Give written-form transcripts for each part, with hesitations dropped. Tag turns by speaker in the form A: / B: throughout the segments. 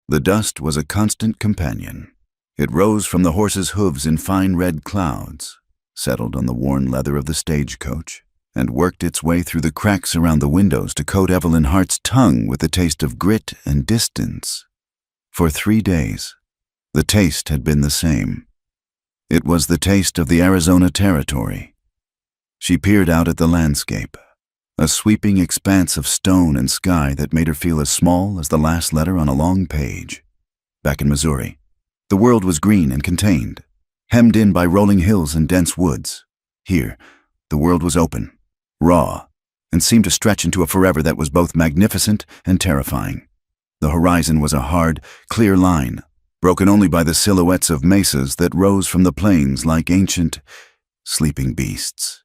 A: The dust was a constant companion. It rose from the horses' hooves in fine red clouds, settled on the worn leather of the stagecoach, and worked its way through the cracks around the windows to coat Evelyn Hart's tongue with the taste of grit and distance. For 3 days, the taste had been the same. It was the taste of the Arizona Territory. She peered out at the landscape, a sweeping expanse of stone and sky that made her feel as small as the last letter on a long page. Back in Missouri, the world was green and contained, hemmed in by rolling hills and dense woods. Here, the world was open, raw, and seemed to stretch into a forever that was both magnificent and terrifying. The horizon was a hard, clear line, broken only by the silhouettes of mesas that rose from the plains like ancient, sleeping beasts.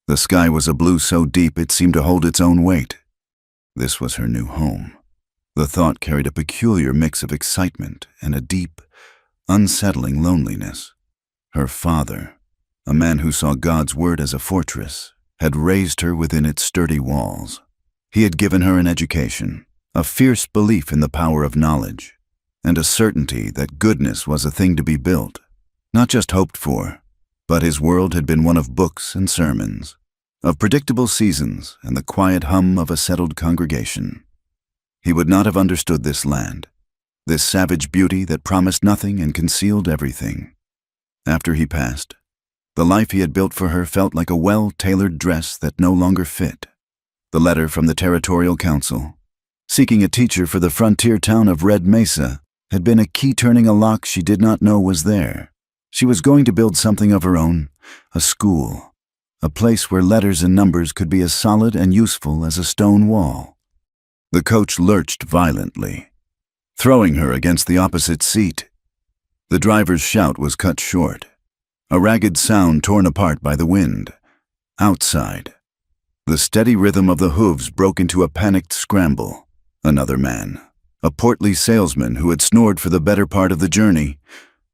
A: The sky was a blue so deep it seemed to hold its own weight. This was her new home. The thought carried a peculiar mix of excitement and a deep, unsettling loneliness. Her father, a man who saw God's word as a fortress, had raised her within its sturdy walls. He had given her an education, a fierce belief in the power of knowledge, and a certainty that goodness was a thing to be built, not just hoped for. But his world had been one of books and sermons, of predictable seasons and the quiet hum of a settled congregation. He would not have understood this land, this savage beauty that promised nothing and concealed everything. After he passed, the life he had built for her felt like a well-tailored dress that no longer fit. The letter from the Territorial Council, seeking a teacher for the frontier town of Red Mesa, had been a key turning a lock she did not know was there. She was going to build something of her own, a school, a place where letters and numbers could be as solid and useful as a stone wall. The coach lurched violently, throwing her against the opposite seat. The driver's shout was cut short, a ragged sound torn apart by the wind. Outside, the steady rhythm of the hooves broke into a panicked scramble. Another man, a portly salesman who had snored for the better part of the journey,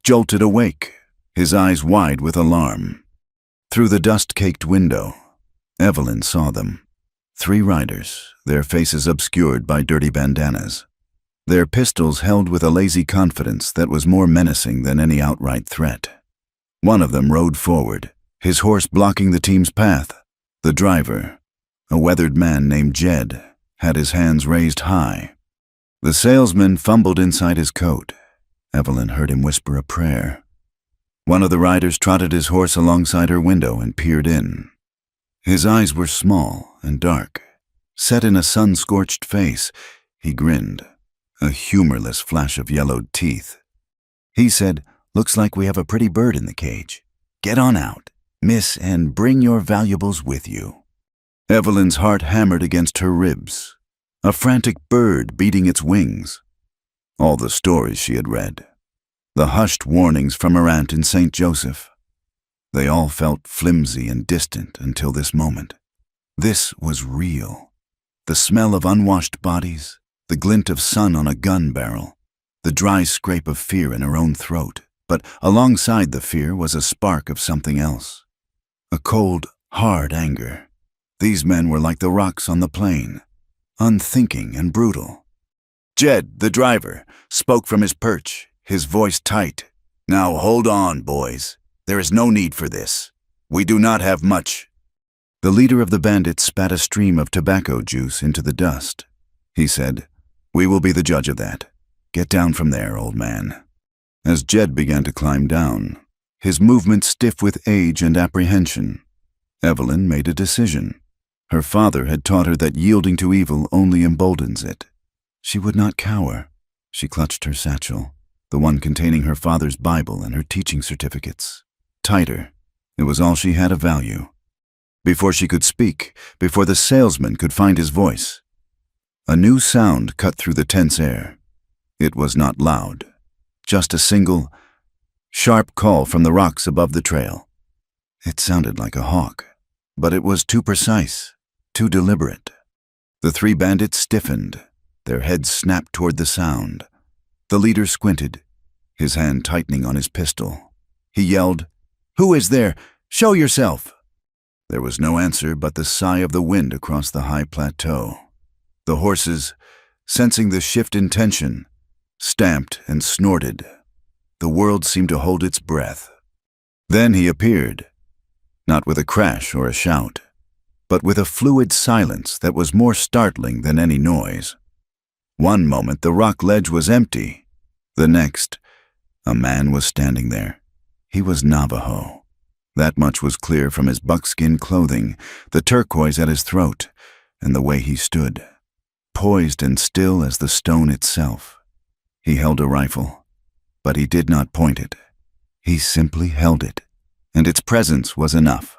A: jolted awake, his eyes wide with alarm. Through the dust-caked window, Evelyn saw them. 3 riders, their faces obscured by dirty bandanas, their pistols held with a lazy confidence that was more menacing than any outright threat. One of them rode forward, his horse blocking the team's path. The driver, a weathered man named Jed, had his hands raised high. The salesman fumbled inside his coat. Evelyn heard him whisper a prayer. One of the riders trotted his horse alongside her window and peered in. His eyes were small and dark. Set in a sun-scorched face, he grinned, a humorless flash of yellowed teeth. He said, "Looks like we have a pretty bird in the cage. Get on out, miss, and bring your valuables with you." Evelyn's heart hammered against her ribs, a frantic bird beating its wings. All the stories she had read, the hushed warnings from her aunt in St. Joseph, they all felt flimsy and distant until this moment. This was real. The smell of unwashed bodies, the glint of sun on a gun barrel, the dry scrape of fear in her own throat. But alongside the fear was a spark of something else, a cold, hard anger. These men were like the rocks on the plain, unthinking and brutal. Jed, the driver, spoke from his perch, his voice tight. "Now hold on, boys. There is no need for this. We do not have much." The leader of the bandits spat a stream of tobacco juice into the dust. He said, "We will be the judge of that. Get down from there, old man." As Jed began to climb down, his movements stiff with age and apprehension, Evelyn made a decision. Her father had taught her that yielding to evil only emboldens it. She would not cower. She clutched her satchel, the one containing her father's Bible and her teaching certificates, tighter. It was all she had of value. Before she could speak, before the salesman could find his voice, a new sound cut through the tense air. It was not loud, just a single, sharp call from the rocks above the trail. It sounded like a hawk, but it was too precise, too deliberate. The 3 bandits stiffened, their heads snapped toward the sound. The leader squinted, his hand tightening on his pistol. He yelled, "Who is there? Show yourself!" There was no answer but the sigh of the wind across the high plateau. The horses, sensing the shift in tension, stamped and snorted. The world seemed to hold its breath. Then he appeared, not with a crash or a shout, but with a fluid silence that was more startling than any noise. One moment the rock ledge was empty. The next, a man was standing there. He was Navajo. That much was clear from his buckskin clothing, the turquoise at his throat, and the way he stood, poised and still as the stone itself. He held a rifle, but he did not point it. He simply held it, and its presence was enough.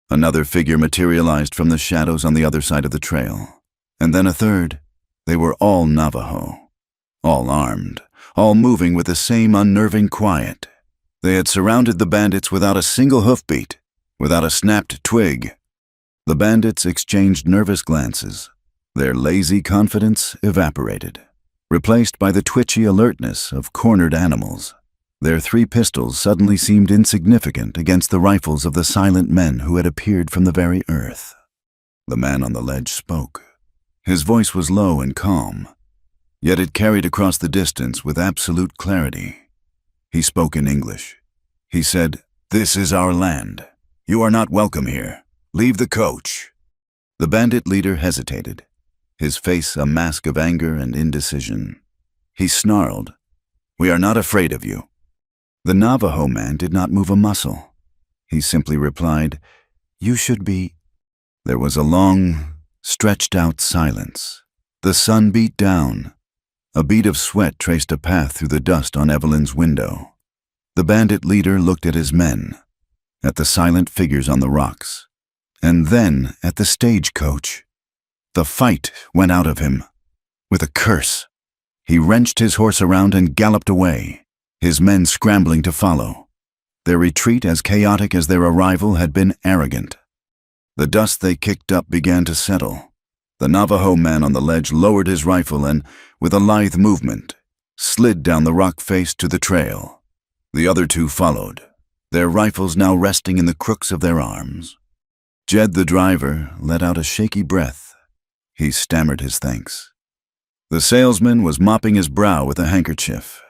A: Another figure materialized from the shadows on the other side of the trail, and then a third. They were all Navajo, all armed, all moving with the same unnerving quiet. They had surrounded the bandits without a single hoofbeat, without a snapped twig. The bandits exchanged nervous glances. Their lazy confidence evaporated, replaced by the twitchy alertness of cornered animals. Their 3 pistols suddenly seemed insignificant against the rifles of the silent men who had appeared from the very earth. The man on the ledge spoke. His voice was low and calm, yet it carried across the distance with absolute clarity. He spoke in English. He said, "This is our land. You are not welcome here. Leave the coach." The bandit leader hesitated, his face a mask of anger and indecision. He snarled, "We are not afraid of you." The Navajo man did not move a muscle. He simply replied, "You should be." There was a long, stretched-out silence. The sun beat down. A bead of sweat traced a path through the dust on Evelyn's window. The bandit leader looked at his men, at the silent figures on the rocks, and then at the stagecoach. The fight went out of him. With a curse, he wrenched his horse around and galloped away, his men scrambling to follow. Their retreat, as chaotic as their arrival, had been arrogant. The dust they kicked up began to settle. The Navajo man on the ledge lowered his rifle and, with a lithe movement, slid down the rock face to the trail. The other 2 followed, their rifles now resting in the crooks of their arms. Jed, the driver, let out a shaky breath. He stammered his thanks. The salesman was mopping his brow with a handkerchief,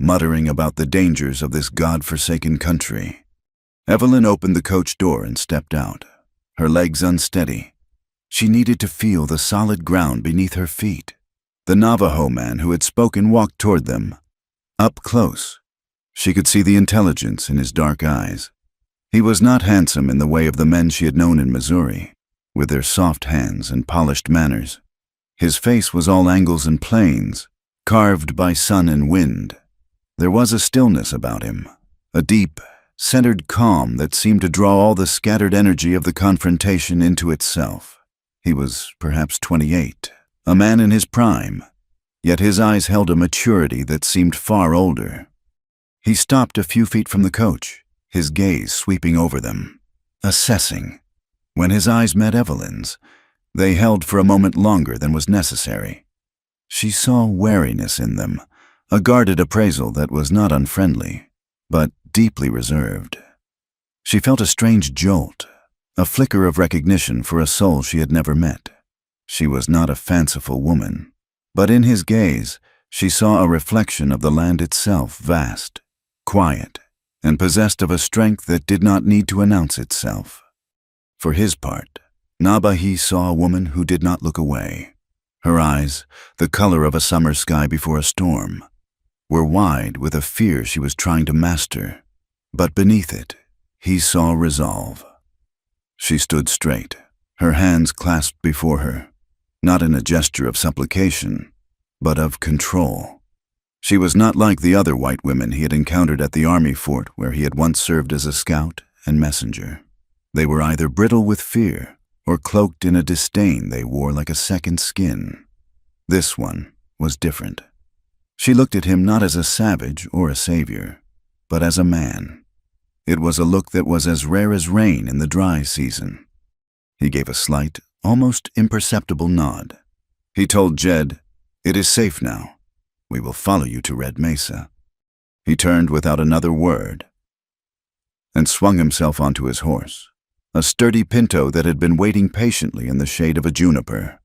A: muttering about the dangers of this God-forsaken country. Evelyn opened the coach door and stepped out, her legs unsteady. She needed to feel the solid ground beneath her feet. The Navajo man who had spoken walked toward them. Up close, she could see the intelligence in his dark eyes. He was not handsome in the way of the men she had known in Missouri, with their soft hands and polished manners. His face was all angles and planes, carved by sun and wind. There was a stillness about him, a deep, centered calm that seemed to draw all the scattered energy of the confrontation into itself. He was perhaps 28, a man in his prime, yet his eyes held a maturity that seemed far older. He stopped a few feet from the coach, his gaze sweeping over them, assessing. When his eyes met Evelyn's, they held for a moment longer than was necessary. She saw wariness in them, a guarded appraisal that was not unfriendly, but deeply reserved. She felt a strange jolt, a flicker of recognition for a soul she had never met. She was not a fanciful woman, but in his gaze she saw a reflection of the land itself, vast, quiet, and possessed of a strength that did not need to announce itself. For his part, Nabahi saw a woman who did not look away. Her eyes, the color of a summer sky before a storm, were wide with a fear she was trying to master, but beneath it, he saw resolve. She stood straight, her hands clasped before her, not in a gesture of supplication, but of control. She was not like the other white women he had encountered at the army fort where he had once served as a scout and messenger. They were either brittle with fear or cloaked in a disdain they wore like a second skin. This one was different. She looked at him not as a savage or a savior, but as a man. It was a look that was as rare as rain in the dry season. He gave a slight, almost imperceptible nod. He told Jed, "It is safe now. We will follow you to Red Mesa." He turned without another word and swung himself onto his horse, a sturdy pinto that had been waiting patiently in the shade of a juniper.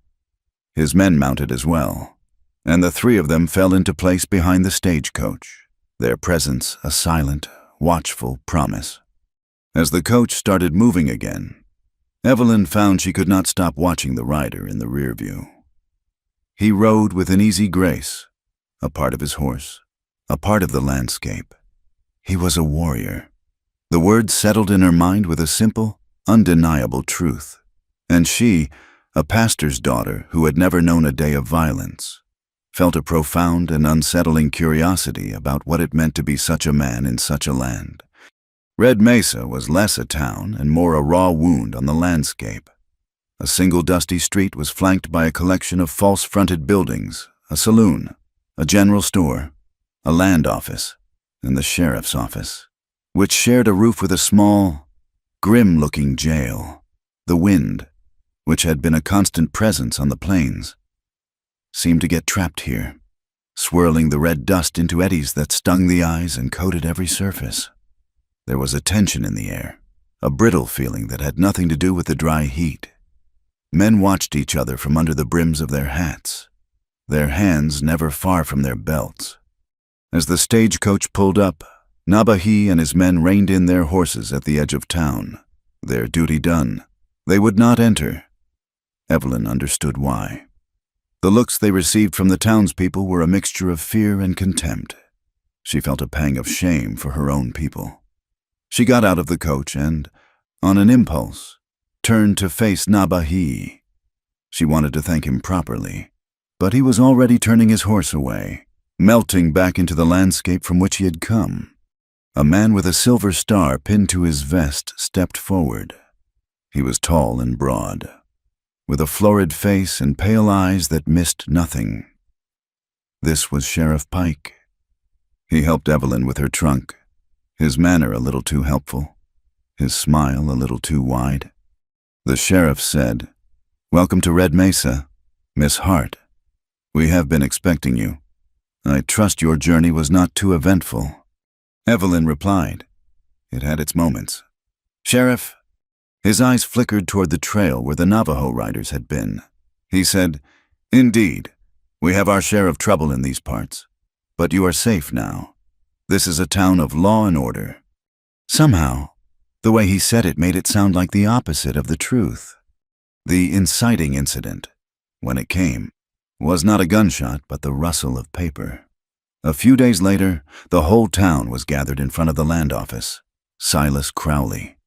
A: His men mounted as well. and the three of them fell into place behind the stagecoach, their presence a silent, watchful promise. As the coach started moving again, Evelyn found she could not stop watching the rider in the rear view. He rode with an easy grace, a part of his horse, a part of the landscape. He was a warrior. The words settled in her mind with a simple, undeniable truth. And she, a pastor's daughter who had never known a day of violence, felt a profound and unsettling curiosity about what it meant to be such a man in such a land. Red Mesa was less a town and more a raw wound on the landscape. A single dusty street was flanked by a collection of false-fronted buildings, a saloon, a general store, a land office, and the sheriff's office, which shared a roof with a small, grim-looking jail. The wind, which had been a constant presence on the plains, seemed to get trapped here, swirling the red dust into eddies that stung the eyes and coated every surface. There was a tension in the air, a brittle feeling that had nothing to do with the dry heat. Men watched each other from under the brims of their hats, their hands never far from their belts. As the stagecoach pulled up, Nabahi and his men reined in their horses at the edge of town. Their duty done, they would not enter. Evelyn understood why. The looks they received from the townspeople were a mixture of fear and contempt. She felt a pang of shame for her own people. She got out of the coach and, on an impulse, turned to face Nabahi. She wanted to thank him properly, but he was already turning his horse away, melting back into the landscape from which he had come. A man with a silver star pinned to his vest stepped forward. He was tall and broad, with a florid face and pale eyes that missed nothing. This was Sheriff Pike. He helped Evelyn with her trunk, his manner a little too helpful, his smile a little too wide. The sheriff said, "Welcome to Red Mesa, Miss Hart. We have been expecting you. I trust your journey was not too eventful." Evelyn replied, "It had its moments." "Sheriff," his eyes flickered toward the trail where the Navajo riders had been. He said, "Indeed, we have our share of trouble in these parts, but you are safe now. This is a town of law and order." Somehow, the way he said it made it sound like the opposite of the truth. The inciting incident, when it came, was not a gunshot but the rustle of paper. A few days later, the whole town was gathered in front of the land office. Silas Crowley,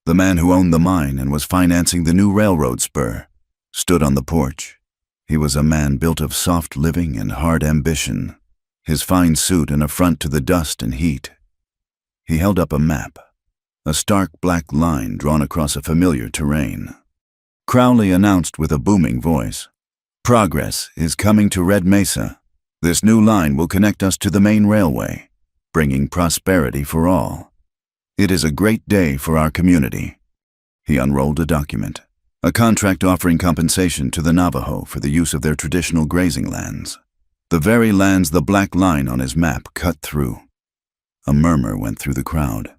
A: the man who owned the mine and was financing the new railroad spur, stood on the porch. He was a man built of soft living and hard ambition, his fine suit an affront to the dust and heat. He held up a map, a stark black line drawn across a familiar terrain. Crowley announced with a booming voice, "Progress is coming to Red Mesa. This new line will connect us to the main railway, bringing prosperity for all. It is a great day for our community." He unrolled a document, a contract offering compensation to the Navajo for the use of their traditional grazing lands, the very lands the black line on his map cut through. A murmur went through the crowd.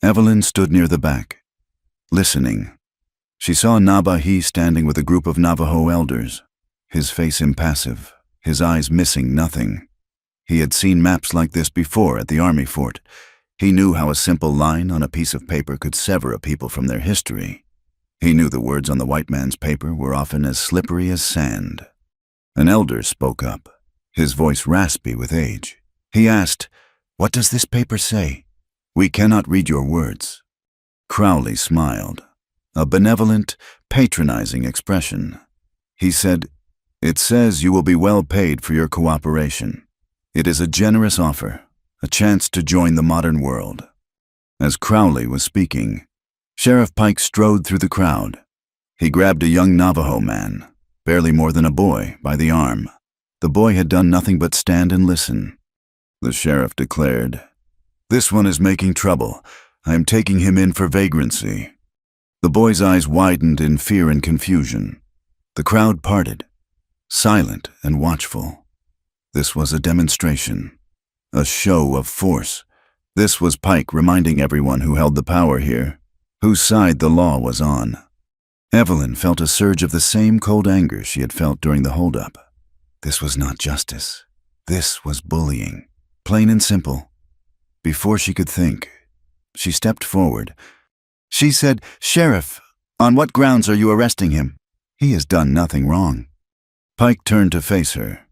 A: Evelyn stood near the back, listening. She saw Nabahi standing with a group of Navajo elders, his face impassive, his eyes missing nothing. He had seen maps like this before at the army fort. He knew how a simple line on a piece of paper could sever a people from their history. He knew the words on the white man's paper were often as slippery as sand. An elder spoke up, his voice raspy with age. He asked, "What does this paper say? We cannot read your words." Crowley smiled, a benevolent, patronizing expression. He said, "It says you will be well paid for your cooperation. It is a generous offer, a chance to join the modern world." As Crowley was speaking, Sheriff Pike strode through the crowd. He grabbed a young Navajo man, barely more than a boy, by the arm. The boy had done nothing but stand and listen. The sheriff declared, "This one is making trouble. I am taking him in for vagrancy." The boy's eyes widened in fear and confusion. The crowd parted, silent and watchful. This was a demonstration, a show of force. This was Pike reminding everyone who held the power here, whose side the law was on. Evelyn felt a surge of the same cold anger she had felt during the holdup. This was not justice. This was bullying. Plain and simple. Before she could think, she stepped forward. She said, "Sheriff, on what grounds are you arresting him? He has done nothing wrong." Pike turned to face her,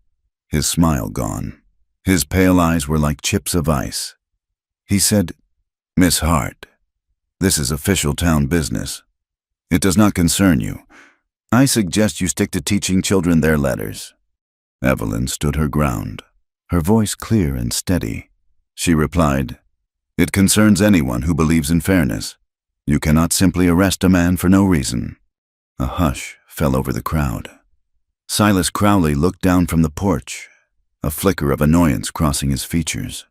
A: his smile gone. His pale eyes were like chips of ice. He said, "Miss Hart, this is official town business. It does not concern you. I suggest you stick to teaching children their letters." Evelyn stood her ground, her voice clear and steady. She replied, "It concerns anyone who believes in fairness. You cannot simply arrest a man for no reason." A hush fell over the crowd. Silas Crowley looked down from the porch, a flicker of annoyance crossing his features.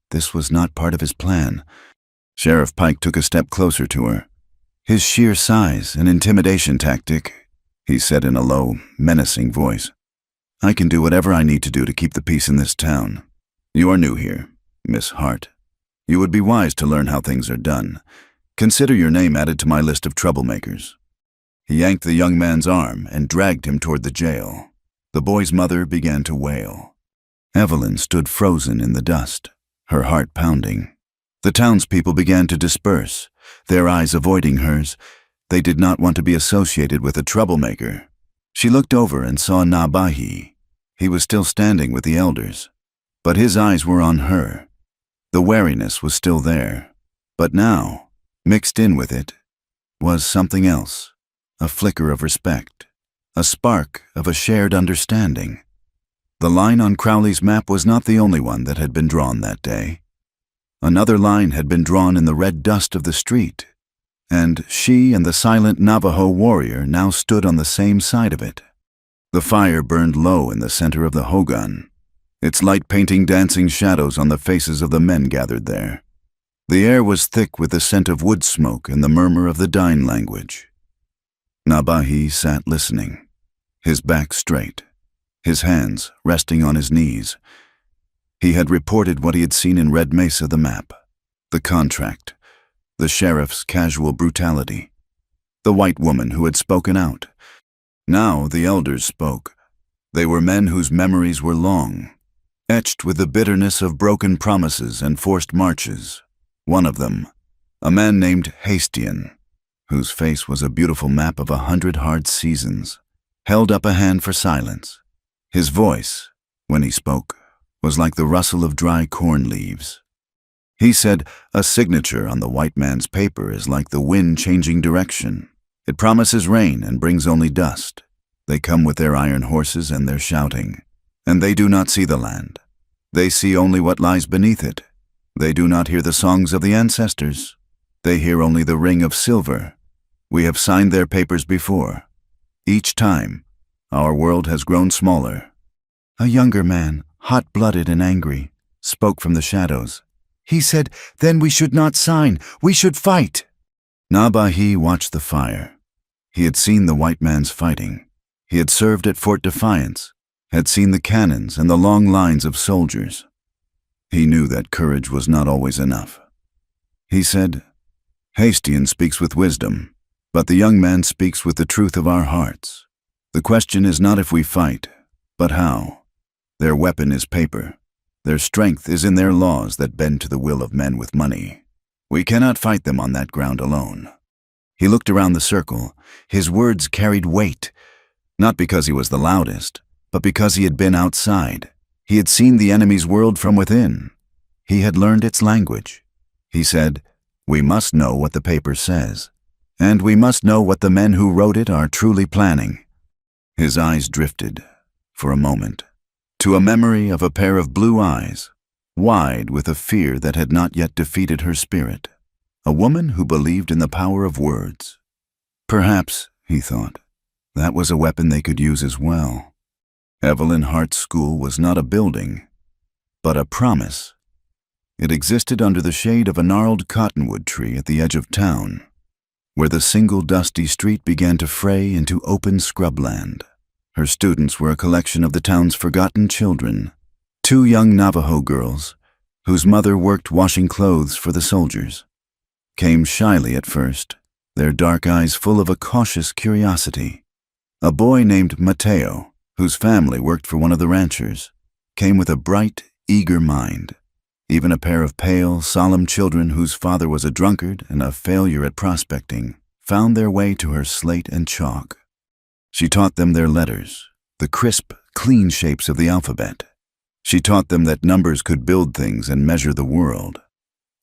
A: This was not part of his plan. Sheriff Pike took a step closer to her. His sheer size an intimidation tactic, he said in a low, menacing voice. "I can do whatever I need to do to keep the peace in this town. You are new here, Miss Hart. You would be wise to learn how things are done. Consider your name added to my list of troublemakers." He yanked the young man's arm and dragged him toward the jail. The boy's mother began to wail. Evelyn stood frozen in the dust, her heart pounding. The townspeople began to disperse, their eyes avoiding hers. They did not want to be associated with a troublemaker. She looked over and saw Nabahi. He was still standing with the elders, but his eyes were on her. The wariness was still there, but now, mixed in with it, was something else, a flicker of respect, a spark of a shared understanding. The line on Crowley's map was not the only one that had been drawn that day. Another line had been drawn in the red dust of the street, and she and the silent Navajo warrior now stood on the same side of it. The fire burned low in the center of the hogan, its light painting dancing shadows on the faces of the men gathered there. The air was thick with the scent of wood smoke and the murmur of the Dine language. Nabahi sat listening, his back straight, his hands resting on his knees. He had reported what he had seen in Red Mesa, the map, the contract, the sheriff's casual brutality, the white woman who had spoken out. Now the elders spoke. They were men whose memories were long, etched with the bitterness of broken promises and forced marches. One of them, a man named Hastian, whose face was a beautiful map of 100 hard seasons, held up a hand for silence. His voice, when he spoke, was like the rustle of dry corn leaves. He said, "A signature on the white man's paper is like the wind changing direction. It promises rain and brings only dust. They come with their iron horses and their shouting, and they do not see the land. They see only what lies beneath it. They do not hear the songs of the ancestors. They hear only the ring of silver. We have signed their papers before. Each time, our world has grown smaller." A younger man, hot-blooded and angry, spoke from the shadows. He said, "Then we should not sign. We should fight." Nabahi watched the fire. He had seen the white man's fighting. He had served at Fort Defiance, had seen the cannons and the long lines of soldiers. He knew that courage was not always enough. He said, "Hastian speaks with wisdom, but the young man speaks with the truth of our hearts. The question is not if we fight, but how. Their weapon is paper. Their strength is in their laws that bend to the will of men with money. We cannot fight them on that ground alone." He looked around the circle. His words carried weight, not because he was the loudest, but because he had been outside. He had seen the enemy's world from within. He had learned its language. He said, "We must know what the paper says, and we must know what the men who wrote it are truly planning." His eyes drifted, for a moment, to a memory of a pair of blue eyes, wide with a fear that had not yet defeated her spirit, a woman who believed in the power of words. Perhaps, he thought, that was a weapon they could use as well. Evelyn Hart's school was not a building, but a promise. It existed under the shade of a gnarled cottonwood tree at the edge of town, where the single dusty street began to fray into open scrubland. Her students were a collection of the town's forgotten children, 2 young Navajo girls, whose mother worked washing clothes for the soldiers. Came shyly at first, their dark eyes full of a cautious curiosity. A boy named Mateo, whose family worked for one of the ranchers, came with a bright, eager mind. Even a pair of pale, solemn children whose father was a drunkard and a failure at prospecting found their way to her slate and chalk. She taught them their letters, the crisp, clean shapes of the alphabet. She taught them that numbers could build things and measure the world.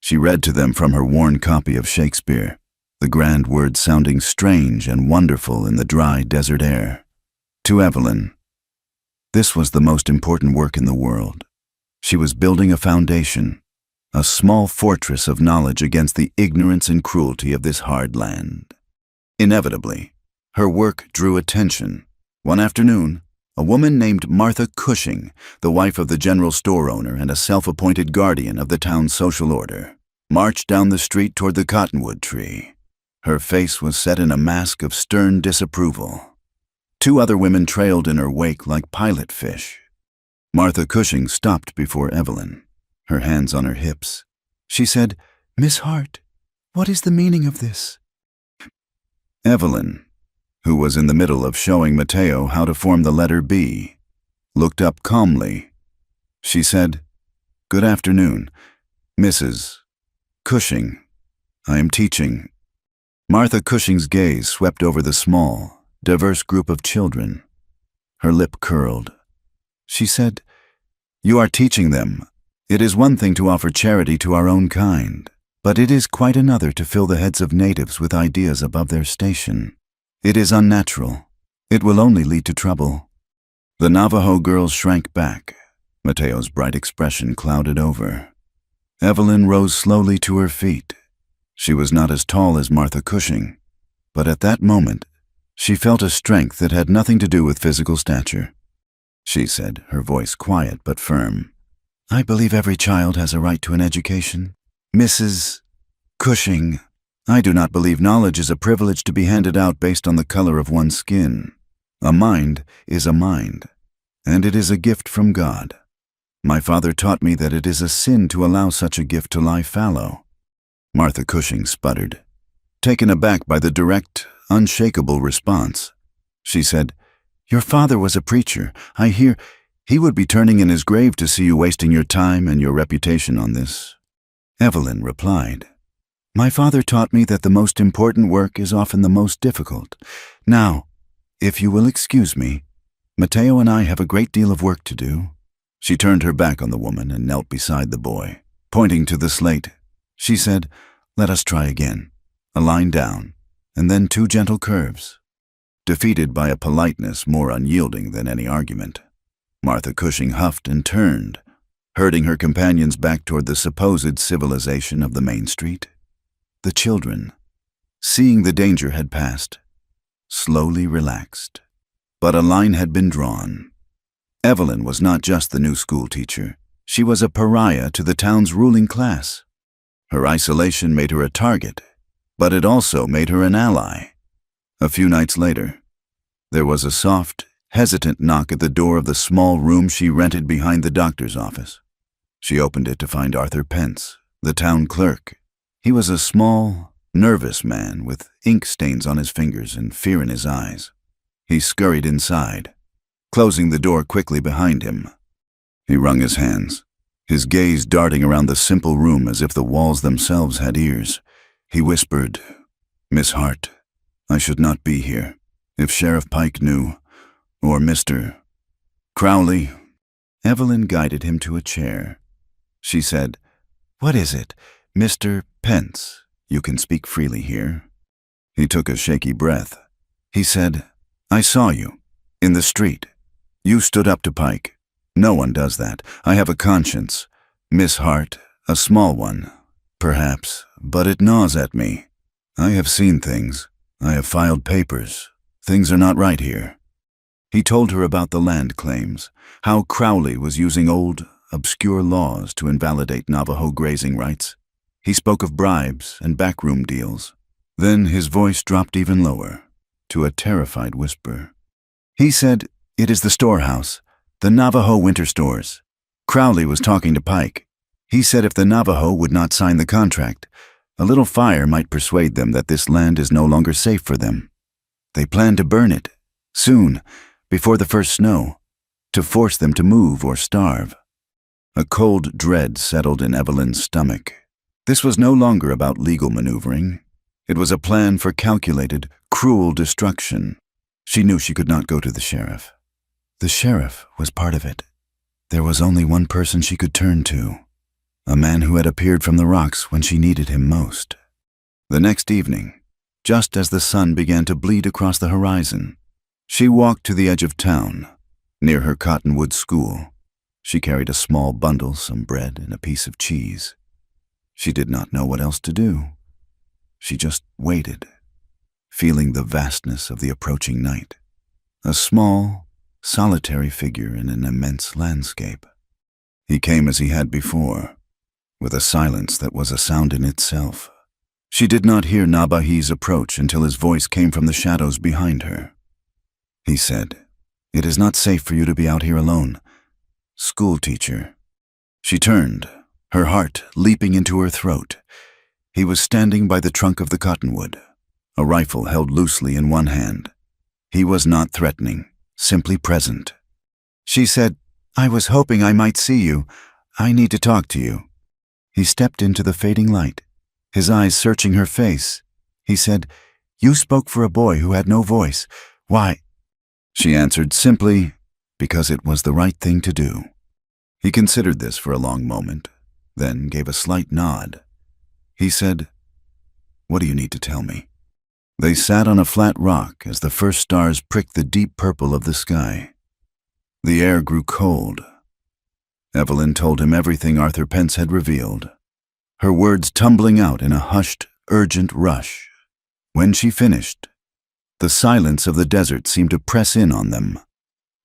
A: She read to them from her worn copy of Shakespeare, the grand words sounding strange and wonderful in the dry desert air. To Evelyn, this was the most important work in the world. She was building a foundation, a small fortress of knowledge against the ignorance and cruelty of this hard land. Inevitably, her work drew attention. One afternoon, a woman named Martha Cushing, the wife of the general store owner and a self-appointed guardian of the town's social order, marched down the street toward the cottonwood tree. Her face was set in a mask of stern disapproval. Two other women trailed in her wake like pilot fish. Martha Cushing stopped before Evelyn, her hands on her hips. She said, "Miss Hart, what is the meaning of this?" Evelyn, who was in the middle of showing Mateo how to form the letter B, looked up calmly. She said, "Good afternoon, Mrs. Cushing. I am teaching." Martha Cushing's gaze swept over the small, diverse group of children. Her lip curled. She said, "You are teaching them. It is one thing to offer charity to our own kind, but it is quite another to fill the heads of natives with ideas above their station. It is unnatural. It will only lead to trouble." The Navajo girls shrank back. Mateo's bright expression clouded over. Evelyn rose slowly to her feet. She was not as tall as Martha Cushing, but at that moment, she felt a strength that had nothing to do with physical stature. She said, her voice quiet but firm, "I believe every child has a right to an education. Mrs. Cushing, I do not believe knowledge is a privilege to be handed out based on the color of one's skin. A mind is a mind, and it is a gift from God. My father taught me that it is a sin to allow such a gift to lie fallow." Martha Cushing sputtered, taken aback by the direct, unshakable response. She said, "Your father was a preacher. I hear he would be turning in his grave to see you wasting your time and your reputation on this." Evelyn replied, "My father taught me that the most important work is often the most difficult. Now, if you will excuse me, Mateo and I have a great deal of work to do." She turned her back on the woman and knelt beside the boy. Pointing to the slate, she said, "Let us try again. A line down, and then 2 gentle curves." Defeated by a politeness more unyielding than any argument, Martha Cushing huffed and turned, herding her companions back toward the supposed civilization of the main street. The children, seeing the danger had passed, slowly relaxed. But a line had been drawn. Evelyn was not just the new school teacher. She was a pariah to the town's ruling class. Her isolation made her a target, but it also made her an ally. A few nights later, there was a soft, hesitant knock at the door of the small room she rented behind the doctor's office. She opened it to find Arthur Pence, the town clerk. He was a small, nervous man with ink stains on his fingers and fear in his eyes. He scurried inside, closing the door quickly behind him. He wrung his hands, his gaze darting around the simple room as if the walls themselves had ears. He whispered, "Miss Hart, I should not be here. If Sheriff Pike knew, or Mr. Crowley." Evelyn guided him to a chair. She said, "What is it? Mr. Pence, you can speak freely here." He took a shaky breath. He said, "I saw you, in the street. You stood up to Pike. No one does that. I have a conscience. Miss Hart, a small one, perhaps, but it gnaws at me. I have seen things. I have filed papers. Things are not right here." He told her about the land claims, how Crowley was using old, obscure laws to invalidate Navajo grazing rights. He spoke of bribes and backroom deals. Then his voice dropped even lower, to a terrified whisper. He said, "It is the storehouse, the Navajo winter stores. Crowley was talking to Pike. He said if the Navajo would not sign the contract, a little fire might persuade them that this land is no longer safe for them. They plan to burn it, soon, before the first snow, to force them to move or starve. A cold dread settled in Evelyn's stomach. This was no longer about legal maneuvering. It was a plan for calculated, cruel destruction. She knew she could not go to the sheriff. The sheriff was part of it. There was only one person she could turn to, a man who had appeared from the rocks when she needed him most. The next evening, just as the sun began to bleed across the horizon, she walked to the edge of town, near her Cottonwood school. She carried a small bundle, some bread, and a piece of cheese. She did not know what else to do. She just waited, feeling the vastness of the approaching night. A small, solitary figure in an immense landscape. He came as he had before, with a silence that was a sound in itself. She did not hear Nabahi's approach until his voice came from the shadows behind her. He said, "It is not safe for you to be out here alone. School teacher." She turned, her heart leaping into her throat. He was standing by the trunk of the cottonwood, a rifle held loosely in one hand. He was not threatening, simply present. She said, "I was hoping I might see you. I need to talk to you." He stepped into the fading light, his eyes searching her face. He said, "You spoke for a boy who had no voice. Why?" She answered simply, "Because it was the right thing to do." He considered this for a long moment, then gave a slight nod. He said, "What do you need to tell me?" They sat on a flat rock as the first stars pricked the deep purple of the sky. The air grew cold. Evelyn told him everything Arthur Pence had revealed, her words tumbling out in a hushed, urgent rush. When she finished, the silence of the desert seemed to press in on them.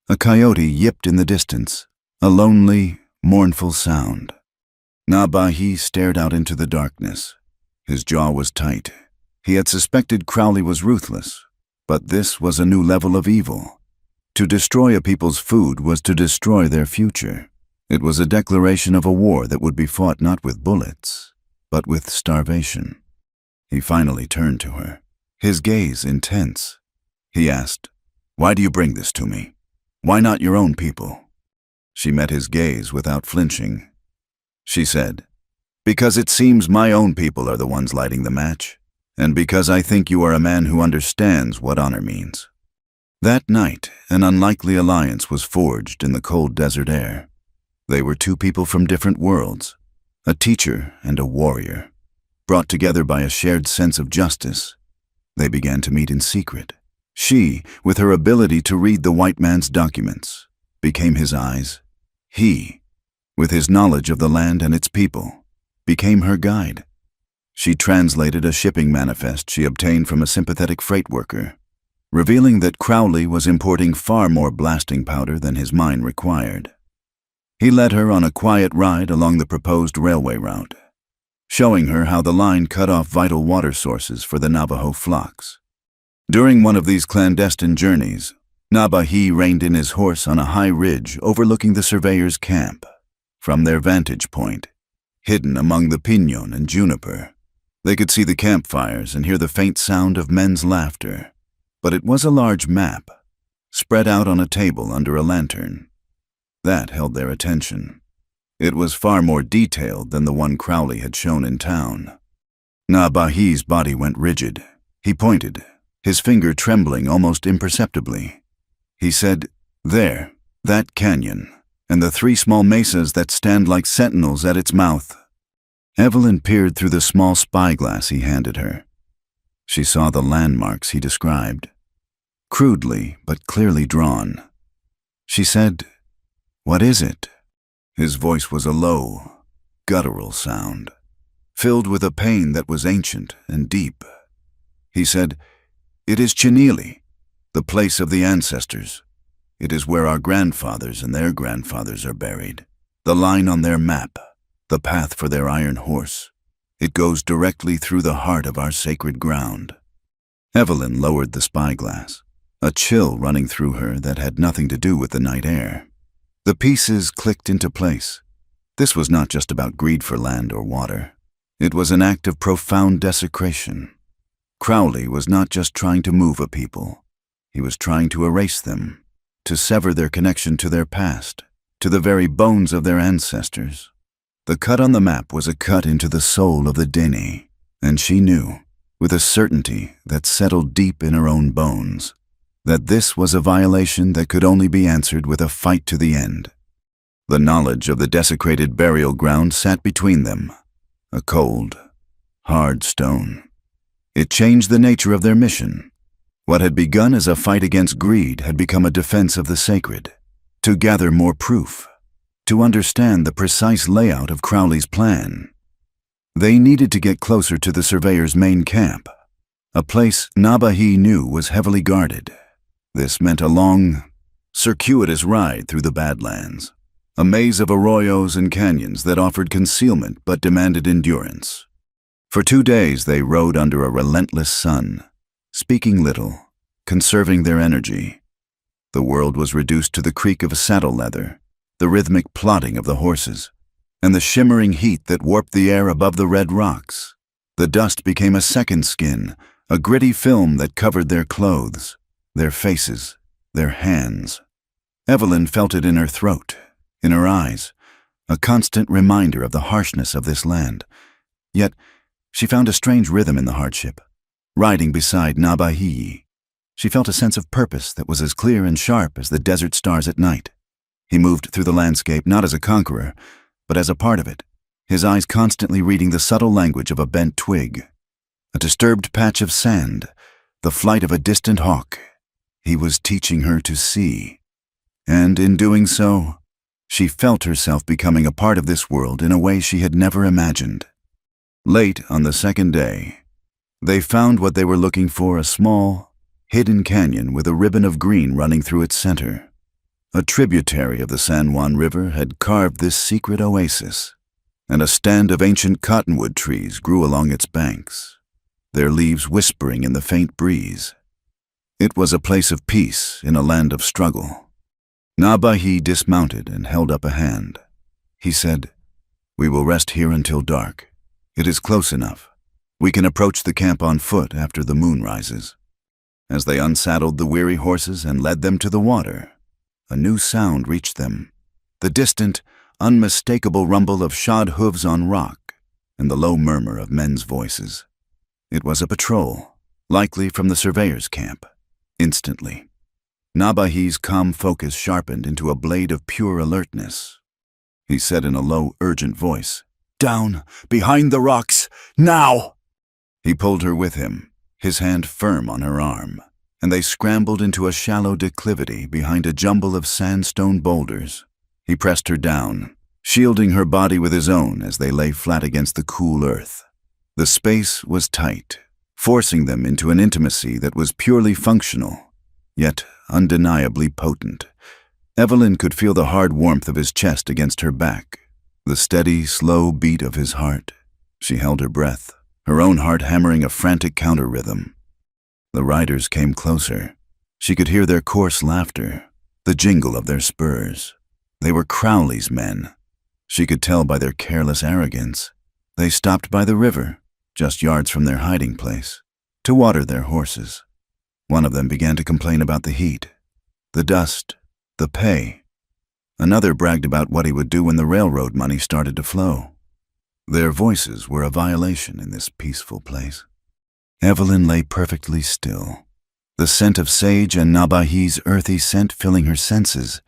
A: A coyote yipped in the distance, a lonely, mournful sound. Nabahi stared out into the darkness. His jaw was tight. He had suspected Crowley was ruthless, but this was a new level of evil. To destroy a people's food was to destroy their future. It was a declaration of a war that would be fought not with bullets, but with starvation. He finally turned to her, his gaze intense. He asked, "Why do you bring this to me? Why not your own people?" She met his gaze without flinching. She said, "Because it seems my own people are the ones lighting the match, and because I think you are a man who understands what honor means." That night, an unlikely alliance was forged in the cold desert air. They were two people from different worlds, a teacher and a warrior, brought together by a shared sense of justice. They began to meet in secret. She, with her ability to read the white man's documents, became his eyes. He, with his knowledge of the land and its people, became her guide. She translated a shipping manifest she obtained from a sympathetic freight worker, revealing that Crowley was importing far more blasting powder than his mine required. He led her on a quiet ride along the proposed railway route, showing her how the line cut off vital water sources for the Navajo flocks. During one of these clandestine journeys, Nabahi reined in his horse on a high ridge overlooking the surveyor's camp. From their vantage point, hidden among the pinon and juniper, they could see the campfires and hear the faint sound of men's laughter. But it was a large map, spread out on a table under a lantern. That held their attention. It was far more detailed than the one Crowley had shown in town. Nabahi's body went rigid. He pointed, his finger trembling almost imperceptibly. He said, "There, that canyon, and the 3 small mesas that stand like sentinels at its mouth." Evelyn peered through the small spyglass he handed her. She saw the landmarks he described, crudely but clearly drawn. She said, "What is it?" His voice was a low, guttural sound, filled with a pain that was ancient and deep. He said, "It is Chenili, the place of the ancestors. It is where our grandfathers and their grandfathers are buried. The line on their map, the path for their iron horse. It goes directly through the heart of our sacred ground." Evelyn lowered the spyglass, a chill running through her that had nothing to do with the night air. The pieces clicked into place. This was not just about greed for land or water. It was an act of profound desecration. Crowley was not just trying to move a people. He was trying to erase them, to sever their connection to their past, to the very bones of their ancestors. The cut on the map was a cut into the soul of the Dene, and she knew, with a certainty that settled deep in her own bones, that this was a violation that could only be answered with a fight to the end. The knowledge of the desecrated burial ground sat between them, a cold, hard stone. It changed the nature of their mission. What had begun as a fight against greed had become a defense of the sacred, to gather more proof, to understand the precise layout of Crowley's plan. They needed to get closer to the surveyor's main camp, a place Nabahi knew was heavily guarded. This meant a long, circuitous ride through the Badlands, a maze of arroyos and canyons that offered concealment but demanded endurance. For 2 days they rode under a relentless sun, speaking little, conserving their energy. The world was reduced to the creak of saddle leather, the rhythmic plodding of the horses, and the shimmering heat that warped the air above the red rocks. The dust became a second skin, a gritty film that covered their clothes, their faces, their hands. Evelyn felt it in her throat, in her eyes, a constant reminder of the harshness of this land. Yet, she found a strange rhythm in the hardship. Riding beside Nabahi, she felt a sense of purpose that was as clear and sharp as the desert stars at night. He moved through the landscape not as a conqueror, but as a part of it, his eyes constantly reading the subtle language of a bent twig, a disturbed patch of sand, the flight of a distant hawk. He was teaching her to see. And in doing so, she felt herself becoming a part of this world in a way she had never imagined. Late on the second day, they found what they were looking for, a small, hidden canyon with a ribbon of green running through its center. A tributary of the San Juan River had carved this secret oasis, and a stand of ancient cottonwood trees grew along its banks, their leaves whispering in the faint breeze. It was a place of peace in a land of struggle. Nabahi dismounted and held up a hand. He said, "We will rest here until dark. It is close enough. We can approach the camp on foot after the moon rises." As they unsaddled the weary horses and led them to the water, a new sound reached them, the distant, unmistakable rumble of shod hooves on rock and the low murmur of men's voices. It was a patrol, likely from the surveyor's camp. Instantly, Nabahi's calm focus sharpened into a blade of pure alertness. He said in a low, urgent voice, "Down, behind the rocks, now!" He pulled her with him, his hand firm on her arm, and they scrambled into a shallow declivity behind a jumble of sandstone boulders. He pressed her down, shielding her body with his own as they lay flat against the cool earth. The space was tight, forcing them into an intimacy that was purely functional, yet undeniably potent. Evelyn could feel the hard warmth of his chest against her back, the steady, slow beat of his heart. She held her breath, her own heart hammering a frantic counter-rhythm. The riders came closer. She could hear their coarse laughter, the jingle of their spurs. They were Crowley's men. She could tell by their careless arrogance. They stopped by the river, just yards from their hiding place, to water their horses. One of them began to complain about the heat, the dust, the pay. Another bragged about what he would do when the railroad money started to flow. Their voices were a violation in this peaceful place. Evelyn lay perfectly still, the scent of sage and Nabahi's earthy scent filling her senses.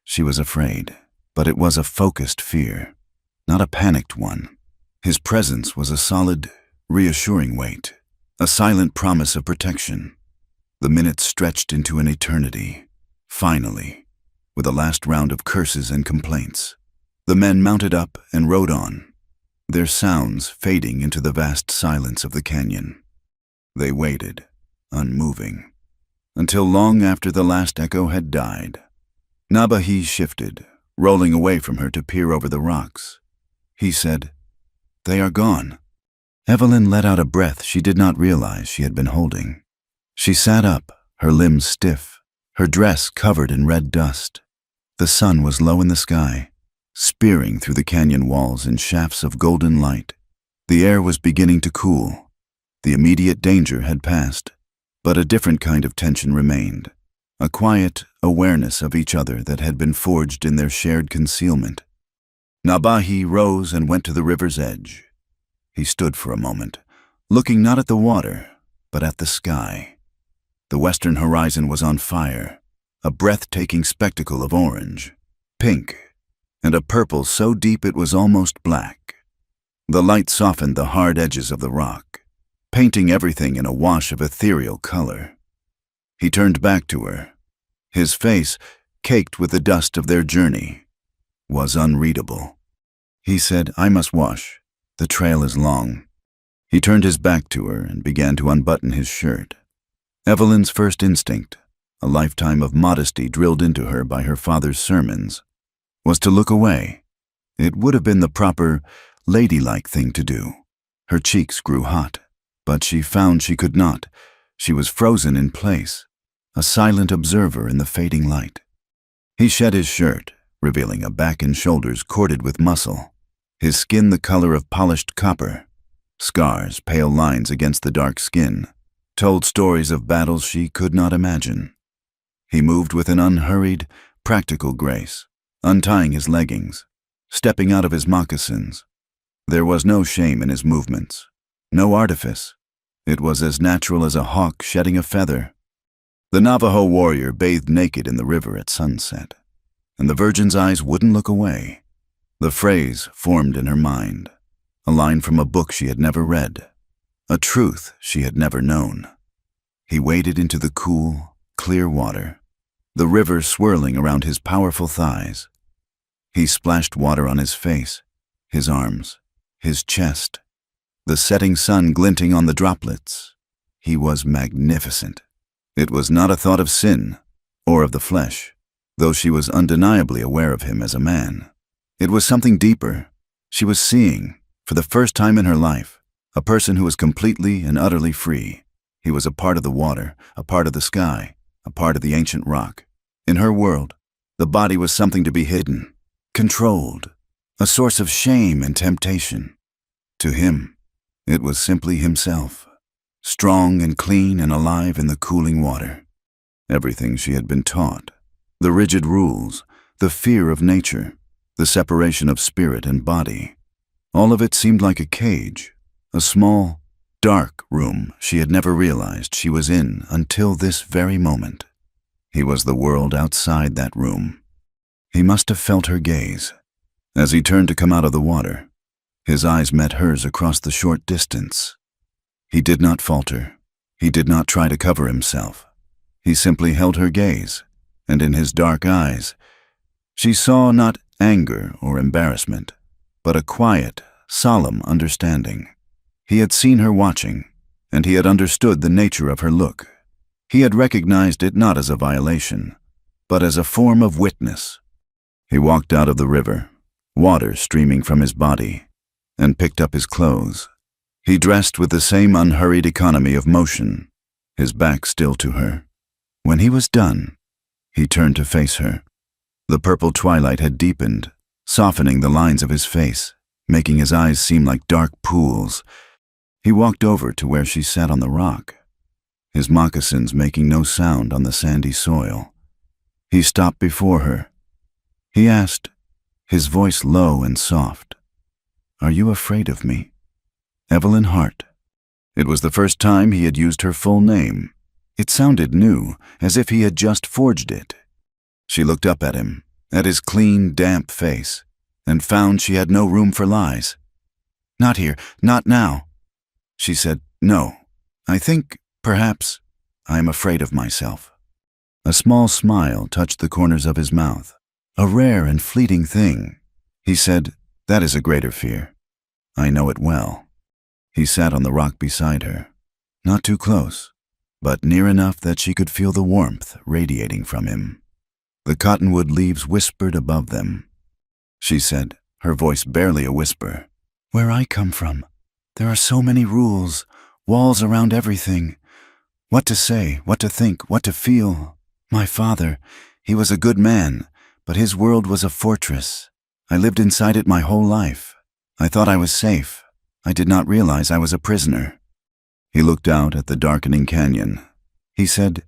A: She was afraid, but it was a focused fear, not a panicked one. His presence was a solid, reassuring weight, a silent promise of protection. The minutes stretched into an eternity. Finally, with a last round of curses and complaints, the men mounted up and rode on, their sounds fading into the vast silence of the canyon. They waited, unmoving, until long after the last echo had died. Nabahi shifted, rolling away from her to peer over the rocks. He said, "They are gone." Evelyn let out a breath she did not realize she had been holding. She sat up, her limbs stiff, her dress covered in red dust. The sun was low in the sky, spearing through the canyon walls in shafts of golden light. The air was beginning to cool. The immediate danger had passed, but a different kind of tension remained. a quiet awareness of each other that had been forged in their shared concealment. Nabahi rose and went to the river's edge. He stood for a moment, looking not at the water, but at the sky. The western horizon was on fire, a breathtaking spectacle of orange, pink, and a purple so deep it was almost black. The light softened the hard edges of the rock, painting everything in a wash of ethereal color. He turned back to her. His face, caked with the dust of their journey, was unreadable. He said, "I must wash. The trail is long." He turned his back to her and began to unbutton his shirt. Evelyn's first instinct, a lifetime of modesty drilled into her by her father's sermons, was to look away. It would have been the proper, ladylike thing to do. Her cheeks grew hot, but she found she could not. She was frozen in place, a silent observer in the fading light. He shed his shirt, revealing a back and shoulders corded with muscle, his skin the color of polished copper. Scars, pale lines against the dark skin, told stories of battles she could not imagine. He moved with an unhurried, practical grace, untying his leggings, stepping out of his moccasins. There was no shame in his movements, no artifice. It was as natural as a hawk shedding a feather. The Navajo warrior bathed naked in the river at sunset, and the virgin's eyes wouldn't look away. The phrase formed in her mind, a line from a book she had never read, a truth she had never known. He waded into the cool, clear water, the river swirling around his powerful thighs. He splashed water on his face, his arms, his chest, the setting sun glinting on the droplets. He was magnificent. It was not a thought of sin or of the flesh, though she was undeniably aware of him as a man. It was something deeper. She was seeing, for the first time in her life, a person who was completely and utterly free. He was a part of the water, a part of the sky, a part of the ancient rock. In her world, the body was something to be hidden, controlled, a source of shame and temptation. To him, it was simply himself, strong and clean and alive in the cooling water. Everything she had been taught, the rigid rules, the fear of nature, the separation of spirit and body, all of it seemed like a cage, a small, dark room she had never realized she was in until this very moment. He was the world outside that room. He must have felt her gaze. As he turned to come out of the water, his eyes met hers across the short distance. He did not falter. He did not try to cover himself. He simply held her gaze, and in his dark eyes, she saw not anger or embarrassment, but a quiet, solemn understanding. He had seen her watching, and he had understood the nature of her look. He had recognized it not as a violation, but as a form of witness. He walked out of the river, water streaming from his body, and picked up his clothes. He dressed with the same unhurried economy of motion, his back still to her. When he was done, he turned to face her. The purple twilight had deepened, softening the lines of his face, making his eyes seem like dark pools. He walked over to where she sat on the rock, his moccasins making no sound on the sandy soil. He stopped before her. He asked, his voice low and soft, "Are you afraid of me?" Evelyn Hart. It was the first time he had used her full name. It sounded new, as if he had just forged it. She looked up at him, at his clean, damp face, and found she had no room for lies. "Not here, not now." She said, "No, I think, perhaps, I am afraid of myself." A small smile touched the corners of his mouth, a rare and fleeting thing. He said, "That is a greater fear. I know it well." He sat on the rock beside her, not too close, but near enough that she could feel the warmth radiating from him. The cottonwood leaves whispered above them. She said, her voice barely a whisper, "Where I come from, there are so many rules, walls around everything. What to say, what to think, what to feel. My father, he was a good man, but his world was a fortress. I lived inside it my whole life. I thought I was safe. I did not realize I was a prisoner." He looked out at the darkening canyon. He said,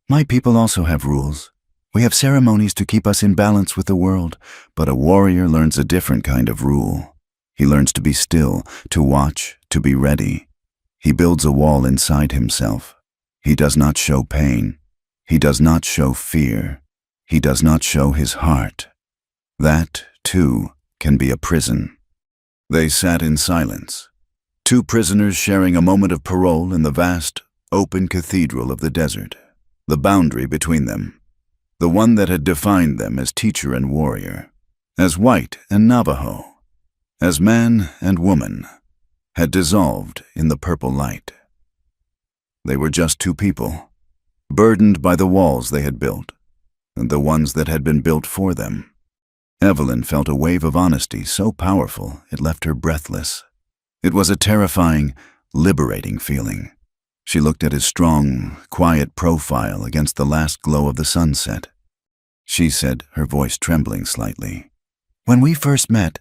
A: My people also have rules. We have ceremonies to keep us in balance with the world, but a warrior learns a different kind of rule. He learns to be still, to watch, to be ready. He builds a wall inside himself. He does not show pain. He does not show fear. He does not show his heart. That, too, can be a prison. They sat in silence, two prisoners sharing a moment of parole in the vast, open cathedral of the desert, the boundary between them, the one that had defined them as teacher and warrior, as white and Navajo, as man and woman, had dissolved in the purple light. They were just two people, burdened by the walls they had built, and the ones that had been built for them. Evelyn felt a wave of honesty so powerful it left her breathless. It was a terrifying, liberating feeling. She looked at his strong, quiet profile against the last glow of the sunset. She said, her voice trembling slightly, "When we first met,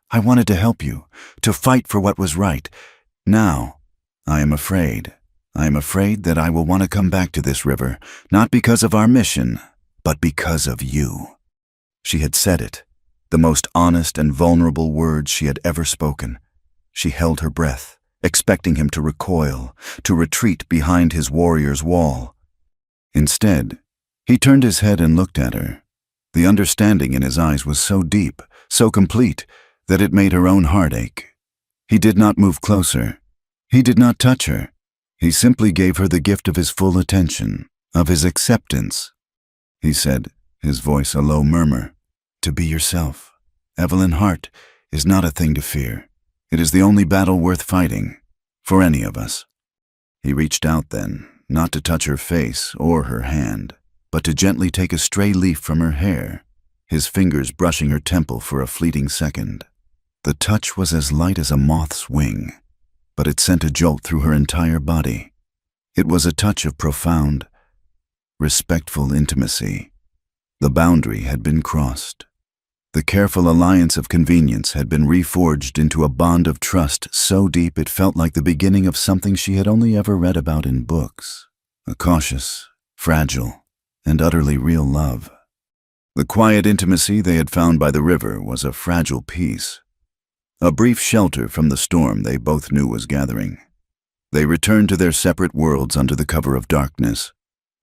A: I wanted to help you, to fight for what was right. Now, I am afraid. I am afraid that I will want to come back to this river, not because of our mission, but because of you." She had said it, the most honest and vulnerable words she had ever spoken. She held her breath, expecting him to recoil, to retreat behind his warrior's wall. Instead, he turned his head and looked at her. The understanding in his eyes was so deep, so complete, that it made her own heart ache. He did not move closer. He did not touch her. He simply gave her the gift of his full attention, of his acceptance. He said, his voice a low murmur, "To be yourself. Evelyn Hart is not a thing to fear. It is the only battle worth fighting, for any of us." He reached out then, not to touch her face or her hand, but to gently take a stray leaf from her hair, his fingers brushing her temple for a fleeting second. The touch was as light as a moth's wing, but it sent a jolt through her entire body. It was a touch of profound, respectful intimacy. The boundary had been crossed. The careful alliance of convenience had been reforged into a bond of trust so deep it felt like the beginning of something she had only ever read about in books, a cautious, fragile, and utterly real love. The quiet intimacy they had found by the river was a fragile peace, a brief shelter from the storm they both knew was gathering. They returned to their separate worlds under the cover of darkness,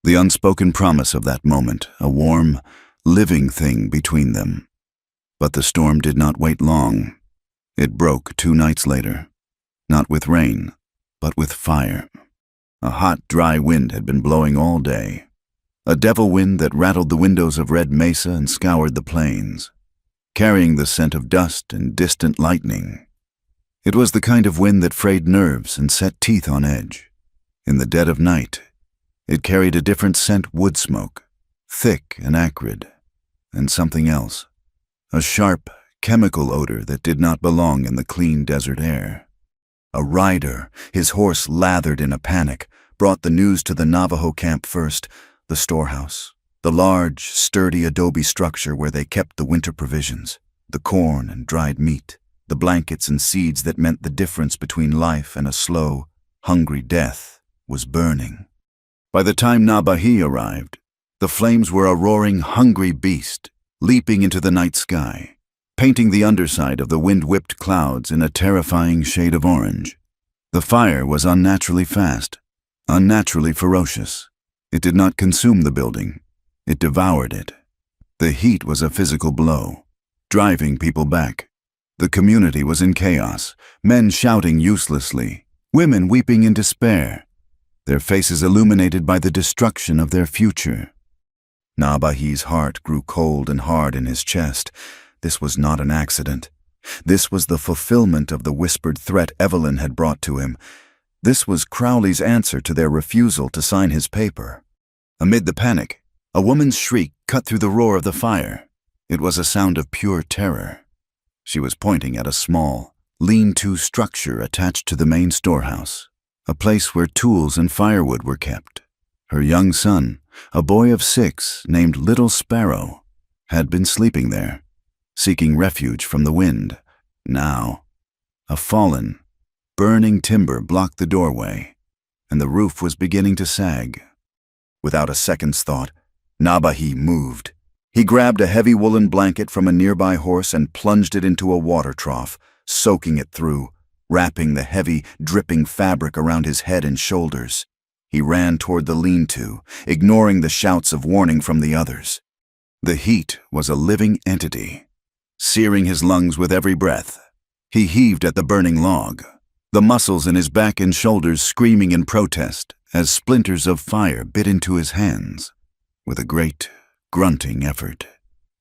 A: the unspoken promise of that moment, a warm, living thing between them. But the storm did not wait long. It broke 2 nights later, not with rain, but with fire. A hot, dry wind had been blowing all day, a devil wind that rattled the windows of Red Mesa and scoured the plains, carrying the scent of dust and distant lightning. It was the kind of wind that frayed nerves and set teeth on edge. In the dead of night, it carried a different scent, wood smoke, thick and acrid, and something else, a sharp, chemical odor that did not belong in the clean desert air. A rider, his horse lathered in a panic, brought the news to the Navajo camp first, the storehouse, the large, sturdy adobe structure where they kept the winter provisions, the corn and dried meat, the blankets and seeds that meant the difference between life and a slow, hungry death, was burning. By the time Nabahi arrived, the flames were a roaring, hungry beast, leaping into the night sky, painting the underside of the wind-whipped clouds in a terrifying shade of orange. The fire was unnaturally fast, unnaturally ferocious. It did not consume the building. It devoured it. The heat was a physical blow, driving people back. The community was in chaos, men shouting uselessly, women weeping in despair, their faces illuminated by the destruction of their future. Nabahi's heart grew cold and hard in his chest. This was not an accident. This was the fulfillment of the whispered threat Evelyn had brought to him. This was Crowley's answer to their refusal to sign his paper. Amid the panic, a woman's shriek cut through the roar of the fire. It was a sound of pure terror. She was pointing at a small, lean-to structure attached to the main storehouse, a place where tools and firewood were kept. Her young son, a boy of 6 named Little Sparrow, had been sleeping there, seeking refuge from the wind. Now, a fallen, burning timber blocked the doorway, and the roof was beginning to sag. Without a second's thought, Nabahi moved. He grabbed a heavy woolen blanket from a nearby horse and plunged it into a water trough, soaking it through, wrapping the heavy, dripping fabric around his head and shoulders. He ran toward the lean-to, ignoring the shouts of warning from the others. The heat was a living entity, searing his lungs with every breath. He heaved at the burning log, the muscles in his back and shoulders screaming in protest as splinters of fire bit into his hands. With a great, grunting effort,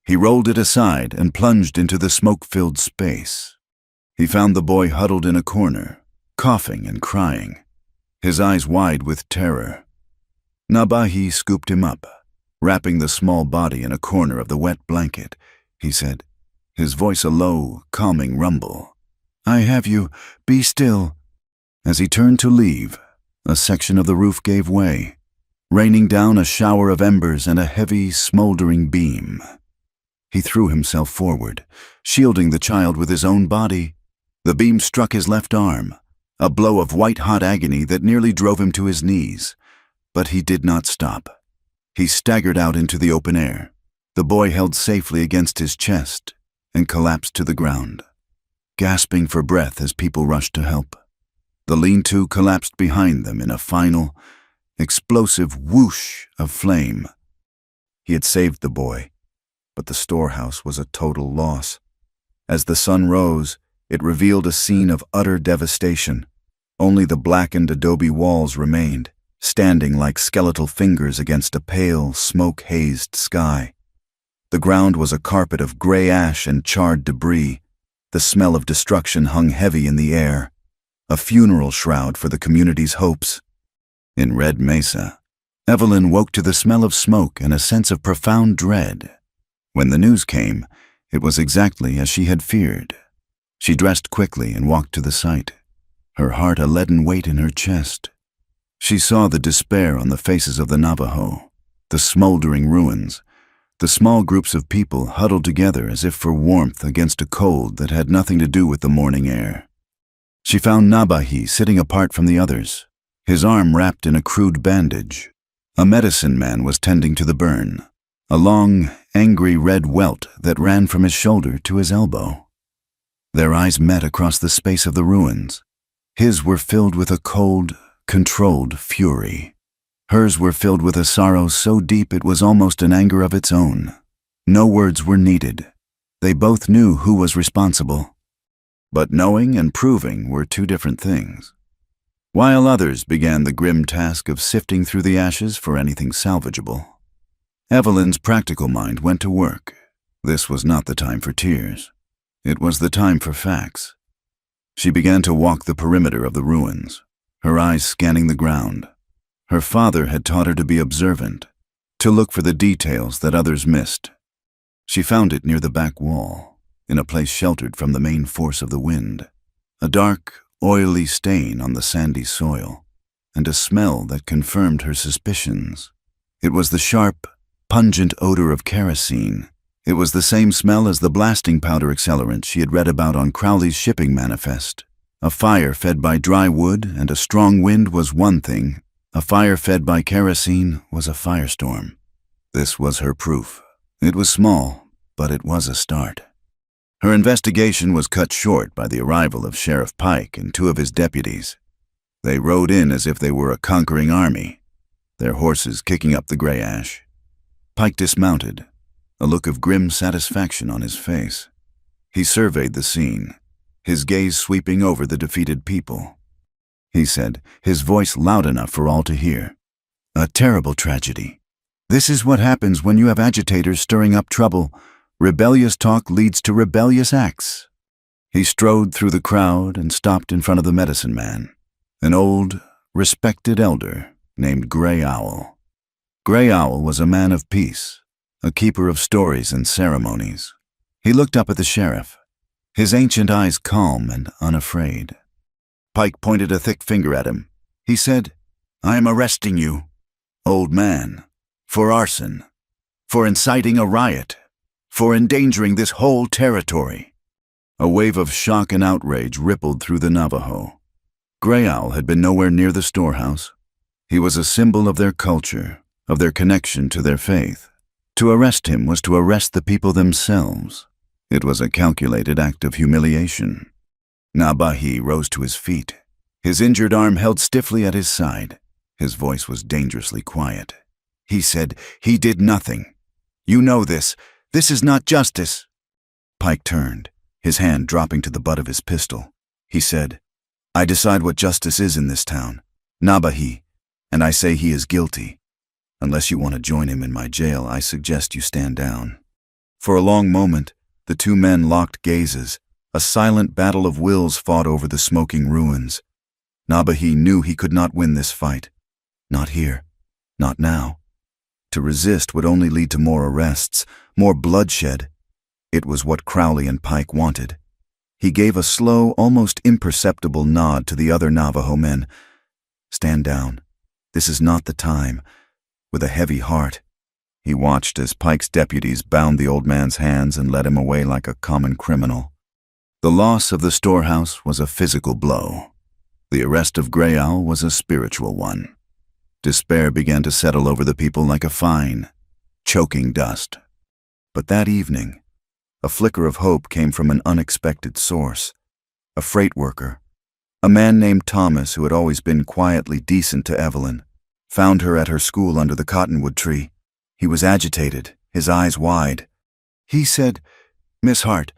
A: he rolled it aside and plunged into the smoke-filled space. He found the boy huddled in a corner, coughing and crying, his eyes wide with terror. Nabahi scooped him up, wrapping the small body in a corner of the wet blanket. He said, his voice a low, calming rumble, "I have you, be still." As he turned to leave, a section of the roof gave way, raining down a shower of embers and a heavy, smoldering beam. He threw himself forward, shielding the child with his own body. The beam struck his left arm, a blow of white-hot agony that nearly drove him to his knees. But he did not stop. He staggered out into the open air, the boy held safely against his chest, and collapsed to the ground, gasping for breath as people rushed to help. The lean-to collapsed behind them in a final, explosive whoosh of flame. He had saved the boy, but the storehouse was a total loss. As the sun rose, it revealed a scene of utter devastation. Only the blackened adobe walls remained, standing like skeletal fingers against a pale, smoke-hazed sky. The ground was a carpet of gray ash and charred debris. The smell of destruction hung heavy in the air, a funeral shroud for the community's hopes. In Red Mesa, Evelyn woke to the smell of smoke and a sense of profound dread. When the news came, it was exactly as she had feared. She dressed quickly and walked to the site, her heart a leaden weight in her chest. She saw the despair on the faces of the Navajo, the smoldering ruins, the small groups of people huddled together as if for warmth against a cold that had nothing to do with the morning air. She found Nabahi sitting apart from the others, his arm wrapped in a crude bandage. A medicine man was tending to the burn, a long, angry red welt that ran from his shoulder to his elbow. Their eyes met across the space of the ruins. His were filled with a cold, controlled fury. Hers were filled with a sorrow so deep it was almost an anger of its own. No words were needed. They both knew who was responsible. But knowing and proving were two different things. While others began the grim task of sifting through the ashes for anything salvageable, Evelyn's practical mind went to work. This was not the time for tears. It was the time for facts. She began to walk the perimeter of the ruins, her eyes scanning the ground. Her father had taught her to be observant, to look for the details that others missed. She found it near the back wall, in a place sheltered from the main force of the wind, a dark, oily stain on the sandy soil, and a smell that confirmed her suspicions. It was the sharp, pungent odor of kerosene. It was the same smell as the blasting powder accelerant she had read about on Crowley's shipping manifest. A fire fed by dry wood and a strong wind was one thing. A fire fed by kerosene was a firestorm. This was her proof. It was small, but it was a start. Her investigation was cut short by the arrival of Sheriff Pike and two of his deputies. They rode in as if they were a conquering army, their horses kicking up the gray ash. Pike dismounted, a look of grim satisfaction on his face. He surveyed the scene, his gaze sweeping over the defeated people. He said, his voice loud enough for all to hear, "A terrible tragedy. This is what happens when you have agitators stirring up trouble. Rebellious talk leads to rebellious acts." He strode through the crowd and stopped in front of the medicine man, an old, respected elder named Gray Owl. Gray Owl was a man of peace, a keeper of stories and ceremonies. He looked up at the sheriff, his ancient eyes calm and unafraid. Pike pointed a thick finger at him. He said, "I am arresting you, old man, for arson, for inciting a riot, for endangering this whole territory." A wave of shock and outrage rippled through the Navajo. Gray Owl had been nowhere near the storehouse. He was a symbol of their culture, of their connection to their faith. To arrest him was to arrest the people themselves. It was a calculated act of humiliation. Nabahi rose to his feet, his injured arm held stiffly at his side. His voice was dangerously quiet. He said, "He did nothing. You know this. This is not justice." Pike turned, his hand dropping to the butt of his pistol. He said, "I decide what justice is in this town, Nabahi, and I say he is guilty. Unless you want to join him in my jail, I suggest you stand down." For a long moment, the two men locked gazes. A silent battle of wills fought over the smoking ruins. Nabahi knew he could not win this fight. Not here. Not now. To resist would only lead to more arrests, more bloodshed. It was what Crowley and Pike wanted. He gave a slow, almost imperceptible nod to the other Navajo men. "Stand down. This is not the time." With a heavy heart, he watched as Pike's deputies bound the old man's hands and led him away like a common criminal. The loss of the storehouse was a physical blow. The arrest of Grey Owl was a spiritual one. Despair began to settle over the people like a fine, choking dust. But that evening, a flicker of hope came from an unexpected source. A freight worker, a man named Thomas who had always been quietly decent to Evelyn, found her at her school under the cottonwood tree. He was agitated, his eyes wide. He said, "Miss Hart,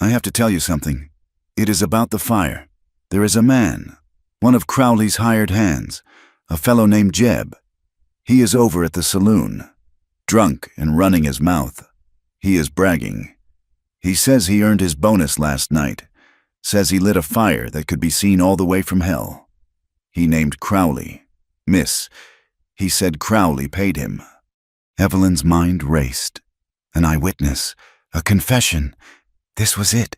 A: I have to tell you something. It is about the fire. There is a man, one of Crowley's hired hands, a fellow named Jeb. He is over at the saloon, drunk and running his mouth. He is bragging. He says he earned his bonus last night, says he lit a fire that could be seen all the way from hell. He named Crowley. Miss, he said Crowley paid him." Evelyn's mind raced. An eyewitness, a confession. This was it.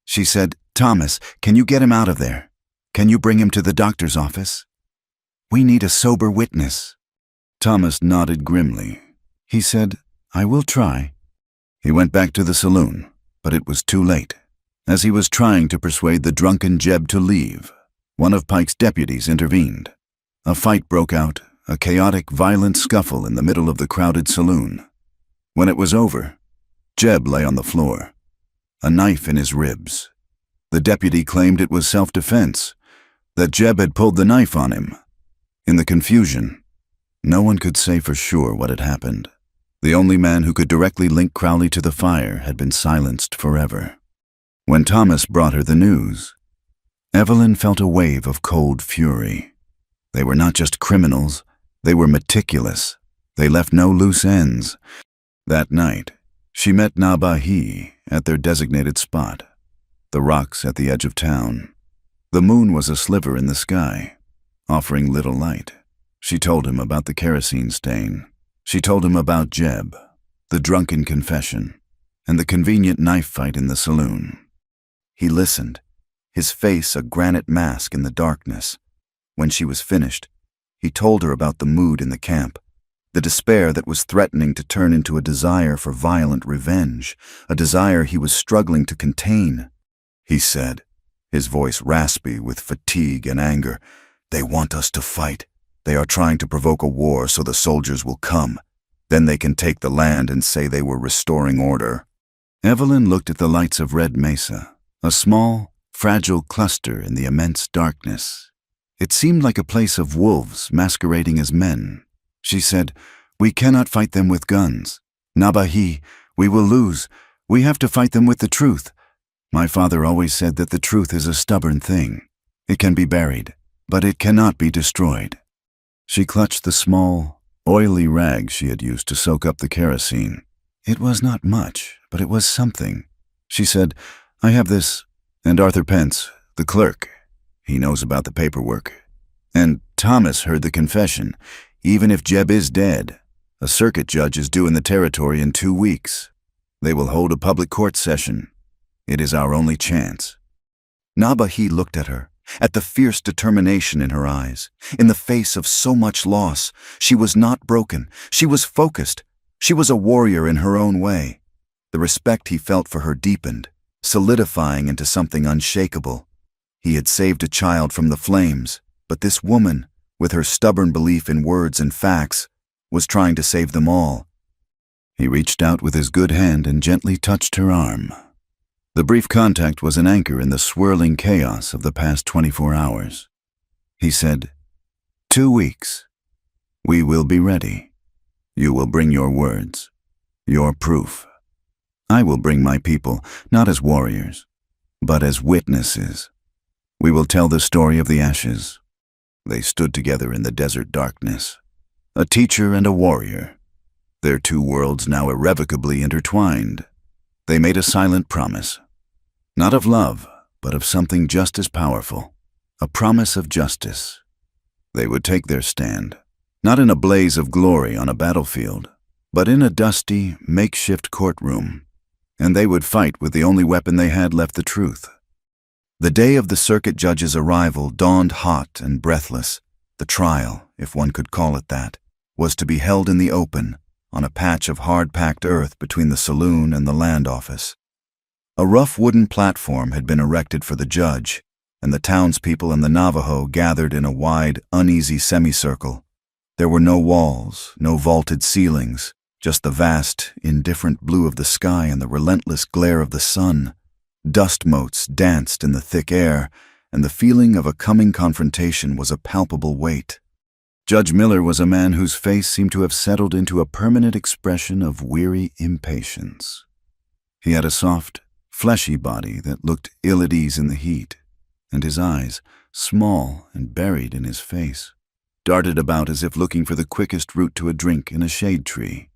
A: She said, "Thomas, can you get him out of there? Can you bring him to the doctor's office? We need a sober witness." Thomas nodded grimly. He said, "I will try." He went back to the saloon, but it was too late. As he was trying to persuade the drunken Jeb to leave, one of Pike's deputies intervened. A fight broke out, a chaotic, violent scuffle in the middle of the crowded saloon. When it was over, Jeb lay on the floor, a knife in his ribs. The deputy claimed it was self-defense, that Jeb had pulled the knife on him. In the confusion, no one could say for sure what had happened. The only man who could directly link Crowley to the fire had been silenced forever. When Thomas brought her the news, Evelyn felt a wave of cold fury. They were not just criminals, they were meticulous. They left no loose ends. That night, she met Nabahi at their designated spot, the rocks at the edge of town. The moon was a sliver in the sky, offering little light. She told him about the kerosene stain. She told him about Jeb, the drunken confession, and the convenient knife fight in the saloon. He listened, his face a granite mask in the darkness. When she was finished, he told her about the mood in the camp, the despair that was threatening to turn into a desire for violent revenge, a desire he was struggling to contain. He said, his voice raspy with fatigue and anger, "They want us to fight. They are trying to provoke a war so the soldiers will come. Then they can take the land and say they were restoring order." Evelyn looked at the lights of Red Mesa, a small, fragile cluster in the immense darkness. It seemed like a place of wolves masquerading as men. She said, "We cannot fight them with guns. Nabahi, we will lose. We have to fight them with the truth. My father always said that the truth is a stubborn thing. It can be buried, but it cannot be destroyed." She clutched the small, oily rag she had used to soak up the kerosene. It was not much, but it was something. She said, "I have this, and Arthur Pence, the clerk. He knows about the paperwork. And Thomas heard the confession. Even if Jeb is dead, a circuit judge is due in the territory in 2 weeks. They will hold a public court session. It is our only chance." Nabahi looked at her, at the fierce determination in her eyes. In the face of so much loss, she was not broken. She was focused. She was a warrior in her own way. The respect he felt for her deepened, solidifying into something unshakable. He had saved a child from the flames, but this woman, with her stubborn belief in words and facts, was trying to save them all. He reached out with his good hand and gently touched her arm. The brief contact was an anchor in the swirling chaos of the past 24 hours. He said, 2 weeks. We will be ready. You will bring your words, your proof. I will bring my people, not as warriors, but as witnesses. We will tell the story of the ashes. They stood together in the desert darkness, a teacher and a warrior, their 2 worlds now irrevocably intertwined. They made a silent promise, not of love, but of something just as powerful, a promise of justice. They would take their stand, not in a blaze of glory on a battlefield, but in a dusty, makeshift courtroom, and they would fight with the only weapon they had left, the truth. The day of the circuit judge's arrival dawned hot and breathless. The trial, if one could call it that, was to be held in the open, on a patch of hard-packed earth between the saloon and the land office. A rough wooden platform had been erected for the judge, and the townspeople and the Navajo gathered in a wide, uneasy semicircle. There were no walls, no vaulted ceilings, just the vast, indifferent blue of the sky and the relentless glare of the sun. Dust motes danced in the thick air, and the feeling of a coming confrontation was a palpable weight. Judge Miller was a man whose face seemed to have settled into a permanent expression of weary impatience. He had a soft, fleshy body that looked ill at ease in the heat, and his eyes, small and buried in his face, darted about as if looking for the quickest route to a drink in a shade tree.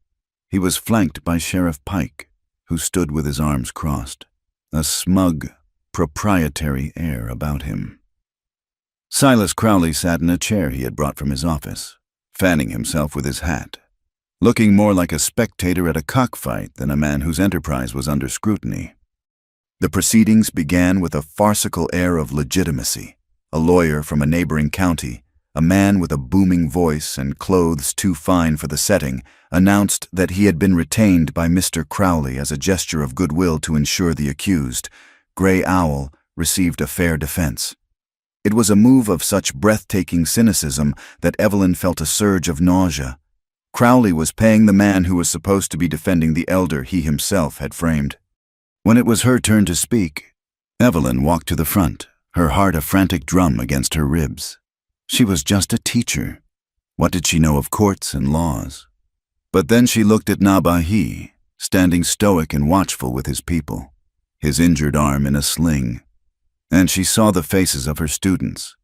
A: He was flanked by Sheriff Pike, who stood with his arms crossed, a smug, proprietary air about him. Silas Crowley sat in a chair he had brought from his office, fanning himself with his hat, looking more like a spectator at a cockfight than a man whose enterprise was under scrutiny. The proceedings began with a farcical air of legitimacy. A lawyer from a neighboring county, a man with a booming voice and clothes too fine for the setting, announced that he had been retained by Mr. Crowley as a gesture of goodwill to ensure the accused, Gray Owl, received a fair defense. It was a move of such breathtaking cynicism that Evelyn felt a surge of nausea. Crowley was paying the man who was supposed to be defending the elder he himself had framed. When it was her turn to speak, Evelyn walked to the front, her heart a frantic drum against her ribs. She was just a teacher. What did she know of courts and laws? But then she looked at Nabahi, standing stoic and watchful with his people, his injured arm in a sling, and she saw the faces of her students,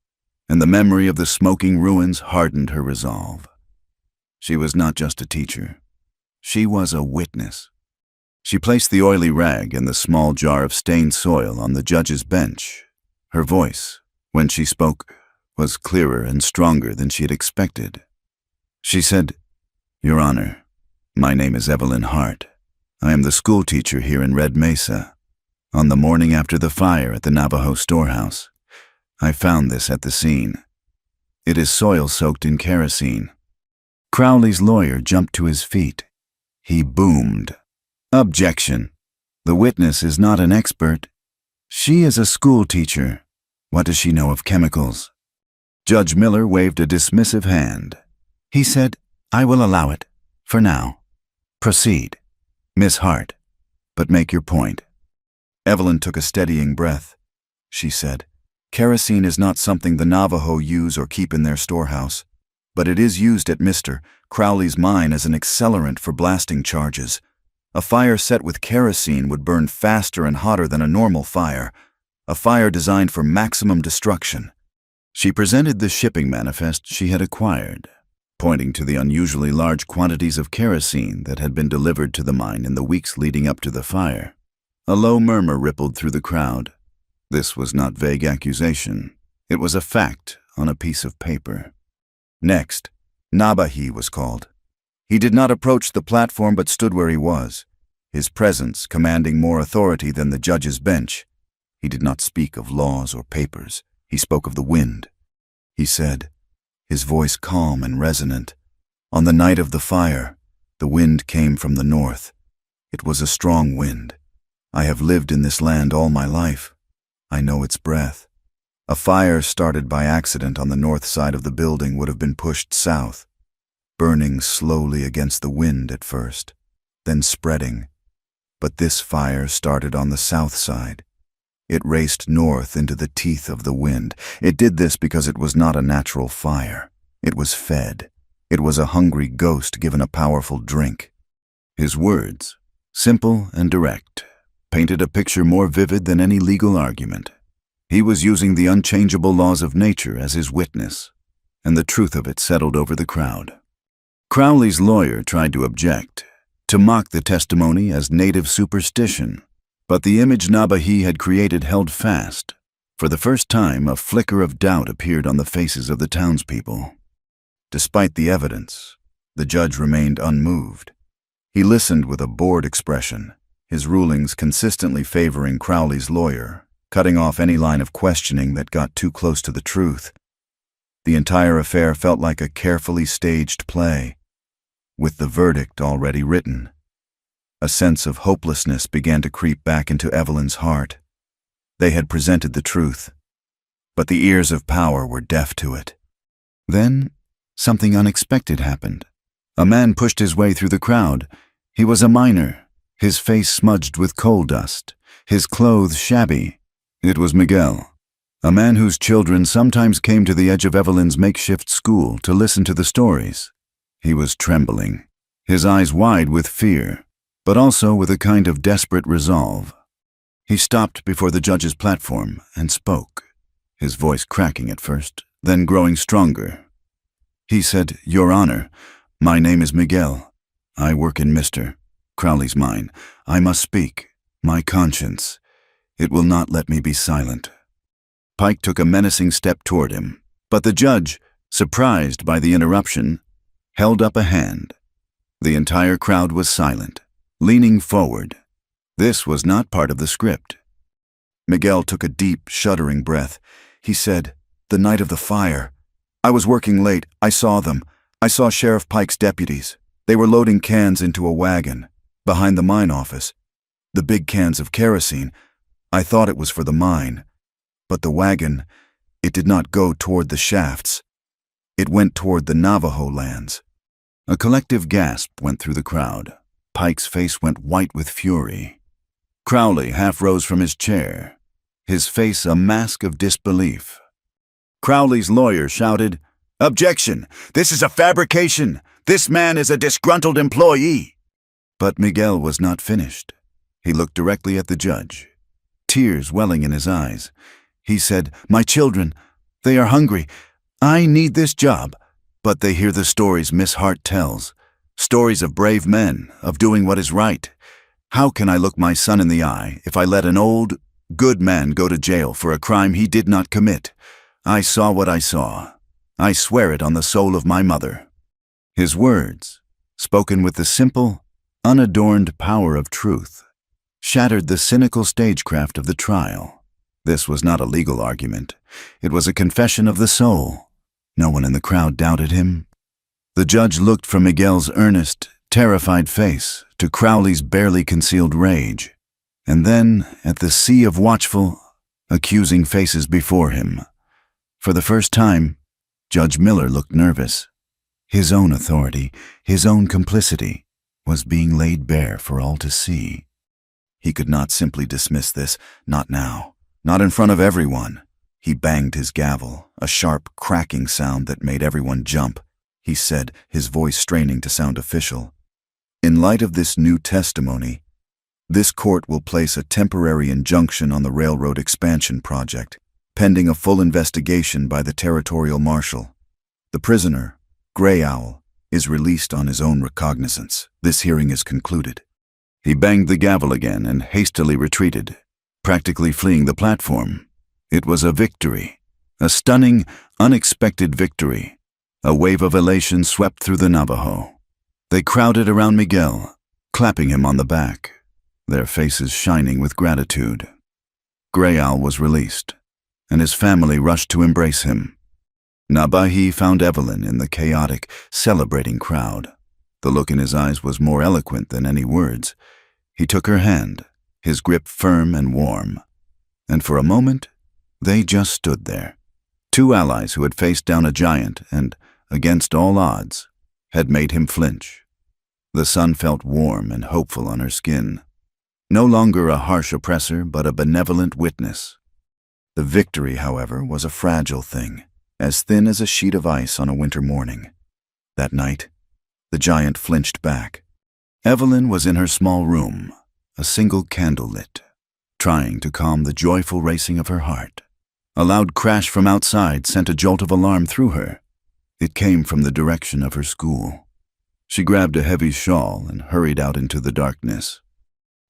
A: and the memory of the smoking ruins hardened her resolve. She was not just a teacher. She was a witness. She placed the oily rag and the small jar of stained soil on the judge's bench. Her voice, when she spoke, was clearer and stronger than she had expected. She said, "Your Honor, my name is Evelyn Hart. I am the school teacher here in Red Mesa. On the morning after the fire at the Navajo storehouse, I found this at the scene. It is soil soaked in kerosene." Crowley's lawyer jumped to his feet. He boomed. "Objection. The witness is not an expert. She is a school teacher. What does she know of chemicals?" Judge Miller waved a dismissive hand. He said, "I will allow it, for now. Proceed, Miss Hart, but make your point." Evelyn took a steadying breath. She said, "Kerosene is not something the Navajo use or keep in their storehouse, but it is used at Mr. Crowley's mine as an accelerant for blasting charges. A fire set with kerosene would burn faster and hotter than a normal fire, a fire designed for maximum destruction." She presented the shipping manifest she had acquired, pointing to the unusually large quantities of kerosene that had been delivered to the mine in the weeks leading up to the fire. A low murmur rippled through the crowd. This was not vague accusation. It was a fact on a piece of paper. Next, Nabahi was called. He did not approach the platform but stood where he was, his presence commanding more authority than the judge's bench. He did not speak of laws or papers. He spoke of the wind. He said, his voice calm and resonant, "On the night of the fire, the wind came from the north. It was a strong wind. I have lived in this land all my life. I know its breath. A fire started by accident on the north side of the building would have been pushed south. burning slowly against the wind at first, then spreading. But this fire started on the south side. It raced north into the teeth of the wind. It did this because it was not a natural fire. It was fed. It was a hungry ghost given a powerful drink. His words, simple and direct, painted a picture more vivid than any legal argument. He was using the unchangeable laws of nature as his witness, and the truth of it settled over the crowd. Crowley's lawyer tried to object, to mock the testimony as native superstition, but the image Nabahi had created held fast. For the first time, a flicker of doubt appeared on the faces of the townspeople. Despite the evidence, the judge remained unmoved. He listened with a bored expression, his rulings consistently favoring Crowley's lawyer, cutting off any line of questioning that got too close to the truth. The entire affair felt like a carefully staged play, with the verdict already written. A sense of hopelessness began to creep back into Evelyn's heart. They had presented the truth, but the ears of power were deaf to it. Then, something unexpected happened. A man pushed his way through the crowd. He was a miner, his face smudged with coal dust, his clothes shabby. It was Miguel, a man whose children sometimes came to the edge of Evelyn's makeshift school to listen to the stories. He was trembling, his eyes wide with fear, but also with a kind of desperate resolve. He stopped before the judge's platform and spoke, his voice cracking at first, then growing stronger. He said, "Your Honor, my name is Miguel. I work in Mr. Crowley's mine. I must speak. My conscience. It will not let me be silent." Pike took a menacing step toward him, but the judge, surprised by the interruption, held up a hand. The entire crowd was silent, leaning forward. This was not part of the script. Miguel took a deep, shuddering breath. He said, "The night of the fire. I was working late. I saw them. I saw Sheriff Pike's deputies. They were loading cans into a wagon, behind the mine office. The big cans of kerosene. I thought it was for the mine. But the wagon, it did not go toward the shafts. It went toward the Navajo lands." A collective gasp went through the crowd. Pike's face went white with fury. Crowley half rose from his chair, his face a mask of disbelief. Crowley's lawyer shouted, "Objection! This is a fabrication! This man is a disgruntled employee!" But Miguel was not finished. He looked directly at the judge, tears welling in his eyes. He said, "My children, they are hungry. I need this job." But they hear the stories Miss Hart tells, stories of brave men, of doing what is right. How can I look my son in the eye if I let an old, good man go to jail for a crime he did not commit? I saw what I saw. I swear it on the soul of my mother." His words, spoken with the simple, unadorned power of truth, shattered the cynical stagecraft of the trial. This was not a legal argument. It was a confession of the soul. No one in the crowd doubted him. The judge looked from Miguel's earnest, terrified face to Crowley's barely concealed rage, and then at the sea of watchful, accusing faces before him. For the first time, Judge Miller looked nervous. His own authority, his own complicity, was being laid bare for all to see. He could not simply dismiss this, not now, not in front of everyone. He banged his gavel, a sharp, cracking sound that made everyone jump. He said, his voice straining to sound official, "In light of this new testimony, this court will place a temporary injunction on the railroad expansion project, pending a full investigation by the territorial marshal. The prisoner, Gray Owl, is released on his own recognizance. This hearing is concluded." He banged the gavel again and hastily retreated, practically fleeing the platform. It was a victory, a stunning, unexpected victory. A wave of elation swept through the Navajo. They crowded around Miguel, clapping him on the back, their faces shining with gratitude. Gray Owl was released, and his family rushed to embrace him. Nabahi found Evelyn in the chaotic, celebrating crowd. The look in his eyes was more eloquent than any words. He took her hand, his grip firm and warm, and for a moment, they just stood there. Two allies who had faced down a giant and, against all odds, had made him flinch. The sun felt warm and hopeful on her skin. No longer a harsh oppressor, but a benevolent witness. The victory, however, was a fragile thing, as thin as a sheet of ice on a winter morning. That night, the giant flinched back. Evelyn was in her small room, a single candle lit, trying to calm the joyful racing of her heart. A loud crash from outside sent a jolt of alarm through her. It came from the direction of her school. She grabbed a heavy shawl and hurried out into the darkness.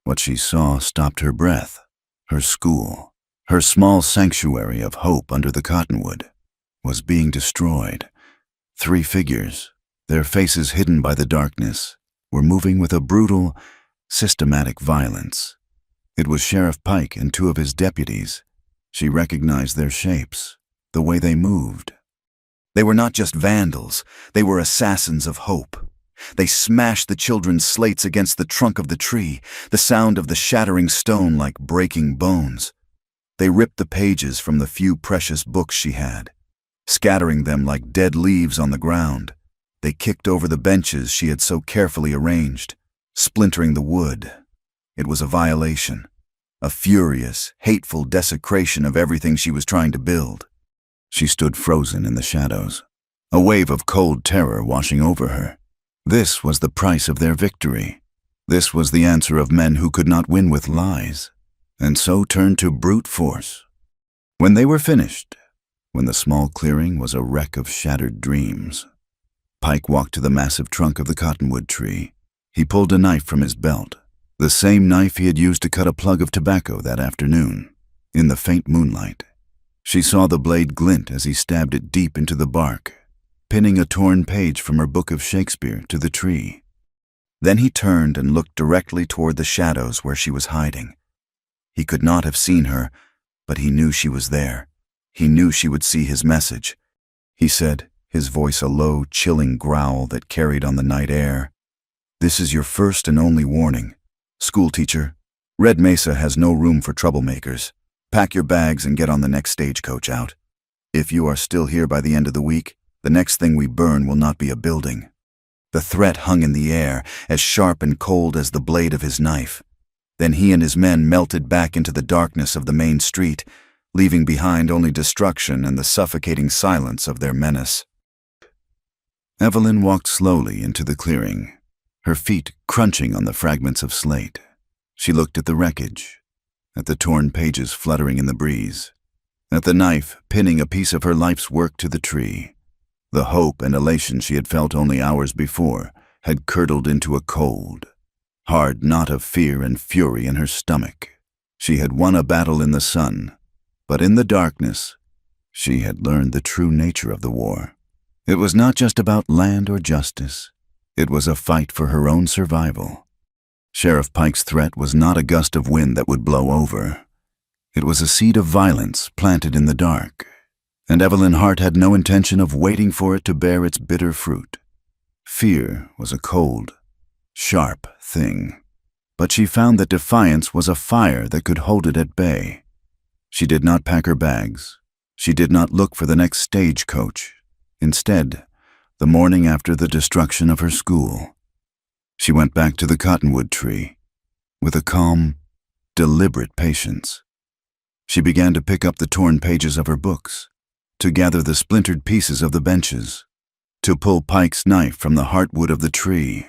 A: What she saw stopped her breath. Her school, her small sanctuary of hope under the cottonwood, was being destroyed. 3 figures, their faces hidden by the darkness, were moving with a brutal, systematic violence. It was Sheriff Pike and 2 of his deputies. She recognized their shapes, the way they moved. They were not just vandals, they were assassins of hope. They smashed the children's slates against the trunk of the tree, the sound of the shattering stone like breaking bones. They ripped the pages from the few precious books she had, scattering them like dead leaves on the ground. They kicked over the benches she had so carefully arranged, splintering the wood. It was a violation, a furious, hateful desecration of everything she was trying to build. She stood frozen in the shadows, a wave of cold terror washing over her. This was the price of their victory. This was the answer of men who could not win with lies, and so turned to brute force. When they were finished, when the small clearing was a wreck of shattered dreams, Pike walked to the massive trunk of the cottonwood tree. He pulled a knife from his belt, the same knife he had used to cut a plug of tobacco that afternoon. In the faint moonlight, she saw the blade glint as he stabbed it deep into the bark, pinning a torn page from her book of Shakespeare to the tree. Then he turned and looked directly toward the shadows where she was hiding. He could not have seen her, but he knew she was there. He knew she would see his message. He said, his voice a low, chilling growl that carried on the night air, "This is your first and only warning. Schoolteacher, Red Mesa has no room for troublemakers. Pack your bags and get on the next stagecoach out. If you are still here by the end of the week, the next thing we burn will not be a building." The threat hung in the air, as sharp and cold as the blade of his knife. Then he and his men melted back into the darkness of the main street, leaving behind only destruction and the suffocating silence of their menace. Evelyn walked slowly into the clearing, her feet crunching on the fragments of slate. She looked at the wreckage, at the torn pages fluttering in the breeze, at the knife pinning a piece of her life's work to the tree. The hope and elation she had felt only hours before had curdled into a cold, hard knot of fear and fury in her stomach. She had won a battle in the sun, but in the darkness, she had learned the true nature of the war. It was not just about land or justice. It was a fight for her own survival. Sheriff Pike's threat was not a gust of wind that would blow over. It was a seed of violence planted in the dark, and Evelyn Hart had no intention of waiting for it to bear its bitter fruit. Fear was a cold, sharp thing, but she found that defiance was a fire that could hold it at bay. She did not pack her bags. She did not look for the next stagecoach. Instead, the morning after the destruction of her school, she went back to the cottonwood tree with a calm, deliberate patience. She began to pick up the torn pages of her books, to gather the splintered pieces of the benches, to pull Pike's knife from the heartwood of the tree.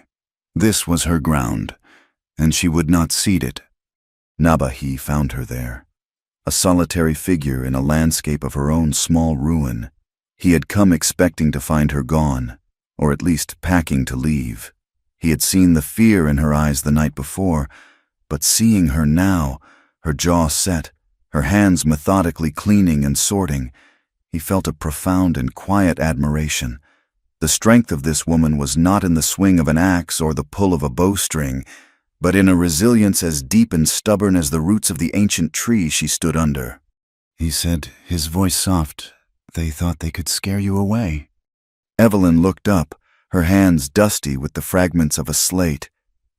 A: This was her ground, and she would not cede it. Nabahi found her there, a solitary figure in a landscape of her own small ruin. He had come expecting to find her gone, or at least packing to leave. He had seen the fear in her eyes the night before, but seeing her now, her jaw set, her hands methodically cleaning and sorting, he felt a profound and quiet admiration. The strength of this woman was not in the swing of an axe or the pull of a bowstring, but in a resilience as deep and stubborn as the roots of the ancient tree she stood under. He said, his voice soft, "They thought they could scare you away." Evelyn looked up, her hands dusty with the fragments of a slate.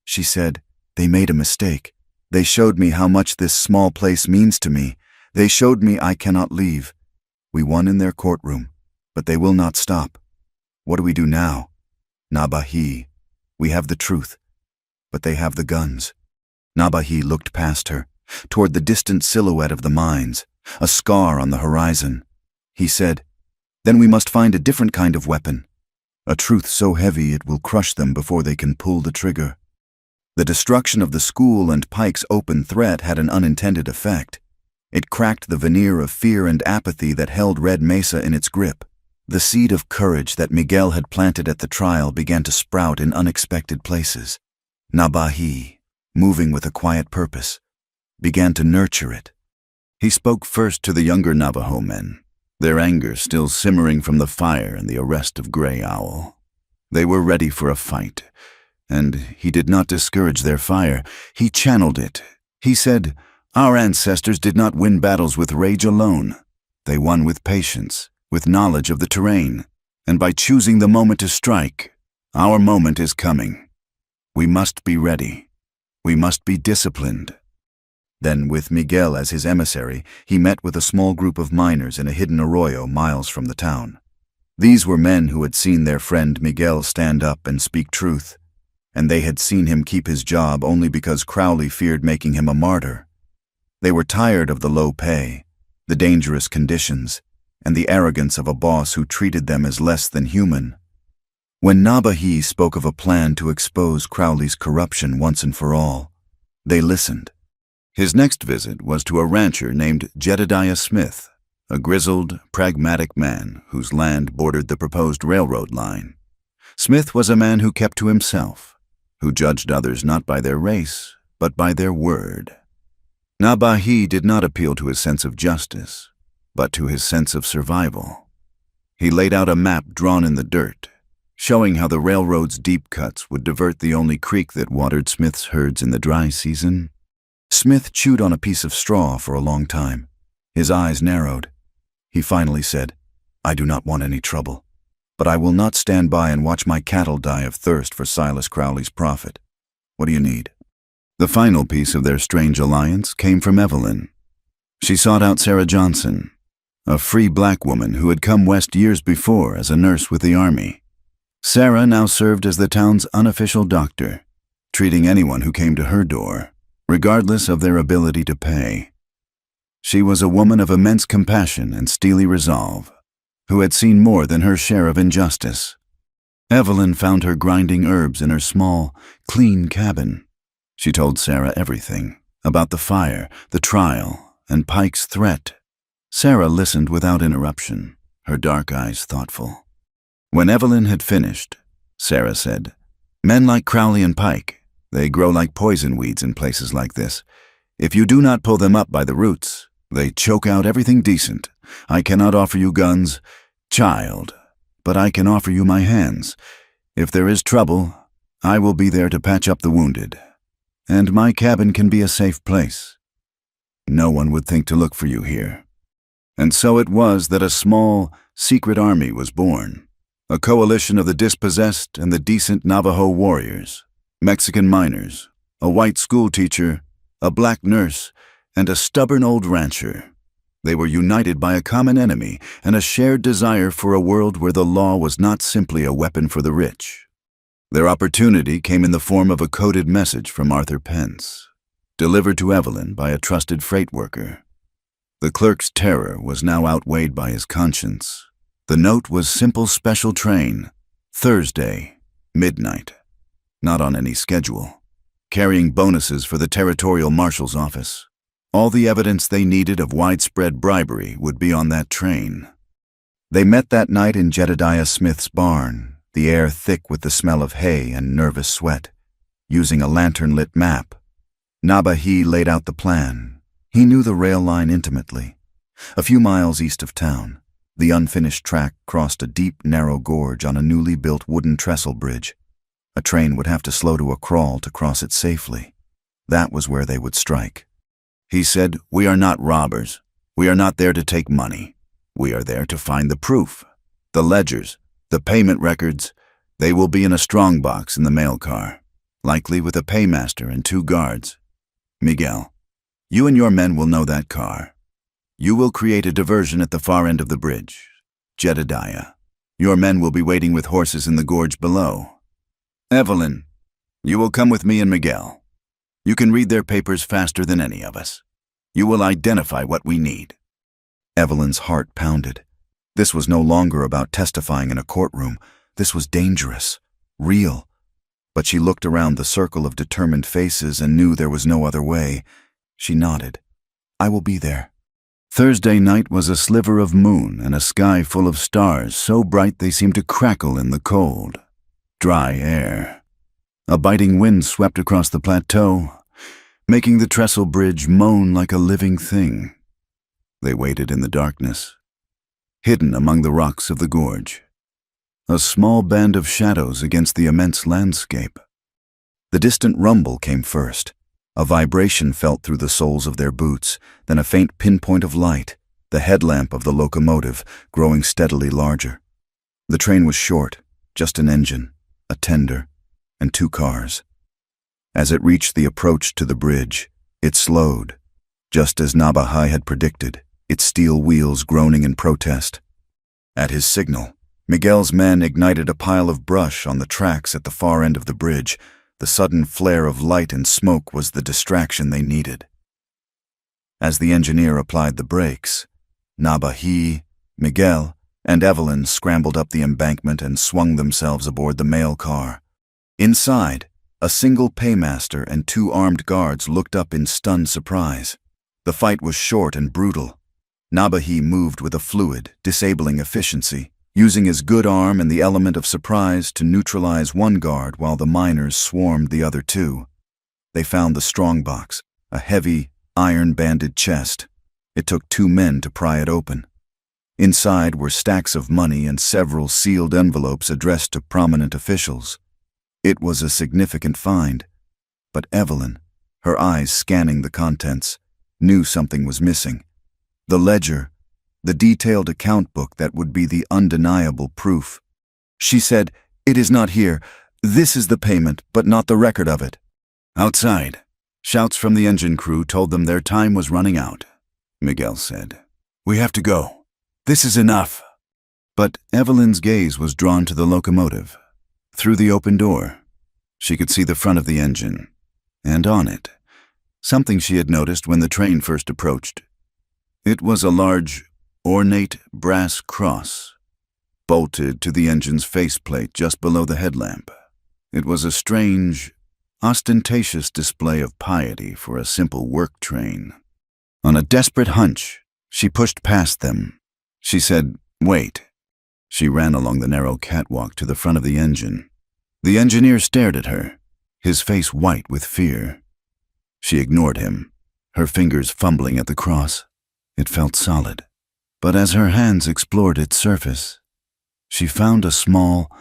A: She said, "They made a mistake. They showed me how much this small place means to me. They showed me I cannot leave. We won in their courtroom, but they will not stop. What do we do now?" Nabahi, we have the truth, but they have the guns. Nabahi looked past her, toward the distant silhouette of the mines, a scar on the horizon. He said, then we must find a different kind of weapon, a truth so heavy it will crush them before they can pull the trigger. The destruction of the school and Pike's open threat had an unintended effect. It cracked the veneer of fear and apathy that held Red Mesa in its grip. The seed of courage that Miguel had planted at the trial began to sprout in unexpected places. Nabahi, moving with a quiet purpose, began to nurture it. He spoke first to the younger Navajo men, their anger still simmering from the fire and the arrest of Gray Owl. They were ready for a fight, and he did not discourage their fire. He channeled it. He said, our ancestors did not win battles with rage alone. They won with patience, with knowledge of the terrain, and by choosing the moment to strike. Our moment is coming. We must be ready. We must be disciplined. Then, with Miguel as his emissary, he met with a small group of miners in a hidden arroyo miles from the town. These were men who had seen their friend Miguel stand up and speak truth, and they had seen him keep his job only because Crowley feared making him a martyr. They were tired of the low pay, the dangerous conditions, and the arrogance of a boss who treated them as less than human. When Nabahi spoke of a plan to expose Crowley's corruption once and for all, they listened. His next visit was to a rancher named Jedediah Smith, a grizzled, pragmatic man whose land bordered the proposed railroad line. Smith was a man who kept to himself, who judged others not by their race, but by their word. Nabahi did not appeal to his sense of justice, but to his sense of survival. He laid out a map drawn in the dirt, showing how the railroad's deep cuts would divert the only creek that watered Smith's herds in the dry season. Smith chewed on a piece of straw for a long time. His eyes narrowed. He finally said, I do not want any trouble, but I will not stand by and watch my cattle die of thirst for Silas Crowley's profit. What do you need? The final piece of their strange alliance came from Evelyn. She sought out Sarah Johnson, a free black woman who had come west years before as a nurse with the Army. Sarah now served as the town's unofficial doctor, treating anyone who came to her door, regardless of their ability to pay. She was a woman of immense compassion and steely resolve, who had seen more than her share of injustice. Evelyn found her grinding herbs in her small, clean cabin. She told Sarah everything, about the fire, the trial, and Pike's threat. Sarah listened without interruption, her dark eyes thoughtful. When Evelyn had finished, Sarah said, Men like Crowley and Pike, they grow like poison weeds in places like this. If you do not pull them up by the roots, they choke out everything decent. I cannot offer you guns, child, but I can offer you my hands. If there is trouble, I will be there to patch up the wounded. And my cabin can be a safe place. No one would think to look for you here. And so it was that a small, secret army was born, a coalition of the dispossessed and the decent Navajo warriors, Mexican miners, a white schoolteacher, a black nurse, and a stubborn old rancher. They were united by a common enemy and a shared desire for a world where the law was not simply a weapon for the rich. Their opportunity came in the form of a coded message from Arthur Pence, delivered to Evelyn by a trusted freight worker. The clerk's terror was now outweighed by his conscience. The note was simple special train, Thursday, midnight. Not on any schedule, carrying bonuses for the territorial marshal's office. All the evidence they needed of widespread bribery would be on that train. They met that night in Jedediah Smith's barn, the air thick with the smell of hay and nervous sweat, using a lantern-lit map. Nabahi laid out the plan. He knew the rail line intimately. A few miles east of town, the unfinished track crossed a deep, narrow gorge on a newly built wooden trestle bridge. A train would have to slow to a crawl to cross it safely. That was where they would strike. He said, We are not robbers. We are not there to take money. We are there to find the proof, the ledgers, the payment records. They will be in a strongbox in the mail car, likely with a paymaster and 2 guards. Miguel, you and your men will know that car. You will create a diversion at the far end of the bridge. Jedediah, your men will be waiting with horses in the gorge below. Evelyn, you will come with me and Miguel. You can read their papers faster than any of us. You will identify what we need." Evelyn's heart pounded. This was no longer about testifying in a courtroom. This was dangerous, real. But she looked around the circle of determined faces and knew there was no other way. She nodded. "I will be there." Thursday night was a sliver of moon and a sky full of stars so bright they seemed to crackle in the cold, dry air. A biting wind swept across the plateau, making the trestle bridge moan like a living thing. They waited in the darkness, hidden among the rocks of the gorge, a small band of shadows against the immense landscape. The distant rumble came first. A vibration felt through the soles of their boots, then a faint pinpoint of light, the headlamp of the locomotive, growing steadily larger. The train was short, just an engine, a tender, and 2 cars. As it reached the approach to the bridge, it slowed, just as Nabahai had predicted, its steel wheels groaning in protest. At his signal, Miguel's men ignited a pile of brush on the tracks at the far end of the bridge. The sudden flare of light and smoke was the distraction they needed. As the engineer applied the brakes, Nabahi, Miguel, and Evelyn scrambled up the embankment and swung themselves aboard the mail car. Inside, a single paymaster and 2 armed guards looked up in stunned surprise. The fight was short and brutal. Nabahi moved with a fluid, disabling efficiency, using his good arm and the element of surprise to neutralize one guard while the miners swarmed the other 2. They found the strongbox, a heavy, iron-banded chest. It took 2 men to pry it open. Inside were stacks of money and several sealed envelopes addressed to prominent officials. It was a significant find, but Evelyn, her eyes scanning the contents, knew something was missing. The ledger, the detailed account book that would be the undeniable proof. She said, "It is not here. This is the payment, but not the record of it." Outside, shouts from the engine crew told them their time was running out. Miguel said, "We have to go. This is enough." But Evelyn's gaze was drawn to the locomotive. Through the open door, she could see the front of the engine, and on it, something she had noticed when the train first approached. It was a large, ornate brass cross, bolted to the engine's faceplate just below the headlamp. It was a strange, ostentatious display of piety for a simple work train. On a desperate hunch, she pushed past them. She said, "Wait." She ran along the narrow catwalk to the front of the engine. The engineer stared at her, his face white with fear. She ignored him, her fingers fumbling at the cross. It felt solid. But as her hands explored its surface, she found a small,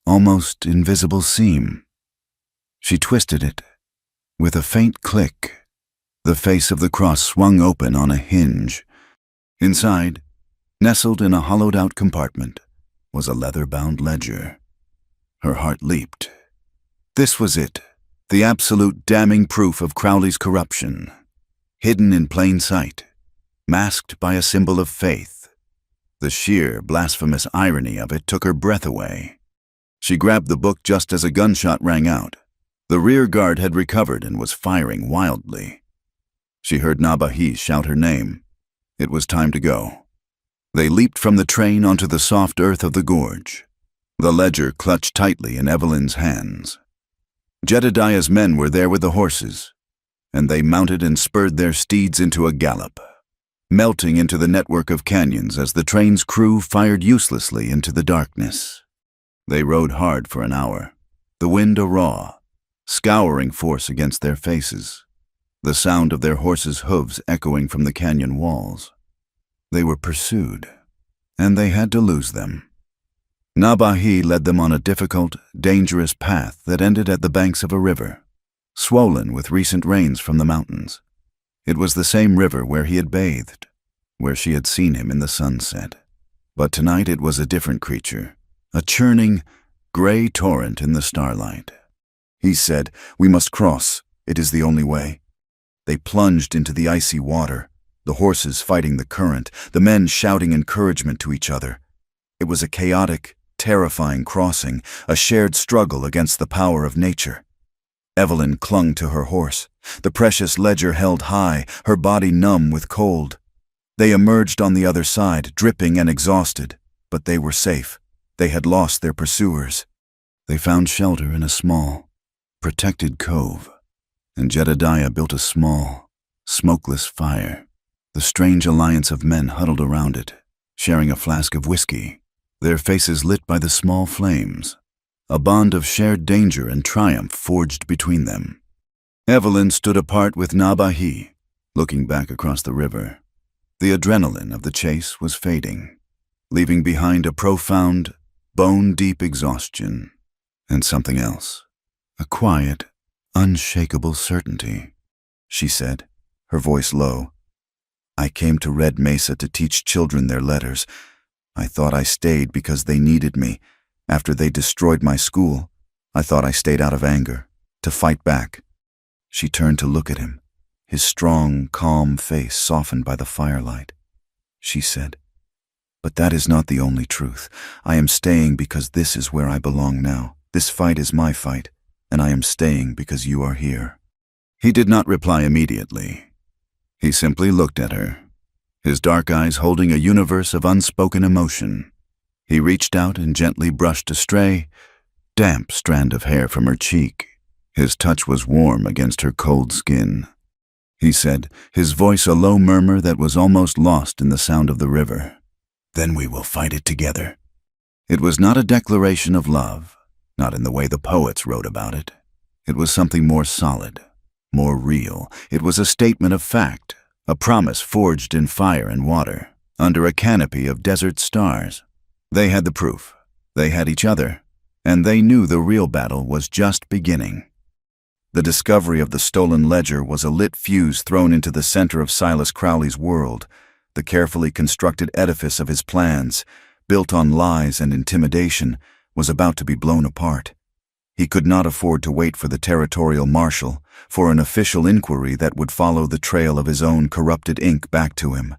A: almost invisible seam. She twisted it. With a faint click, the face of the cross swung open on a hinge. Inside, nestled in a hollowed-out compartment, was a leather-bound ledger. Her heart leaped. This was it, the absolute damning proof of Crowley's corruption, hidden in plain sight, masked by a symbol of faith. The sheer, blasphemous irony of it took her breath away. She grabbed the book just as a gunshot rang out. The rear guard had recovered and was firing wildly. She heard Nabahi shout her name. It was time to go. They leaped from the train onto the soft earth of the gorge. The ledger clutched tightly in Evelyn's hands. Jedediah's men were there with the horses, and they mounted and spurred their steeds into a gallop, melting into the network of canyons as the train's crew fired uselessly into the darkness. They rode hard for an hour, the wind a raw, scouring force against their faces, the sound of their horses' hooves echoing from the canyon walls. They were pursued, and they had to lose them. Nabahi led them on a difficult, dangerous path that ended at the banks of a river, swollen with recent rains from the mountains. It was the same river where he had bathed, where she had seen him in the sunset. But tonight it was a different creature, a churning, gray torrent in the starlight. He said, "We must cross. It is the only way." They plunged into the icy water, the horses fighting the current, the men shouting encouragement to each other. It was a chaotic, terrifying crossing, a shared struggle against the power of nature. Evelyn clung to her horse, the precious ledger held high, her body numb with cold. They emerged on the other side, dripping and exhausted, but they were safe. They had lost their pursuers. They found shelter in a small, protected cove, and Jedediah built a small, smokeless fire. The strange alliance of men huddled around it, sharing a flask of whiskey, their faces lit by the small flames. A bond of shared danger and triumph forged between them. Evelyn stood apart with Nabahi, looking back across the river. The adrenaline of the chase was fading, leaving behind a profound, bone-deep exhaustion, and something else, a quiet, unshakable certainty. She said, her voice low, "I came to Red Mesa to teach children their letters. I thought I stayed because they needed me. After they destroyed my school, I thought I stayed out of anger, to fight back." She turned to look at him, his strong, calm face softened by the firelight. She said, "But that is not the only truth. I am staying because this is where I belong now. This fight is my fight, and I am staying because you are here." He did not reply immediately. He simply looked at her, his dark eyes holding a universe of unspoken emotion. He reached out and gently brushed a stray, damp strand of hair from her cheek. His touch was warm against her cold skin. He said, his voice a low murmur that was almost lost in the sound of the river, "Then we will fight it together." It was not a declaration of love, not in the way the poets wrote about it. It was something more solid, more real. It was a statement of fact, a promise forged in fire and water, under a canopy of desert stars. They had the proof, they had each other, and they knew the real battle was just beginning. The discovery of the stolen ledger was a lit fuse thrown into the center of Silas Crowley's world, the carefully constructed edifice of his plans, built on lies and intimidation, was about to be blown apart. He could not afford to wait for the territorial marshal, for an official inquiry that would follow the trail of his own corrupted ink back to him.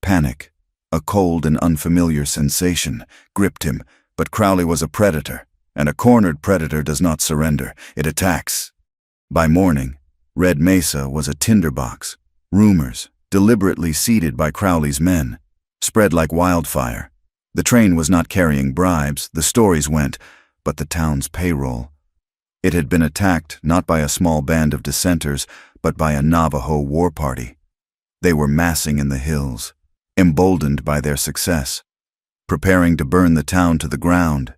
A: Panic, a cold and unfamiliar sensation, gripped him, but Crowley was a predator, and a cornered predator does not surrender, it attacks. By morning, Red Mesa was a tinderbox. Rumors, deliberately seeded by Crowley's men, spread like wildfire. The train was not carrying bribes, the stories went, but the town's payroll. It had been attacked not by a small band of dissenters, but by a Navajo war party. They were massing in the hills, emboldened by their success, preparing to burn the town to the ground.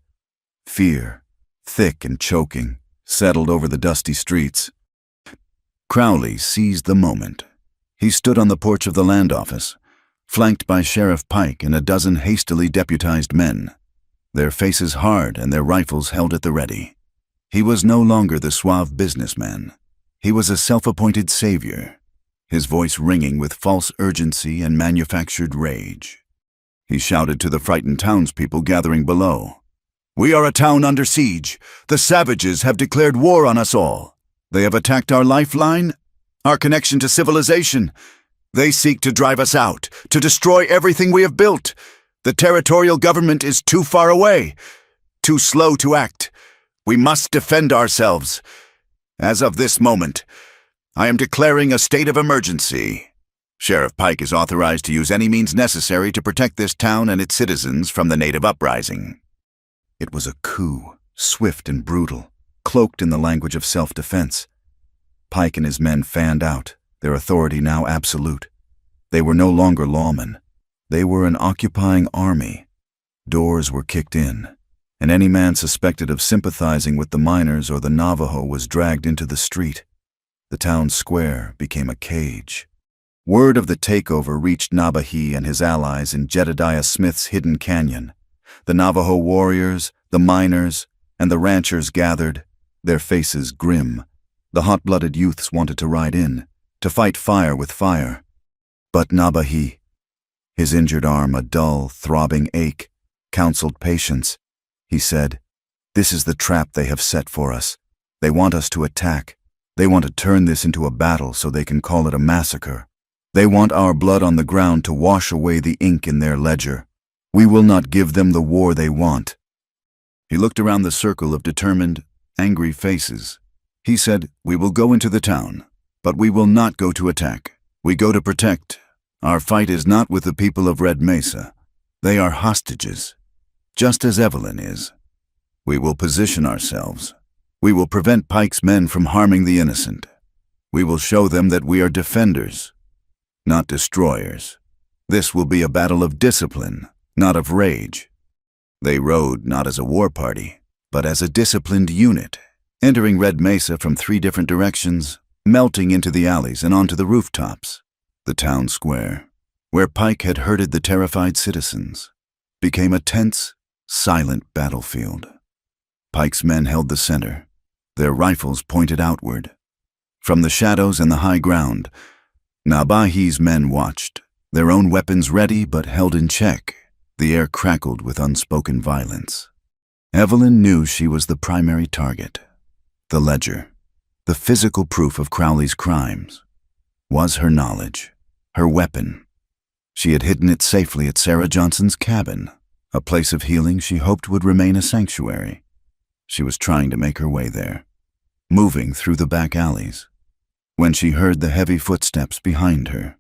A: Fear, thick and choking, settled over the dusty streets. Crowley seized the moment. He stood on the porch of the land office, flanked by Sheriff Pike and a dozen hastily deputized men, their faces hard and their rifles held at the ready. He was no longer the suave businessman. He was a self-appointed savior, his voice ringing with false urgency and manufactured rage. He shouted to the frightened townspeople gathering below, "We are a town under siege. The savages have declared war on us all. They have attacked our lifeline, our connection to civilization. They seek to drive us out, to destroy everything we have built. The territorial government is too far away, too slow to act. We must defend ourselves. As of this moment, I am declaring a state of emergency. Sheriff Pike is authorized to use any means necessary to protect this town and its citizens from the native uprising." It was a coup, swift and brutal, cloaked in the language of self-defense. Pike and his men fanned out, their authority now absolute. They were no longer lawmen. They were an occupying army. Doors were kicked in, and any man suspected of sympathizing with the miners or the Navajo was dragged into the street. The town square became a cage. Word of the takeover reached Nabahi and his allies in Jedediah Smith's hidden canyon. The Navajo warriors, the miners, and the ranchers gathered, their faces grim. The hot-blooded youths wanted to ride in, to fight fire with fire. But Nabahi, his injured arm a dull, throbbing ache, counseled patience. He said, "This is the trap they have set for us. They want us to attack. They want to turn this into a battle so they can call it a massacre. They want our blood on the ground to wash away the ink in their ledger. We will not give them the war they want. He looked around the circle of determined, angry faces. He said, "We will go into the town, but we will not go to attack. We go to protect. Our fight is not with the people of Red Mesa. They are hostages, just as Evelyn is. We will position ourselves. We will prevent Pike's men from harming the innocent. We will show them that we are defenders, not destroyers. This will be a battle of discipline, not of rage." They rode not as a war party, but as a disciplined unit, entering Red Mesa from 3 different directions, melting into the alleys and onto the rooftops. The town square, where Pike had herded the terrified citizens, became a tense, silent battlefield. Pike's men held the center, their rifles pointed outward. From the shadows and the high ground, Nabahi's men watched, their own weapons ready but held in check. The air crackled with unspoken violence. Evelyn knew she was the primary target. The ledger, the physical proof of Crowley's crimes, was her knowledge, her weapon. She had hidden it safely at Sarah Johnson's cabin, a place of healing she hoped would remain a sanctuary. She was trying to make her way there, moving through the back alleys, when she heard the heavy footsteps behind her.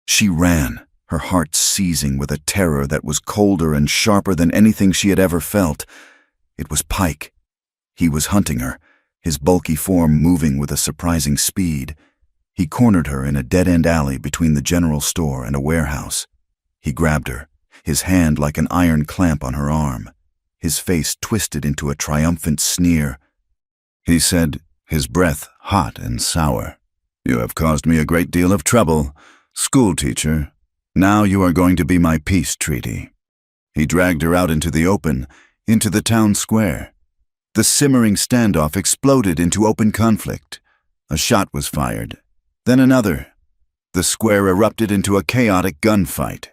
A: She ran, her heart seizing with a terror that was colder and sharper than anything she had ever felt. It was Pike. He was hunting her, his bulky form moving with a surprising speed. He cornered her in a dead-end alley between the general store and a warehouse. He grabbed her, his hand like an iron clamp on her arm, his face twisted into a triumphant sneer. He said, his breath hot and sour, "You have caused me a great deal of trouble, schoolteacher. Now you are going to be my peace treaty." He dragged her out into the open, into the town square. The simmering standoff exploded into open conflict. A shot was fired, then another. The square erupted into a chaotic gunfight.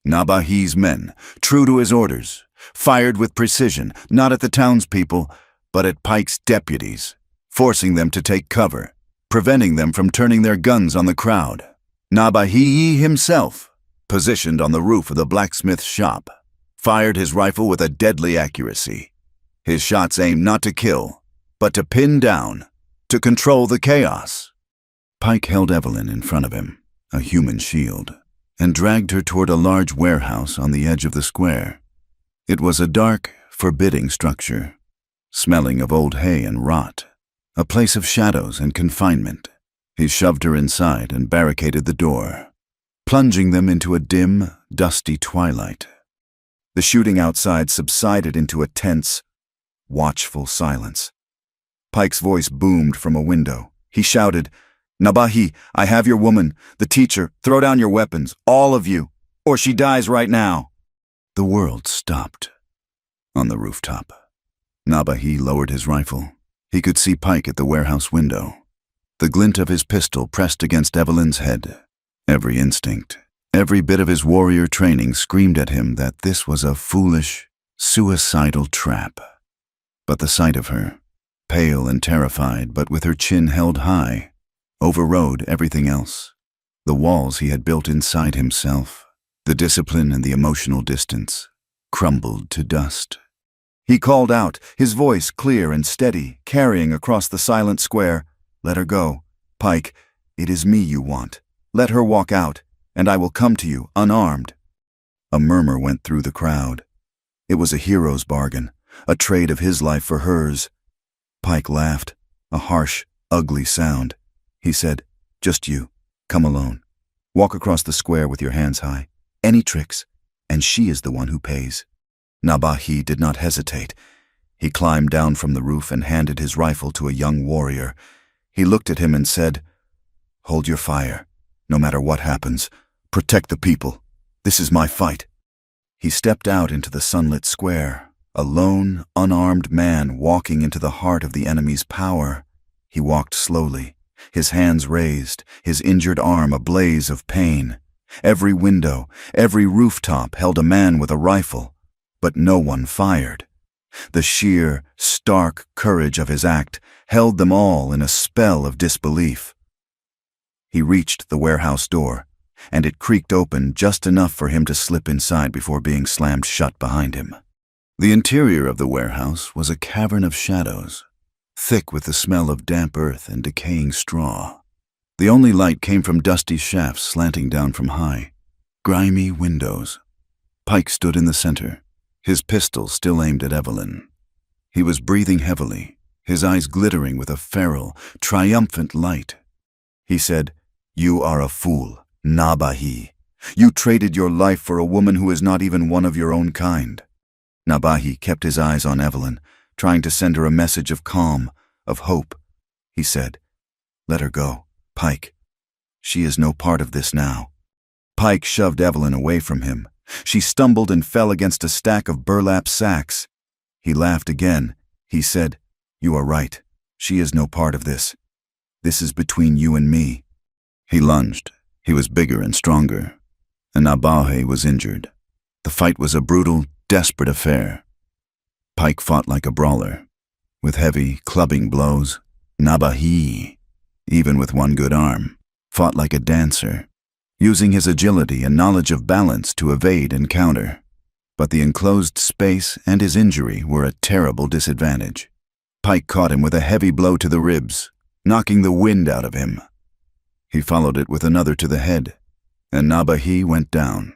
A: Nabahi's men, true to his orders, fired with precision, not at the townspeople, but at Pike's deputies, forcing them to take cover, preventing them from turning their guns on the crowd. Nabahi himself, positioned on the roof of the blacksmith's shop, fired his rifle with a deadly accuracy. His shots aimed not to kill, but to pin down, to control the chaos. Pike held Evelyn in front of him, a human shield, and dragged her toward a large warehouse on the edge of the square. It was a dark, forbidding structure, smelling of old hay and rot, a place of shadows and confinement. He shoved her inside and barricaded the door, plunging them into a dim, dusty twilight. The shooting outside subsided into a tense, watchful silence. Pike's voice boomed from a window. He shouted, "Nabahi, I have your woman, the teacher. Throw down your weapons, all of you, or she dies right now." The world stopped. On the rooftop, Nabahi lowered his rifle. He could see Pike at the warehouse window, the glint of his pistol pressed against Evelyn's head. Every instinct, every bit of his warrior training screamed at him that this was a foolish, suicidal trap. But the sight of her, pale and terrified but with her chin held high, overrode everything else. The walls he had built inside himself, the discipline and the emotional distance, crumbled to dust. He called out, his voice clear and steady, carrying across the silent square, "Let her go. Pike, it is me you want. Let her walk out, and I will come to you, unarmed." A murmur went through the crowd. It was a hero's bargain, a trade of his life for hers. Pike laughed, a harsh, ugly sound. He said, "Just you. Come alone. Walk across the square with your hands high. Any tricks, and she is the one who pays." Nabahi did not hesitate. He climbed down from the roof and handed his rifle to a young warrior. He looked at him and said, "Hold your fire. No matter what happens, protect the people. This is my fight." He stepped out into the sunlit square, a lone, unarmed man walking into the heart of the enemy's power. He walked slowly, his hands raised, his injured arm a blaze of pain. Every window, every rooftop held a man with a rifle, but no one fired. The sheer, stark courage of his act held them all in a spell of disbelief. He reached the warehouse door, and it creaked open just enough for him to slip inside before being slammed shut behind him. The interior of the warehouse was a cavern of shadows, thick with the smell of damp earth and decaying straw. The only light came from dusty shafts slanting down from high, grimy windows. Pike stood in the center, his pistol still aimed at Evelyn. He was breathing heavily, his eyes glittering with a feral, triumphant light. He said, "You are a fool, Nabahi. You traded your life for a woman who is not even one of your own kind." Nabahi kept his eyes on Evelyn, trying to send her a message of calm, of hope. He said, "Let her go, Pike. She is no part of this now." Pike shoved Evelyn away from him. She stumbled and fell against a stack of burlap sacks. He laughed again. He said, "You are right. She is no part of this. This is between you and me." He lunged. He was bigger and stronger, and Nabahi was injured. The fight was a brutal, desperate affair. Pike fought like a brawler, with heavy, clubbing blows. Nabahi, even with one good arm, fought like a dancer, using his agility and knowledge of balance to evade and counter. But the enclosed space and his injury were a terrible disadvantage. Pike caught him with a heavy blow to the ribs, knocking the wind out of him. He followed it with another to the head, and Nabahi went down,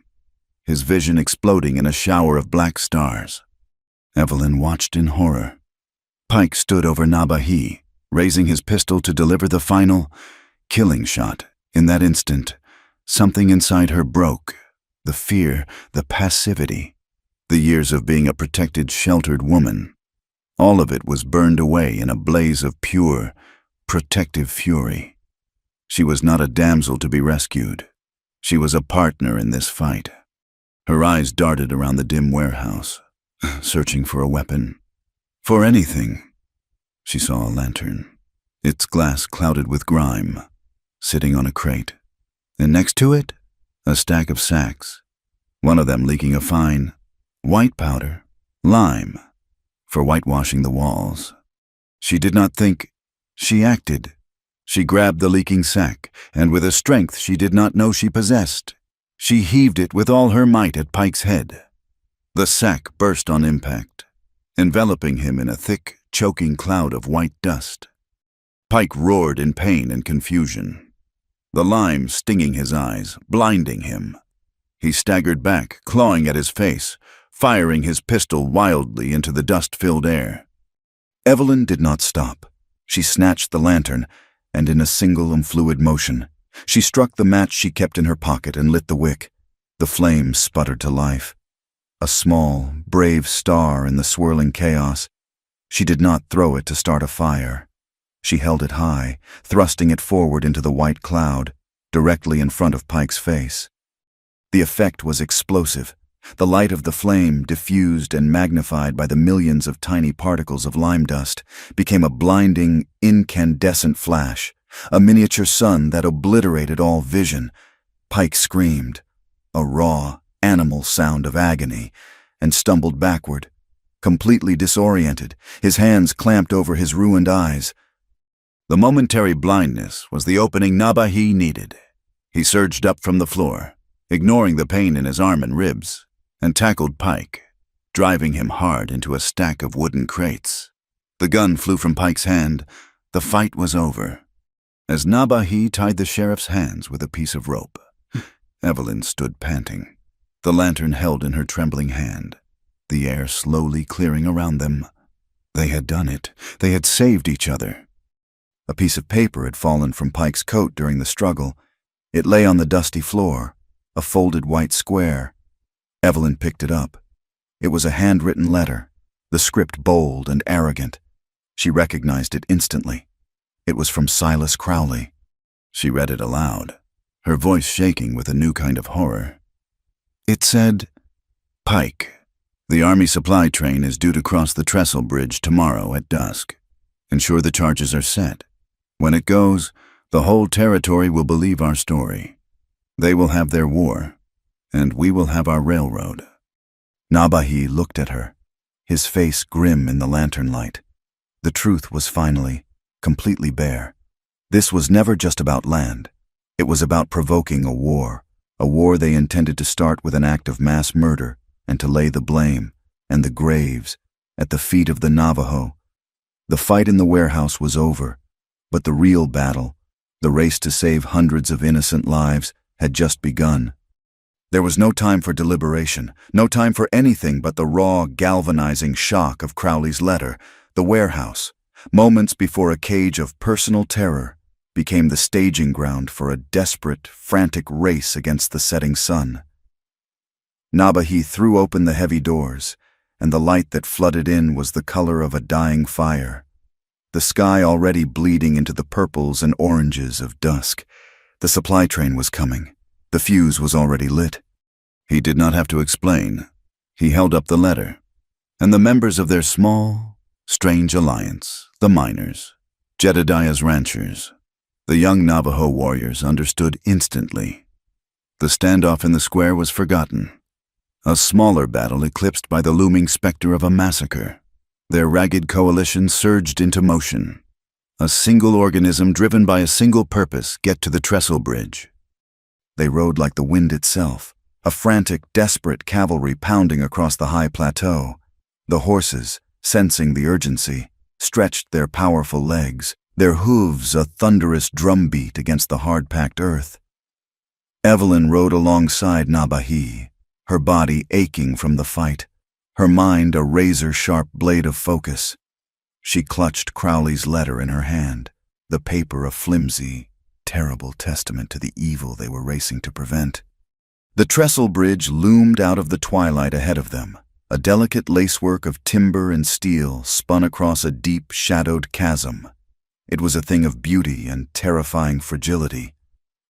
A: his vision exploding in a shower of black stars. Evelyn watched in horror. Pike stood over Nabahi, raising his pistol to deliver the final, killing shot. In that instant, something inside her broke. The fear, the passivity, the years of being a protected, sheltered woman. All of it was burned away in a blaze of pure, protective fury. She was not a damsel to be rescued. She was a partner in this fight. Her eyes darted around the dim warehouse, searching for a weapon. For anything. She saw a lantern, its glass clouded with grime, sitting on a crate. And next to it, a stack of sacks, one of them leaking a fine, white powder, lime, for whitewashing the walls. She did not think, she acted. She grabbed the leaking sack, and with a strength she did not know she possessed, she heaved it with all her might at Pike's head. The sack burst on impact, enveloping him in a thick, choking cloud of white dust. Pike roared in pain and confusion, the lime stinging his eyes, blinding him. He staggered back, clawing at his face, firing his pistol wildly into the dust-filled air. Evelyn did not stop. She snatched the lantern, and in a single and fluid motion, she struck the match she kept in her pocket and lit the wick. The flame sputtered to life. A small, brave star in the swirling chaos. She did not throw it to start a fire. She held it high, thrusting it forward into the white cloud, directly in front of Pike's face. The effect was explosive. The light of the flame, diffused and magnified by the millions of tiny particles of lime dust, became a blinding, incandescent flash, a miniature sun that obliterated all vision. Pike screamed, a raw, animal sound of agony, and stumbled backward, completely disoriented, his hands clamped over his ruined eyes. The momentary blindness was the opening Nabahi needed. He surged up from the floor, ignoring the pain in his arm and ribs, and tackled Pike, driving him hard into a stack of wooden crates. The gun flew from Pike's hand. The fight was over. As Nabahi tied the sheriff's hands with a piece of rope, Evelyn stood panting, the lantern held in her trembling hand, the air slowly clearing around them. They had done it. They had saved each other. A piece of paper had fallen from Pike's coat during the struggle. It lay on the dusty floor, a folded white square. Evelyn picked it up. It was a handwritten letter, the script bold and arrogant. She recognized it instantly. It was from Silas Crowley. She read it aloud, her voice shaking with a new kind of horror. It said, "Pike, the Army supply train is due to cross the trestle bridge tomorrow at dusk. Ensure the charges are set. When it goes, the whole territory will believe our story. They will have their war, and we will have our railroad." Nabahi looked at her, his face grim in the lantern light. The truth was finally, completely bare. This was never just about land. It was about provoking a war they intended to start with an act of mass murder and to lay the blame, and the graves at the feet of the Navajo. The fight in the warehouse was over, but the real battle, the race to save hundreds of innocent lives, had just begun. There was no time for deliberation, no time for anything but the raw, galvanizing shock of Crowley's letter. The warehouse, moments before a cage of personal terror, became the staging ground for a desperate, frantic race against the setting sun. Nabahi threw open the heavy doors, and the light that flooded in was the color of a dying fire. The sky already bleeding into the purples and oranges of dusk. The supply train was coming. The fuse was already lit. He did not have to explain. He held up the letter, and the members of their small, strange alliance, the miners, Jedediah's ranchers, the young Navajo warriors, understood instantly. The standoff in the square was forgotten. A smaller battle eclipsed by the looming specter of a massacre. Their ragged coalition surged into motion. A single organism driven by a single purpose: get to the trestle bridge. They rode like the wind itself, a frantic, desperate cavalry pounding across the high plateau. The horses, sensing the urgency, stretched their powerful legs, their hooves a thunderous drumbeat against the hard-packed earth. Evelyn rode alongside Nabahi, her body aching from the fight, her mind a razor-sharp blade of focus. She clutched Crowley's letter in her hand, the paper a flimsy, terrible testament to the evil they were racing to prevent. The trestle bridge loomed out of the twilight ahead of them, a delicate lacework of timber and steel spun across a deep, shadowed chasm. It was a thing of beauty and terrifying fragility,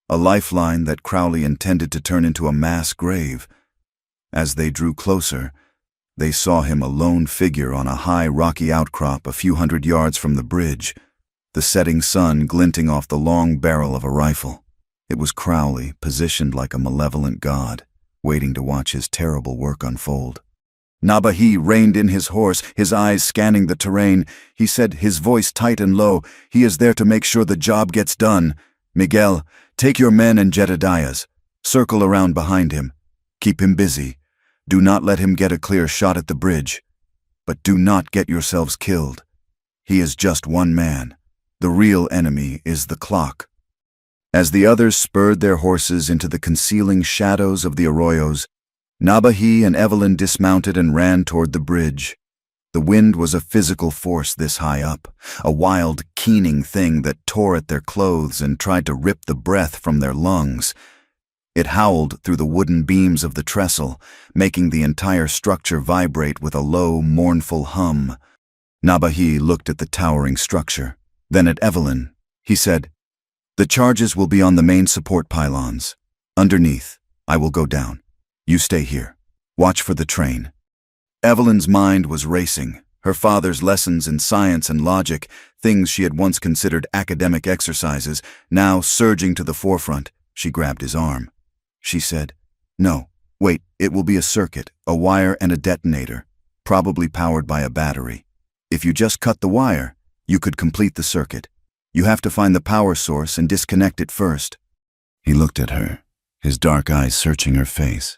A: a lifeline that Crowley intended to turn into a mass grave. As they drew closer, they saw him a lone figure on a high, rocky outcrop a few hundred yards from the bridge, the setting sun glinting off the long barrel of a rifle. It was Crowley, positioned like a malevolent god, waiting to watch his terrible work unfold. Nabahi reined in his horse, his eyes scanning the terrain. He said, his voice tight and low, "He is there to make sure the job gets done. Miguel, take your men and Jedediah's. Circle around behind him. Keep him busy. Do not let him get a clear shot at the bridge. But do not get yourselves killed. He is just one man. The real enemy is the clock." As the others spurred their horses into the concealing shadows of the arroyos, Nabahi and Evelyn dismounted and ran toward the bridge. The wind was a physical force this high up, a wild, keening thing that tore at their clothes and tried to rip the breath from their lungs. It howled through the wooden beams of the trestle, making the entire structure vibrate with a low, mournful hum. Nabahi looked at the towering structure, then at Evelyn. He said, "The charges will be on the main support pylons. Underneath, I will go down. You stay here. Watch for the train." Evelyn's mind was racing. Her father's lessons in science and logic, things she had once considered academic exercises, now surging to the forefront. She grabbed his arm. She said, "No, wait, it will be a circuit, a wire and a detonator, probably powered by a battery. If you just cut the wire, you could complete the circuit. You have to find the power source and disconnect it first." He looked at her, his dark eyes searching her face,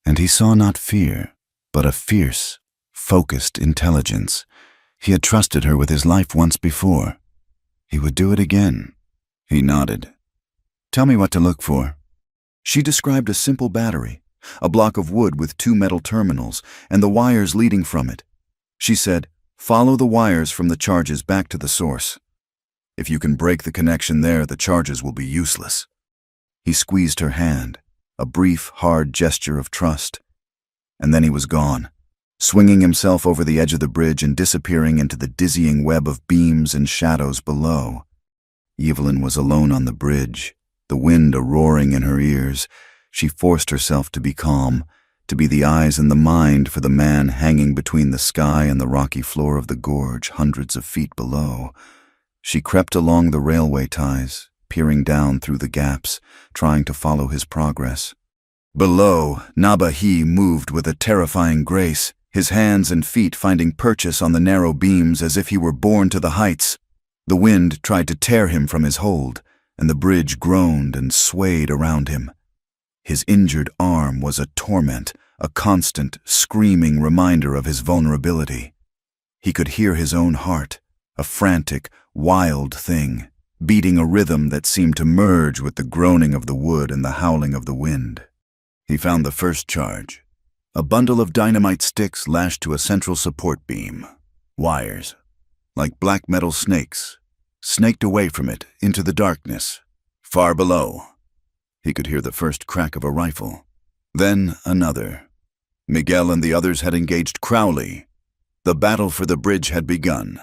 A: and he saw not fear, but a fierce, focused intelligence. He had trusted her with his life once before. He would do it again. He nodded. "Tell me what to look for." She described a simple battery, a block of wood with 2 metal terminals, and the wires leading from it. She said, "Follow the wires from the charges back to the source. If you can break the connection there, the charges will be useless." He squeezed her hand, a brief, hard gesture of trust. And then he was gone, swinging himself over the edge of the bridge and disappearing into the dizzying web of beams and shadows below. Evelyn was alone on the bridge, the wind a-roaring in her ears. She forced herself to be calm, to be the eyes and the mind for the man hanging between the sky and the rocky floor of the gorge hundreds of feet below. She crept along the railway ties, peering down through the gaps, trying to follow his progress. Below, Nabahi moved with a terrifying grace, his hands and feet finding purchase on the narrow beams as if he were born to the heights. The wind tried to tear him from his hold, and the bridge groaned and swayed around him. His injured arm was a torment, a constant, screaming reminder of his vulnerability. He could hear his own heart, a frantic, wild thing, beating a rhythm that seemed to merge with the groaning of the wood and the howling of the wind. He found the first charge, a bundle of dynamite sticks lashed to a central support beam. Wires, like black metal snakes, snaked away from it into the darkness. Far below, he could hear the first crack of a rifle. Then another. Miguel and the others had engaged Crowley. The battle for the bridge had begun.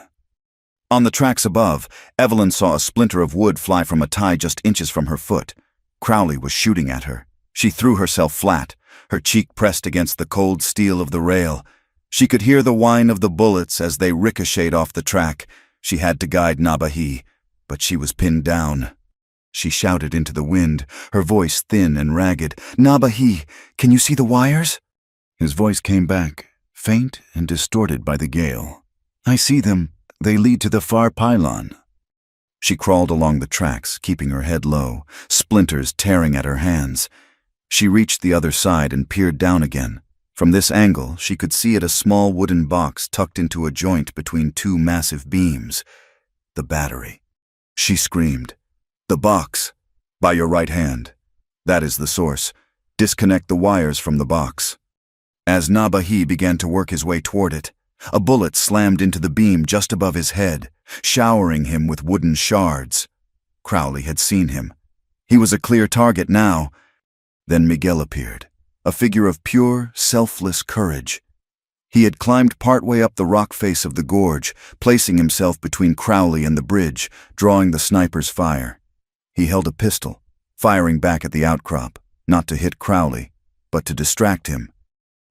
A: On the tracks above, Evelyn saw a splinter of wood fly from a tie just inches from her foot. Crowley was shooting at her. She threw herself flat, her cheek pressed against the cold steel of the rail. She could hear the whine of the bullets as they ricocheted off the track. She had to guide Nabahi, but she was pinned down. She shouted into the wind, her voice thin and ragged. "Nabahi, can you see the wires?" His voice came back, faint and distorted by the gale. "I see them. They lead to the far pylon." She crawled along the tracks, keeping her head low, splinters tearing at her hands. She reached the other side and peered down again. From this angle, she could see it a small wooden box tucked into a joint between two massive beams. The battery. She screamed. "The box! By your right hand. That is the source. Disconnect the wires from the box." As Nabahi began to work his way toward it, a bullet slammed into the beam just above his head, showering him with wooden shards. Crowley had seen him. He was a clear target now. Then Miguel appeared, a figure of pure, selfless courage. He had climbed partway up the rock face of the gorge, placing himself between Crowley and the bridge, drawing the sniper's fire. He held a pistol, firing back at the outcrop, not to hit Crowley, but to distract him.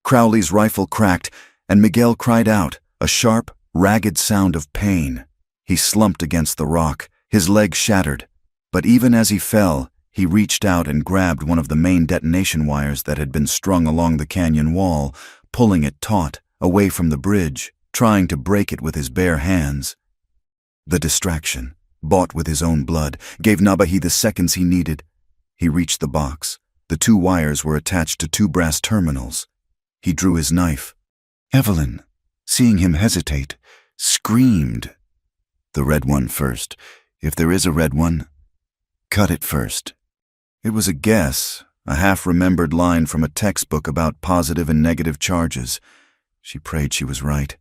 A: Crowley's rifle cracked, and Miguel cried out, a sharp, ragged sound of pain. He slumped against the rock, his leg shattered, but even as he fell, he reached out and grabbed one of the main detonation wires that had been strung along the canyon wall, pulling it taut, away from the bridge, trying to break it with his bare hands. The distraction, bought with his own blood, gave Nabahi the seconds he needed. He reached the box. The two wires were attached to two brass terminals. He drew his knife. Evelyn, seeing him hesitate, screamed. "The red one first. If there is a red one, cut it first." It was a guess, a half-remembered line from a textbook about positive and negative charges. She prayed she was right.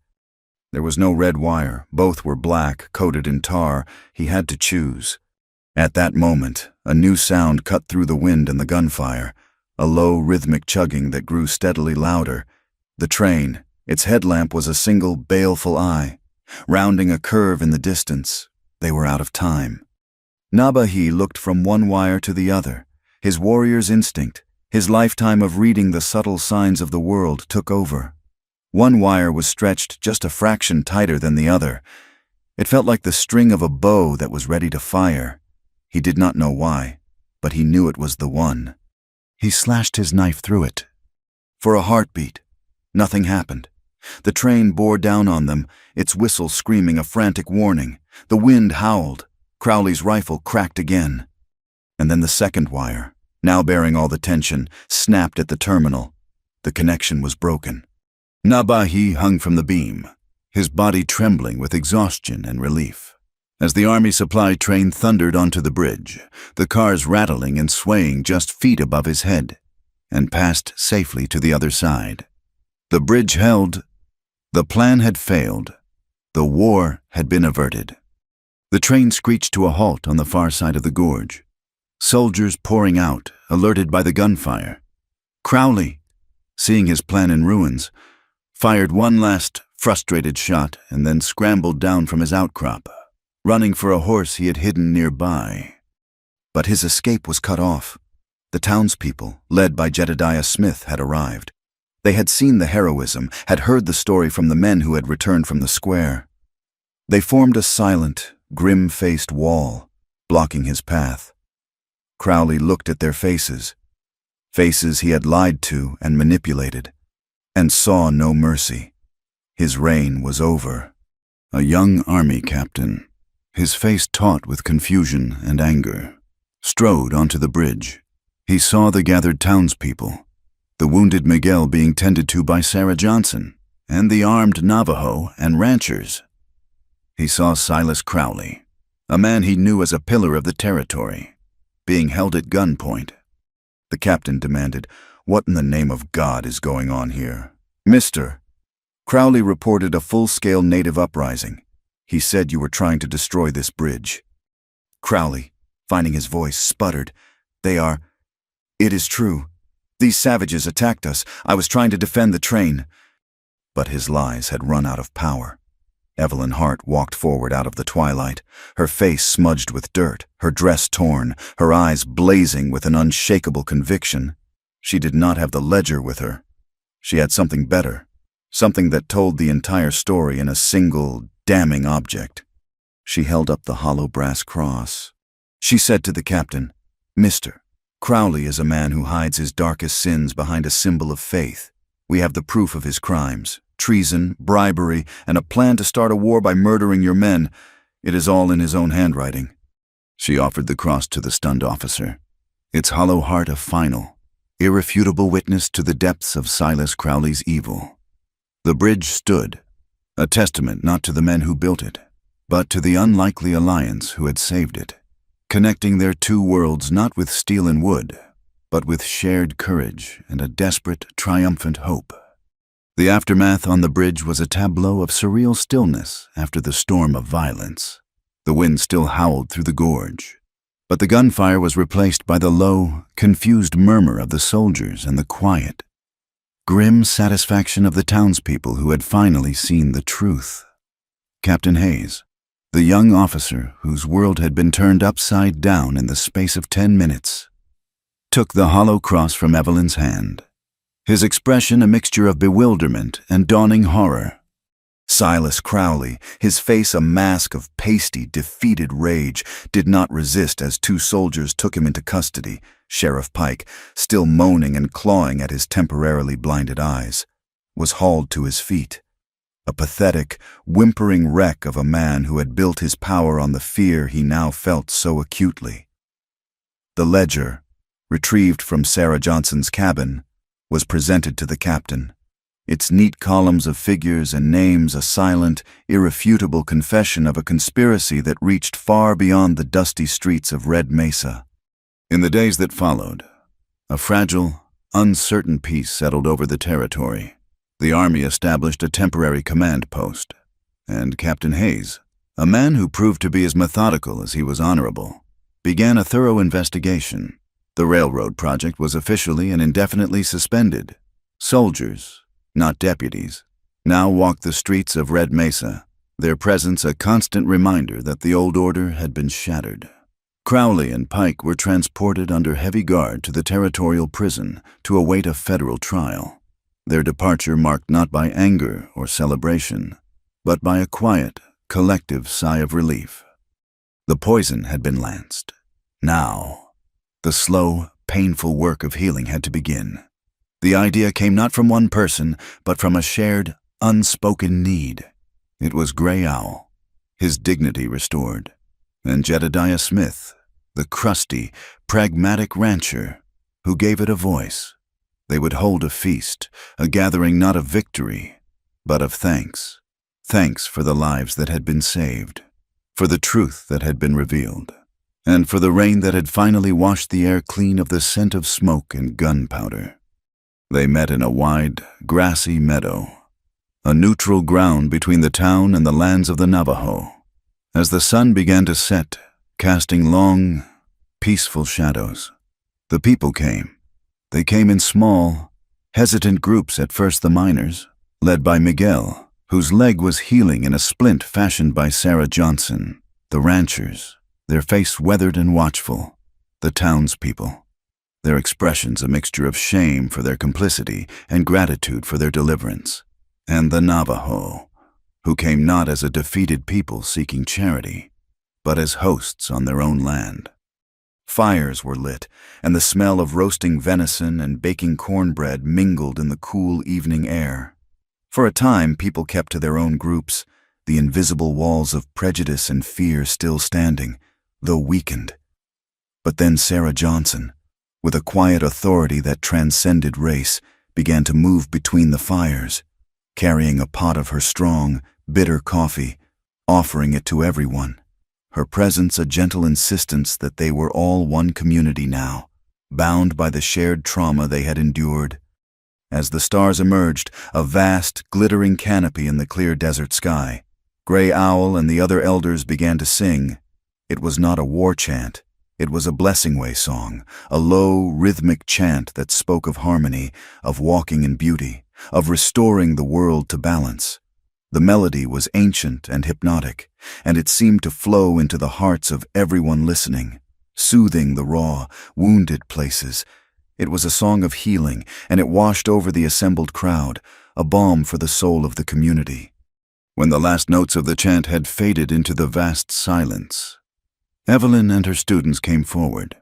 A: There was no red wire. Both were black, coated in tar. He had to choose. At that moment, a new sound cut through the wind and the gunfire, a low, rhythmic chugging that grew steadily louder. The train, its headlamp was a single, baleful eye. Rounding a curve in the distance, they were out of time. Nabahi looked from one wire to the other. His warrior's instinct, his lifetime of reading the subtle signs of the world, took over. One wire was stretched just a fraction tighter than the other. It felt like the string of a bow that was ready to fire. He did not know why, but he knew it was the one. He slashed his knife through it. For a heartbeat, nothing happened. The train bore down on them, its whistle screaming a frantic warning. The wind howled. Crowley's rifle cracked again. And then the second wire, now bearing all the tension, snapped at the terminal. The connection was broken. Nabahi hung from the beam, his body trembling with exhaustion and relief. As the army supply train thundered onto the bridge, the cars rattling and swaying just feet above his head, and passed safely to the other side. The bridge held. The plan had failed. The war had been averted. The train screeched to a halt on the far side of the gorge. Soldiers pouring out, alerted by the gunfire. Crowley, seeing his plan in ruins, fired one last frustrated shot and then scrambled down from his outcrop, running for a horse he had hidden nearby. But his escape was cut off. The townspeople, led by Jedediah Smith, had arrived. They had seen the heroism, had heard the story from the men who had returned from the square. They formed a silent, grim-faced wall, blocking his path. Crowley looked at their faces he had lied to and manipulated, and saw no mercy. His reign was over. A young army captain, his face taut with confusion and anger, strode onto the bridge. He saw the gathered townspeople. the wounded Miguel being tended to by Sarah Johnson, and the armed Navajo and ranchers. He saw Silas Crowley, a man he knew as a pillar of the territory, being held at gunpoint. The captain demanded, "What in the name of God is going on here?" "Mister," Crowley reported a full-scale native uprising. "He said you were trying to destroy this bridge." Crowley, finding his voice, sputtered, "It is true. These savages attacked us. I was trying to defend the train." But his lies had run out of power. Evelyn Hart walked forward out of the twilight, her face smudged with dirt, her dress torn, her eyes blazing with an unshakable conviction. She did not have the ledger with her. She had something better, something that told the entire story in a single, damning object. She held up the hollow brass cross. She said to the captain, "Mister, Crowley is a man who hides his darkest sins behind a symbol of faith. We have the proof of his crimes, treason, bribery, and a plan to start a war by murdering your men. It is all in his own handwriting." She offered the cross to the stunned officer, its hollow heart a final, irrefutable witness to the depths of Silas Crowley's evil. The bridge stood, a testament not to the men who built it, but to the unlikely alliance who had saved it, connecting their two worlds not with steel and wood, but with shared courage and a desperate, triumphant hope. The aftermath on the bridge was a tableau of surreal stillness after the storm of violence. The wind still howled through the gorge, but the gunfire was replaced by the low, confused murmur of the soldiers and the quiet, grim satisfaction of the townspeople who had finally seen the truth. Captain Hayes, the young officer whose world had been turned upside down in the space of 10 minutes, took the hollow cross from Evelyn's hand, his expression a mixture of bewilderment and dawning horror. Silas Crowley, his face a mask of pasty, defeated rage, did not resist as two soldiers took him into custody, Sheriff Pike, still moaning and clawing at his temporarily blinded eyes, was hauled to his feet, a pathetic, whimpering wreck of a man who had built his power on the fear he now felt so acutely. The ledger, retrieved from Sarah Johnson's cabin, was presented to the captain, its neat columns of figures and names a silent, irrefutable confession of a conspiracy that reached far beyond the dusty streets of Red Mesa. In the days that followed, a fragile, uncertain peace settled over the territory. The Army established a temporary command post, and Captain Hayes, a man who proved to be as methodical as he was honorable, began a thorough investigation. The railroad project was officially and indefinitely suspended. Soldiers, not deputies, now walked the streets of Red Mesa, their presence a constant reminder that the old order had been shattered. Crowley and Pike were transported under heavy guard to the territorial prison to await a federal trial, their departure marked not by anger or celebration, but by a quiet, collective sigh of relief. The poison had been lanced. Now, the slow, painful work of healing had to begin. The idea came not from one person, but from a shared, unspoken need. It was Gray Owl, his dignity restored, and Jedediah Smith, the crusty, pragmatic rancher, who gave it a voice. They would hold a feast, a gathering not of victory, but of thanks. Thanks for the lives that had been saved, for the truth that had been revealed, and for the rain that had finally washed the air clean of the scent of smoke and gunpowder. They met in a wide, grassy meadow, a neutral ground between the town and the lands of the Navajo. As the sun began to set, casting long, peaceful shadows, the people came. They came in small, hesitant groups, at first the miners, led by Miguel, whose leg was healing in a splint fashioned by Sarah Johnson, the ranchers, their face weathered and watchful, the townspeople, their expressions a mixture of shame for their complicity and gratitude for their deliverance, and the Navajo, who came not as a defeated people seeking charity, but as hosts on their own land. Fires were lit, and the smell of roasting venison and baking cornbread mingled in the cool evening air. For a time, people kept to their own groups, the invisible walls of prejudice and fear still standing, though weakened. But then Sarah Johnson, with a quiet authority that transcended race, began to move between the fires, carrying a pot of her strong, bitter coffee, offering it to everyone. Her presence a gentle insistence that they were all one community now, bound by the shared trauma they had endured. As the stars emerged, a vast, glittering canopy in the clear desert sky, Gray Owl and the other elders began to sing. It was not a war chant. It was a blessing way song, a low, rhythmic chant that spoke of harmony, of walking in beauty, of restoring the world to balance. The melody was ancient and hypnotic, and it seemed to flow into the hearts of everyone listening, soothing the raw, wounded places. It was a song of healing, and it washed over the assembled crowd, a balm for the soul of the community. When the last notes of the chant had faded into the vast silence, Evelyn and her students came forward.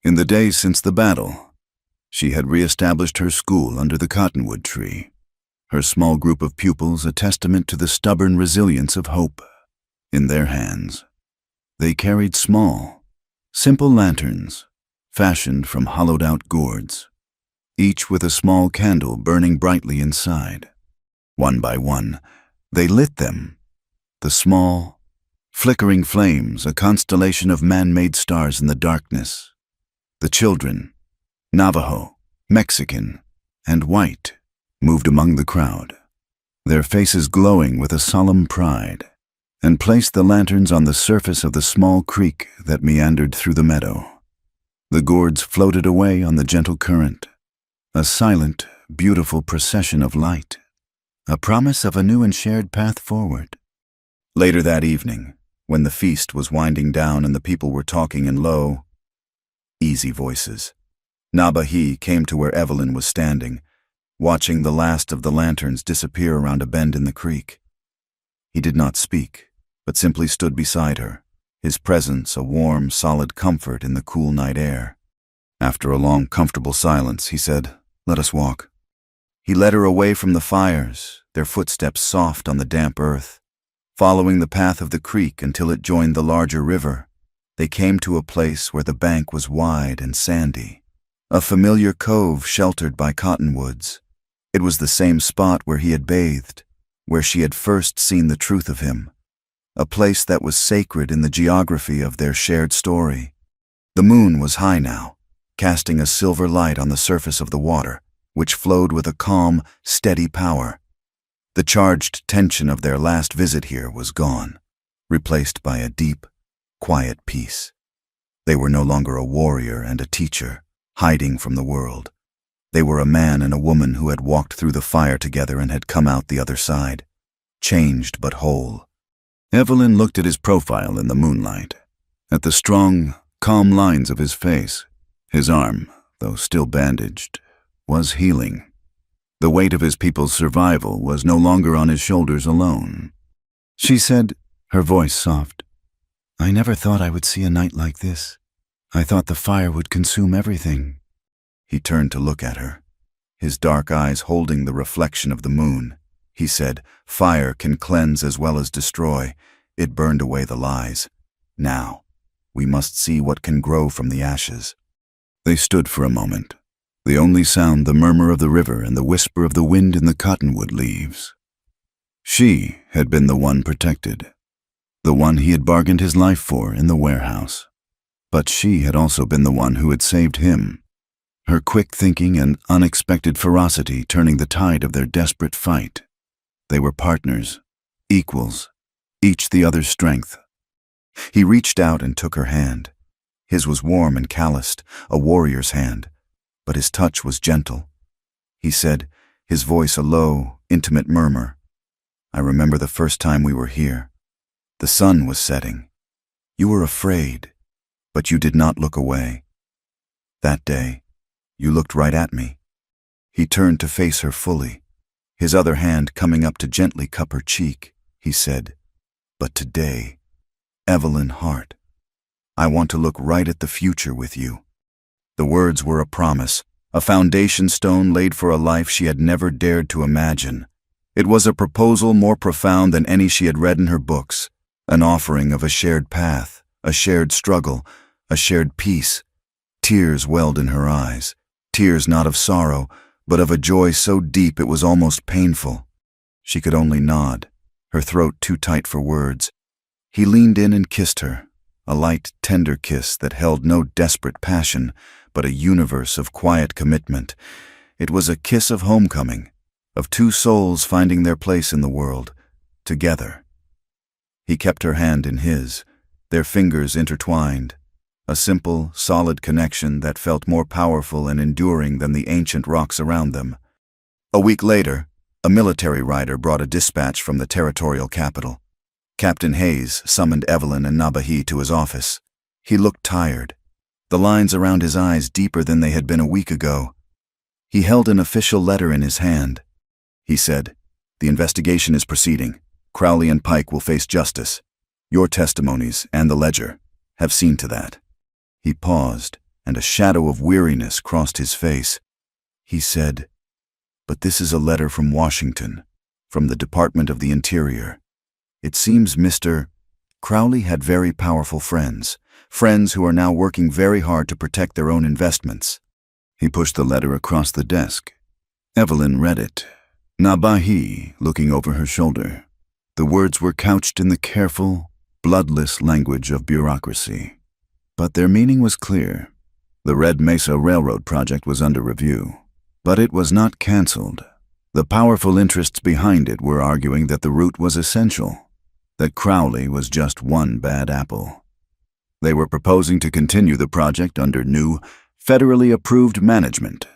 A: In the days since the battle, she had re-established her school under the cottonwood tree, her small group of pupils a testament to the stubborn resilience of hope. In their hands, they carried small, simple lanterns, fashioned from hollowed-out gourds, each with a small candle burning brightly inside. One by one, they lit them, the small, flickering flames, a constellation of man-made stars in the darkness. The children, Navajo, Mexican, and white, moved among the crowd, their faces glowing with a solemn pride, and placed the lanterns on the surface of the small creek that meandered through the meadow. The gourds floated away on the gentle current, a silent, beautiful procession of light, a promise of a new and shared path forward. Later that evening, when the feast was winding down and the people were talking in low, easy voices, Nabahi came to where Evelyn was standing, watching the last of the lanterns disappear around a bend in the creek. He did not speak, but simply stood beside her, his presence a warm, solid comfort in the cool night air. After a long, comfortable silence, he said, "Let us walk." He led her away from the fires, their footsteps soft on the damp earth. Following the path of the creek until it joined the larger river, they came to a place where the bank was wide and sandy, a familiar cove sheltered by cottonwoods. It was the same spot where he had bathed, where she had first seen the truth of him, a place that was sacred in the geography of their shared story. The moon was high now, casting a silver light on the surface of the water, which flowed with a calm, steady power. The charged tension of their last visit here was gone, replaced by a deep, quiet peace. They were no longer a warrior and a teacher, hiding from the world. They were a man and a woman who had walked through the fire together and had come out the other side, changed but whole. Evelyn looked at his profile in the moonlight, at the strong, calm lines of his face. His arm, though still bandaged, was healing. The weight of his people's survival was no longer on his shoulders alone. She said, her voice soft, "I never thought I would see a night like this. I thought the fire would consume everything." He turned to look at her, his dark eyes holding the reflection of the moon. He said, "Fire can cleanse as well as destroy. It burned away the lies. Now, we must see what can grow from the ashes." They stood for a moment, the only sound the murmur of the river and the whisper of the wind in the cottonwood leaves. She had been the one protected, the one he had bargained his life for in the warehouse. But she had also been the one who had saved him, her quick thinking and unexpected ferocity turning the tide of their desperate fight. They were partners, equals, each the other's strength. He reached out and took her hand. His was warm and calloused, a warrior's hand, but his touch was gentle. He said, his voice a low, intimate murmur, "I remember the first time we were here. The sun was setting. You were afraid, but you did not look away. That day, you looked right at me." He turned to face her fully, his other hand coming up to gently cup her cheek. He said, "But today, Evelyn Hart, I want to look right at the future with you." The words were a promise, a foundation stone laid for a life she had never dared to imagine. It was a proposal more profound than any she had read in her books, an offering of a shared path, a shared struggle, a shared peace. Tears welled in her eyes, tears not of sorrow, but of a joy so deep it was almost painful. She could only nod, her throat too tight for words. He leaned in and kissed her, a light, tender kiss that held no desperate passion, but a universe of quiet commitment. It was a kiss of homecoming, of two souls finding their place in the world, together. He kept her hand in his, their fingers intertwined, a simple, solid connection that felt more powerful and enduring than the ancient rocks around them. A week later, a military rider brought a dispatch from the territorial capital. Captain Hayes summoned Evelyn and Nabahi to his office. He looked tired, the lines around his eyes deeper than they had been a week ago. He held an official letter in his hand. He said, "The investigation is proceeding. Crowley and Pike will face justice. Your testimonies and the ledger have seen to that." He paused, and a shadow of weariness crossed his face. He said, "But this is a letter from Washington, from the Department of the Interior. It seems Mr. Crowley had very powerful friends who are now working very hard to protect their own investments." He pushed the letter across the desk. Evelyn read it, Nabahi looking over her shoulder. The words were couched in the careful, bloodless language of bureaucracy. But their meaning was clear. The Red Mesa Railroad project was under review, but it was not canceled. The powerful interests behind it were arguing that the route was essential, that Crowley was just one bad apple. They were proposing to continue the project under new, federally approved management.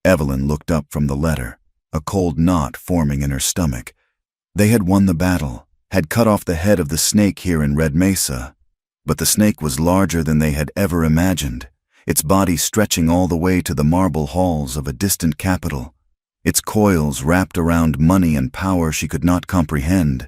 A: Evelyn looked up from the letter, a cold knot forming in her stomach. They had won the battle, had cut off the head of the snake here in Red Mesa. But the snake was larger than they had ever imagined, its body stretching all the way to the marble halls of a distant capital, its coils wrapped around money and power she could not comprehend.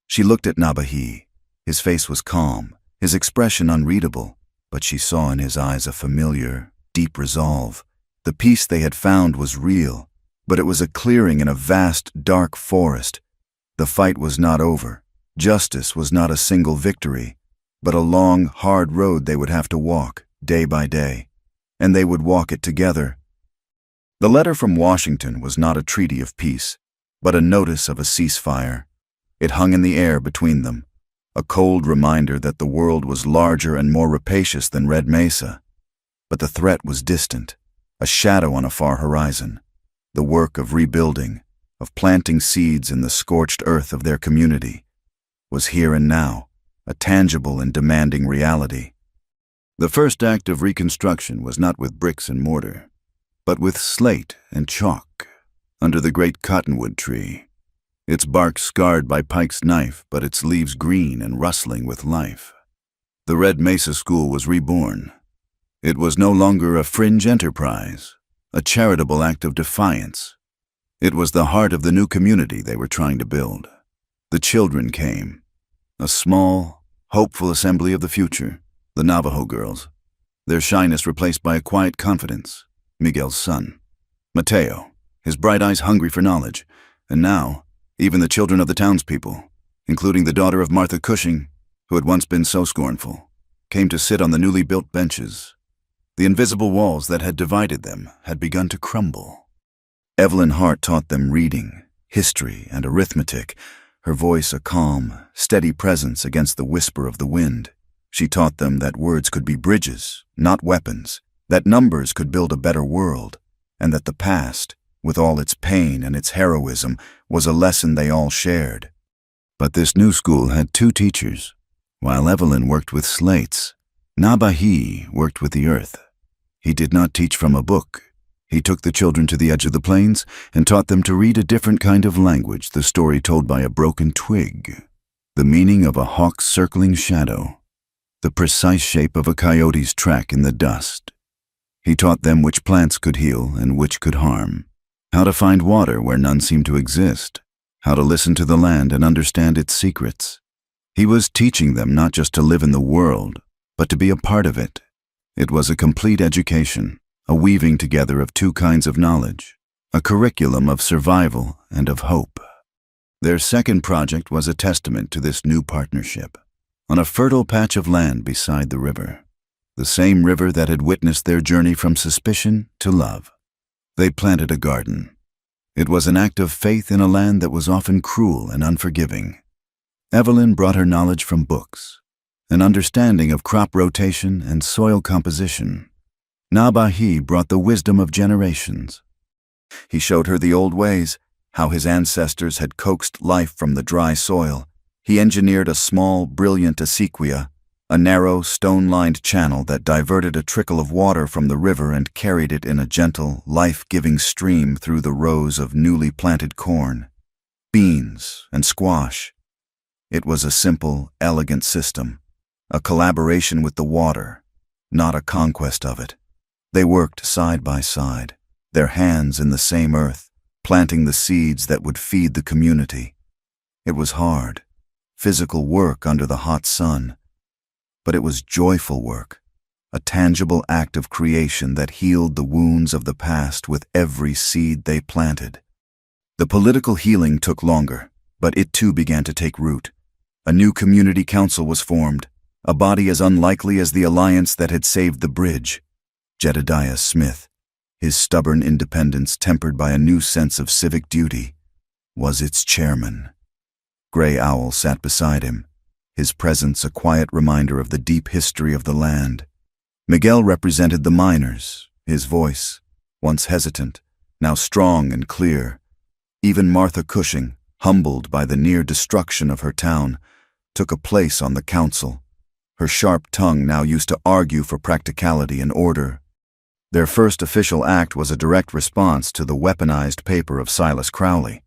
A: She looked at Nabahi. His face was calm, his expression unreadable, but she saw in his eyes a familiar, deep resolve. The peace they had found was real, but it was a clearing in a vast, dark forest. The fight was not over. Justice was not a single victory, but a long, hard road they would have to walk, day by day, and they would walk it together. The letter from Washington was not a treaty of peace, but a notice of a ceasefire. It hung in the air between them, a cold reminder that the world was larger and more rapacious than Red Mesa. But the threat was distant, a shadow on a far horizon. The work of rebuilding, of planting seeds in the scorched earth of their community, was here and now, a tangible and demanding reality. The first act of reconstruction was not with bricks and mortar, but with slate and chalk, under the great cottonwood tree, its bark scarred by Pike's knife, but its leaves green and rustling with life. The Red Mesa School was reborn. It was no longer a fringe enterprise, a charitable act of defiance. It was the heart of the new community they were trying to build. The children came, a small, hopeful assembly of the future, the Navajo girls, their shyness replaced by a quiet confidence, Miguel's son, Mateo, his bright eyes hungry for knowledge, and now, even the children of the townspeople, including the daughter of Martha Cushing, who had once been so scornful, came to sit on the newly built benches. The invisible walls that had divided them had begun to crumble. Evelyn Hart taught them reading, history, and arithmetic, her voice a calm, steady presence against the whisper of the wind. She taught them that words could be bridges, not weapons, that numbers could build a better world, and that the past, with all its pain and its heroism, was a lesson they all shared. But this new school had two teachers. While Evelyn worked with slates, Nabahi worked with the earth. He did not teach from a book. He took the children to the edge of the plains and taught them to read a different kind of language, the story told by a broken twig, the meaning of a hawk's circling shadow, the precise shape of a coyote's track in the dust. He taught them which plants could heal and which could harm, how to find water where none seemed to exist, how to listen to the land and understand its secrets. He was teaching them not just to live in the world, but to be a part of it. It was a complete education, a weaving together of two kinds of knowledge, a curriculum of survival and of hope. Their second project was a testament to this new partnership. On a fertile patch of land beside the river, the same river that had witnessed their journey from suspicion to love. They planted a garden. It was an act of faith in a land that was often cruel and unforgiving. Evelyn brought her knowledge from books, an understanding of crop rotation and soil composition. Nabahi brought the wisdom of generations. He showed her the old ways, how his ancestors had coaxed life from the dry soil. He engineered a small, brilliant acequia, a narrow, stone-lined channel that diverted a trickle of water from the river and carried it in a gentle, life-giving stream through the rows of newly planted corn, beans, and squash. It was a simple, elegant system, a collaboration with the water, not a conquest of it. They worked side by side, their hands in the same earth, planting the seeds that would feed the community. It was hard, physical work under the hot sun, but it was joyful work, a tangible act of creation that healed the wounds of the past with every seed they planted. The political healing took longer, but it too began to take root. A new community council was formed, a body as unlikely as the alliance that had saved the bridge. Jedediah Smith, his stubborn independence tempered by a new sense of civic duty, was its chairman. Gray Owl sat beside him, his presence a quiet reminder of the deep history of the land. Miguel represented the miners, his voice, once hesitant, now strong and clear. Even Martha Cushing, humbled by the near destruction of her town, took a place on the council, her sharp tongue now used to argue for practicality and order. Their first official act was a direct response to the weaponized paper of Silas Crowley.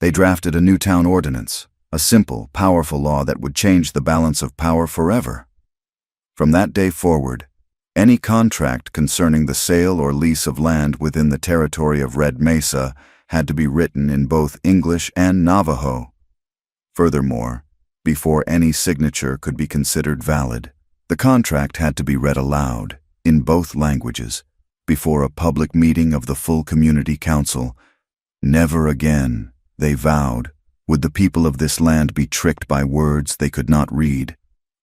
A: They drafted a new town ordinance, a simple, powerful law that would change the balance of power forever. From that day forward, any contract concerning the sale or lease of land within the territory of Red Mesa had to be written in both English and Navajo. Furthermore, before any signature could be considered valid, the contract had to be read aloud, in both languages, before a public meeting of the full community council. Never again, they vowed, would the people of this land be tricked by words they could not read,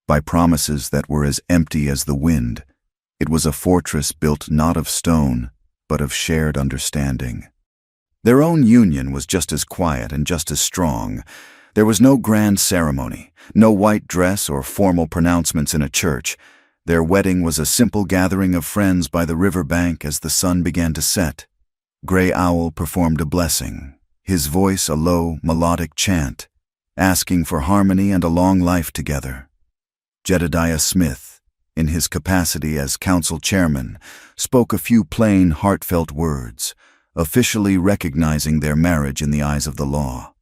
A: by promises that were as empty as the wind. It was a fortress built not of stone, but of shared understanding. Their own union was just as quiet and just as strong. There was no grand ceremony, no white dress or formal pronouncements in a church. Their wedding was a simple gathering of friends by the river bank as the sun began to set. Gray Owl performed a blessing, his voice a low, melodic chant, asking for harmony and a long life together. Jedediah Smith, in his capacity as council chairman, spoke a few plain, heartfelt words, officially recognizing their marriage in the eyes of the law.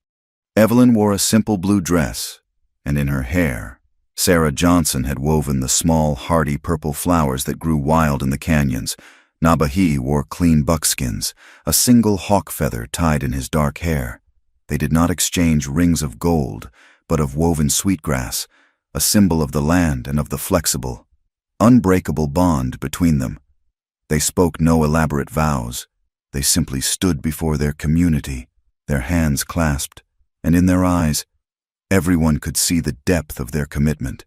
A: Evelyn wore a simple blue dress, and in her hair, Sarah Johnson had woven the small, hardy purple flowers that grew wild in the canyons. Nabahi wore clean buckskins, a single hawk feather tied in his dark hair. They did not exchange rings of gold, but of woven sweetgrass, a symbol of the land and of the flexible, unbreakable bond between them. They spoke no elaborate vows. They simply stood before their community, their hands clasped, and in their eyes, everyone could see the depth of their commitment,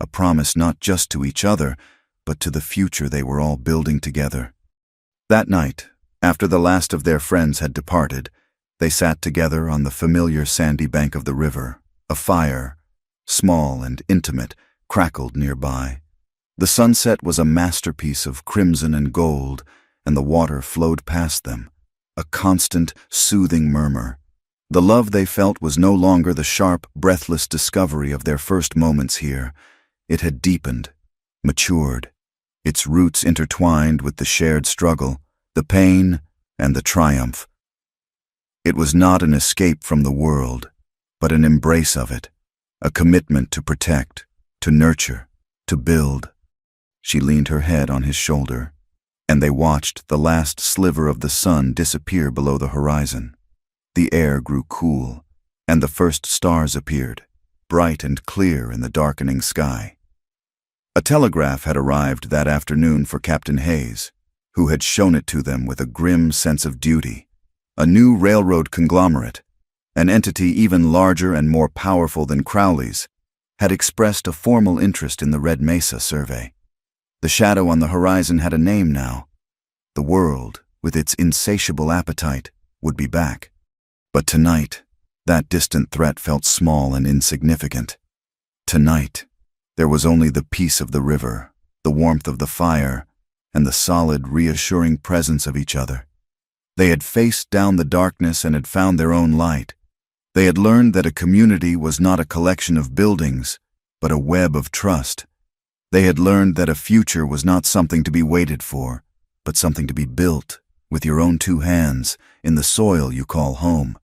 A: a promise not just to each other, but to the future they were all building together. That night, after the last of their friends had departed, they sat together on the familiar sandy bank of the river. A fire, small and intimate, crackled nearby. The sunset was a masterpiece of crimson and gold, and the water flowed past them, a constant, soothing murmur. The love they felt was no longer the sharp, breathless discovery of their first moments here. It had deepened, matured, its roots intertwined with the shared struggle, the pain, and the triumph. It was not an escape from the world, but an embrace of it, a commitment to protect, to nurture, to build. She leaned her head on his shoulder, and they watched the last sliver of the sun disappear below the horizon. The air grew cool, and the first stars appeared, bright and clear in the darkening sky. A telegraph had arrived that afternoon for Captain Hayes, who had shown it to them with a grim sense of duty. A new railroad conglomerate, an entity even larger and more powerful than Crowley's, had expressed a formal interest in the Red Mesa survey. The shadow on the horizon had a name now. The world, with its insatiable appetite, would be back. But tonight, that distant threat felt small and insignificant. Tonight, there was only the peace of the river, the warmth of the fire, and the solid, reassuring presence of each other. They had faced down the darkness and had found their own light. They had learned that a community was not a collection of buildings, but a web of trust. They had learned that a future was not something to be waited for, but something to be built, with your own two hands, in the soil you call home.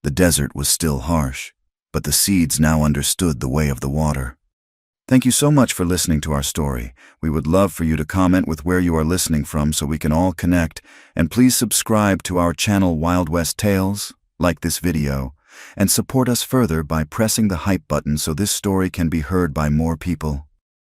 A: The desert was still harsh, but the seeds now understood the way of the water. Thank you so much for listening to our story. We would love for you to comment with where you are listening from so we can all connect, and please subscribe to our channel Wild West Tales, like this video, and support us further by pressing the hype button so this story can be heard by more people.